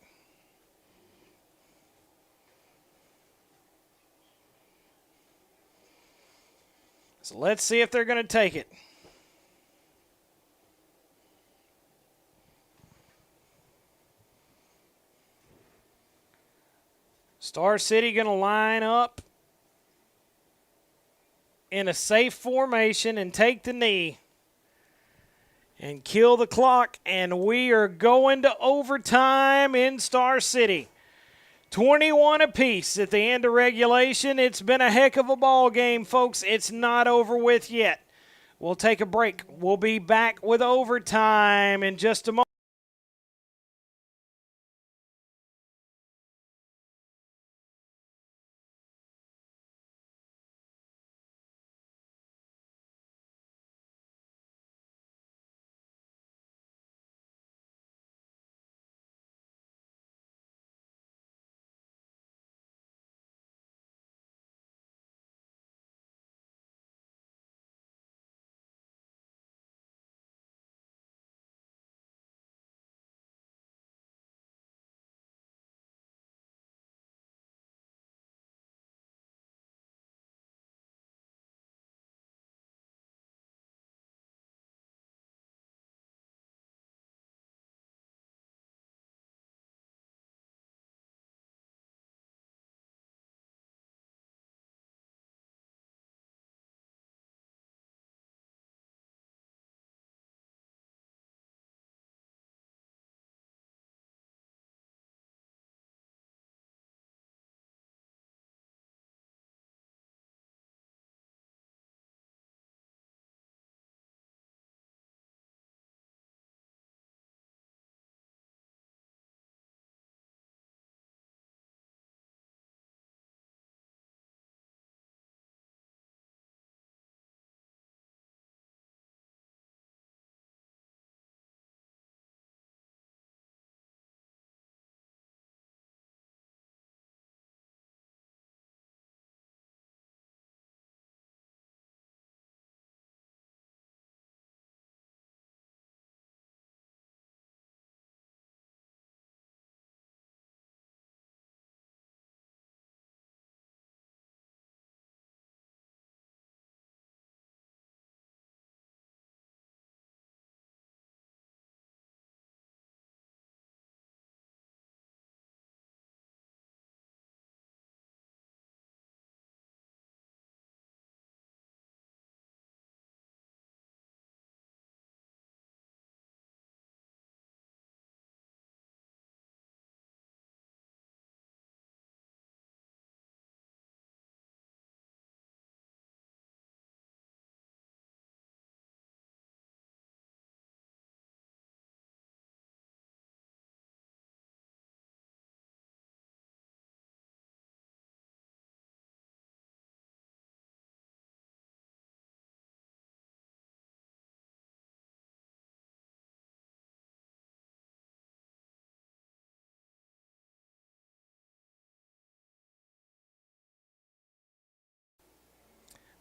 So let's see if they're going to take it. Star City going to line up in a safe formation and take the knee and kill the clock, and we are going to overtime in Star City. 21 apiece at the end of regulation. It's been a heck of a ball game, folks. It's not over with yet. We'll take a break. We'll be back with overtime in just a moment.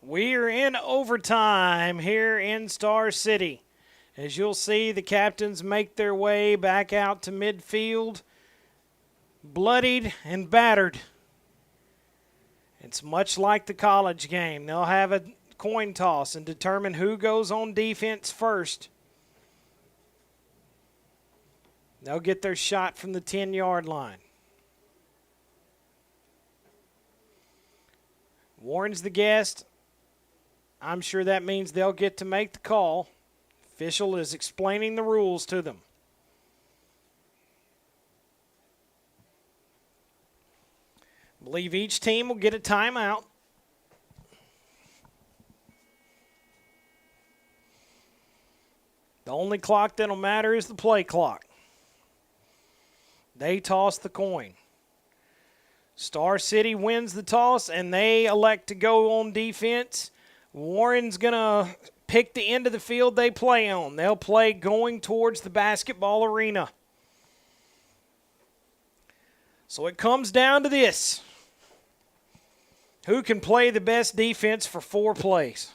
We are in overtime here in Star City. As you'll see, the captains make their way back out to midfield, bloodied and battered. It's much like the college game. They'll have a coin toss and determine who goes on defense first. They'll get their shot from the 10-yard line. Warren's the guest. I'm sure that means they'll get to make the call. Official is explaining the rules to them. I believe each team will get a timeout. The only clock that'll matter is the play clock. They toss the coin. Star City wins the toss, and they elect to go on defense. Warren's going to pick the end of the field they play on. They'll play going towards the basketball arena. So it comes down to this. Who can play the best defense for 4 plays?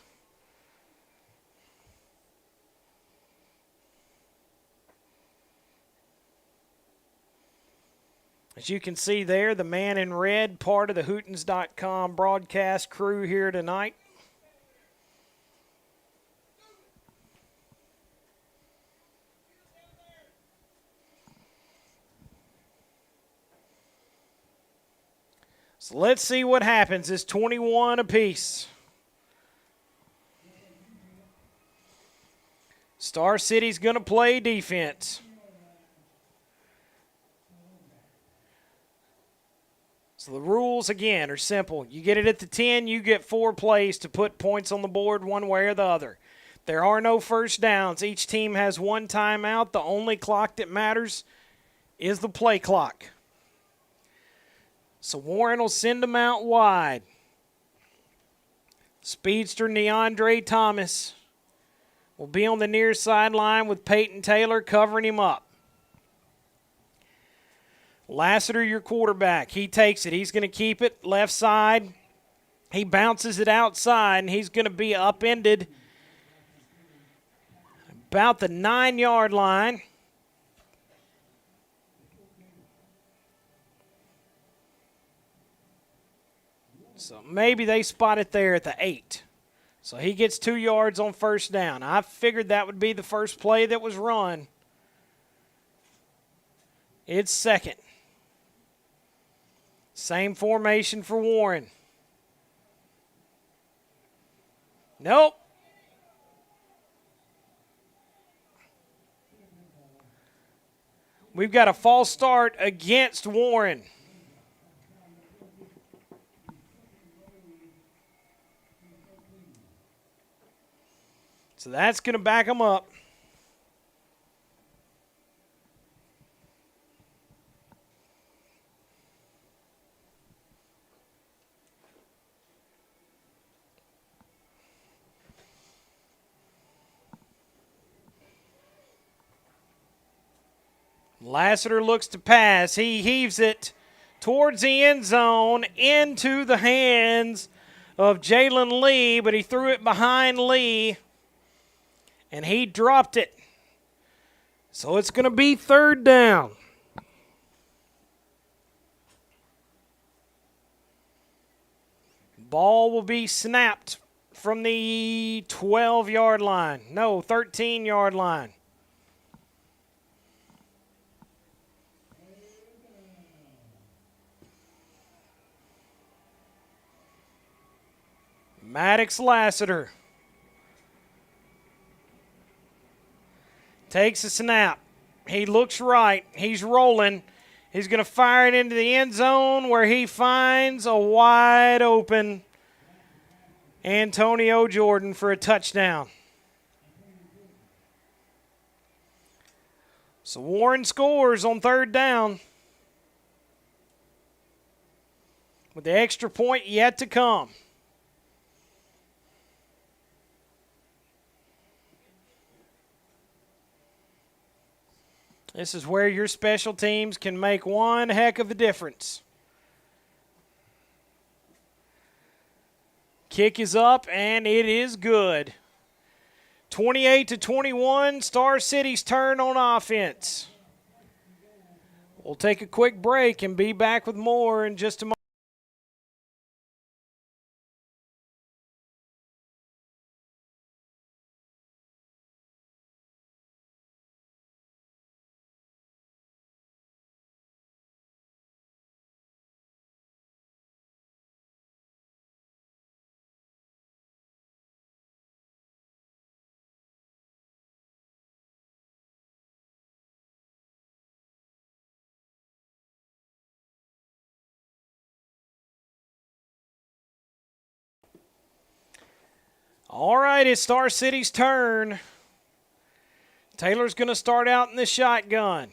As you can see there, the man in red, part of the Hootens.com broadcast crew here tonight. So let's see what happens. It's 21 apiece. Star City's going to play defense. So the rules, again, are simple. You get it at the 10, you get 4 plays to put points on the board one way or the other. There are no first downs. Each team has 1 timeout. The only clock that matters is the play clock. So Warren will send them out wide. Speedster Neandre Thomas will be on the near sideline with Peyton Taylor covering him up. Lassiter, your quarterback, he takes it. He's going to keep it left side. He bounces it outside, and he's going to be upended about the 9-yard line. So maybe they spot it there at the 8. So he gets 2 yards on first down. I figured that would be the first play that was run. It's second. Same formation for Warren. Nope. We've got a false start against Warren. So that's going to back them up. Lassiter looks to pass. He heaves it towards the end zone into the hands of Jalen Lee, but he threw it behind Lee, and he dropped it. So it's going to be third down. Ball will be snapped from the 12-yard line. No, 13-yard line. Maddox Lassiter takes a snap. He looks right. He's rolling. He's going to fire it into the end zone where he finds a wide open Antonio Jordan for a touchdown. So Warren scores on third down with the extra point yet to come. This is where your special teams can make one heck of a difference. Kick is up, and it is good. 28-21, Star City's turn on offense. We'll take a quick break and be back with more in just a moment. All right, it's Star City's turn. Taylor's going to start out in the shotgun.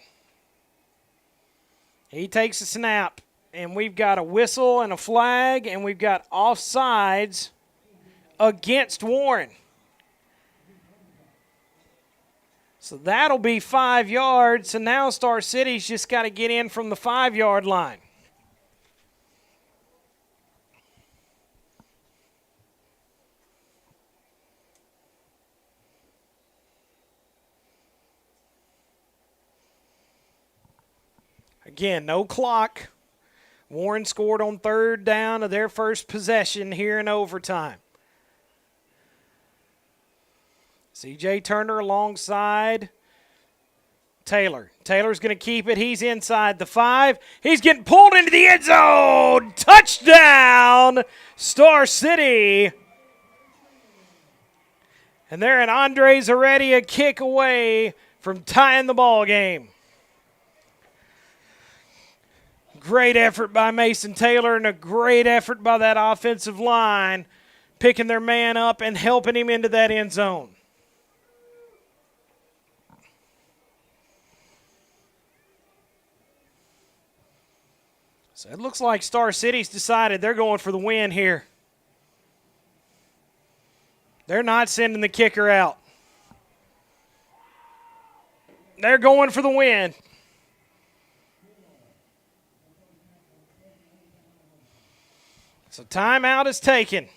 He takes a snap, and we've got a whistle and a flag, and we've got offsides against Warren. So that'll be 5 yards, and now Star City's just got to get in from the 5-yard line. Again, no clock. Warren scored on 3rd down of their first possession here in overtime. C.J. Turner alongside Taylor. Taylor's going to keep it. He's inside the 5. He's getting pulled into the end zone. Touchdown, Star City. And they're in Andres already a kick away from tying the ball game. Great effort by Mason Taylor and a great effort by that offensive line, picking their man up and helping him into that end zone. So it looks like Star City's decided they're going for the win here. They're not sending the kicker out. They're going for the win. So timeout is taken.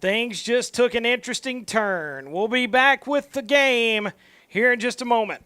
Things just took an interesting turn. We'll be back with the game here in just a moment.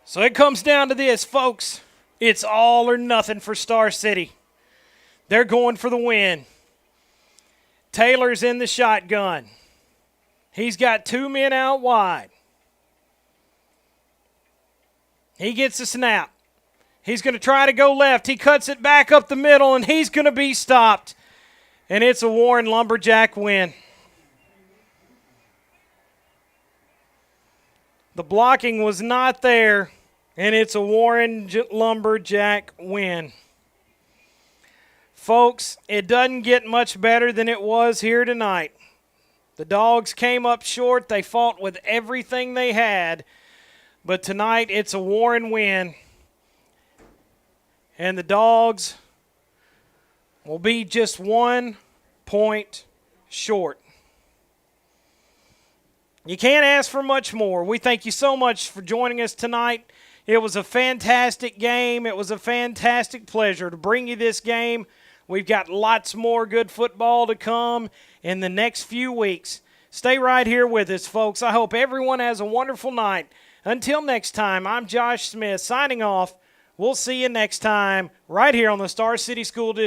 So it comes down to this, folks. It's all or nothing for Star City. They're going for the win. Taylor's in the shotgun. He's got 2 men out wide. He gets a snap. He's going to try to go left. He cuts it back up the middle, and he's going to be stopped. And it's a Warren Lumberjack win. The blocking was not there, and it's a Warren Lumberjack win. Folks, it doesn't get much better than it was here tonight. The Dogs came up short. They fought with everything they had. But tonight, it's a Warren win. And the Dogs will be just 1 point short. You can't ask for much more. We thank you so much for joining us tonight. It was a fantastic game. It was a fantastic pleasure to bring you this game. We've got lots more good football to come in the next few weeks. Stay right here with us, folks. I hope everyone has a wonderful night. Until next time, I'm Josh Smith signing off. We'll see you next time right here on the Star City School District.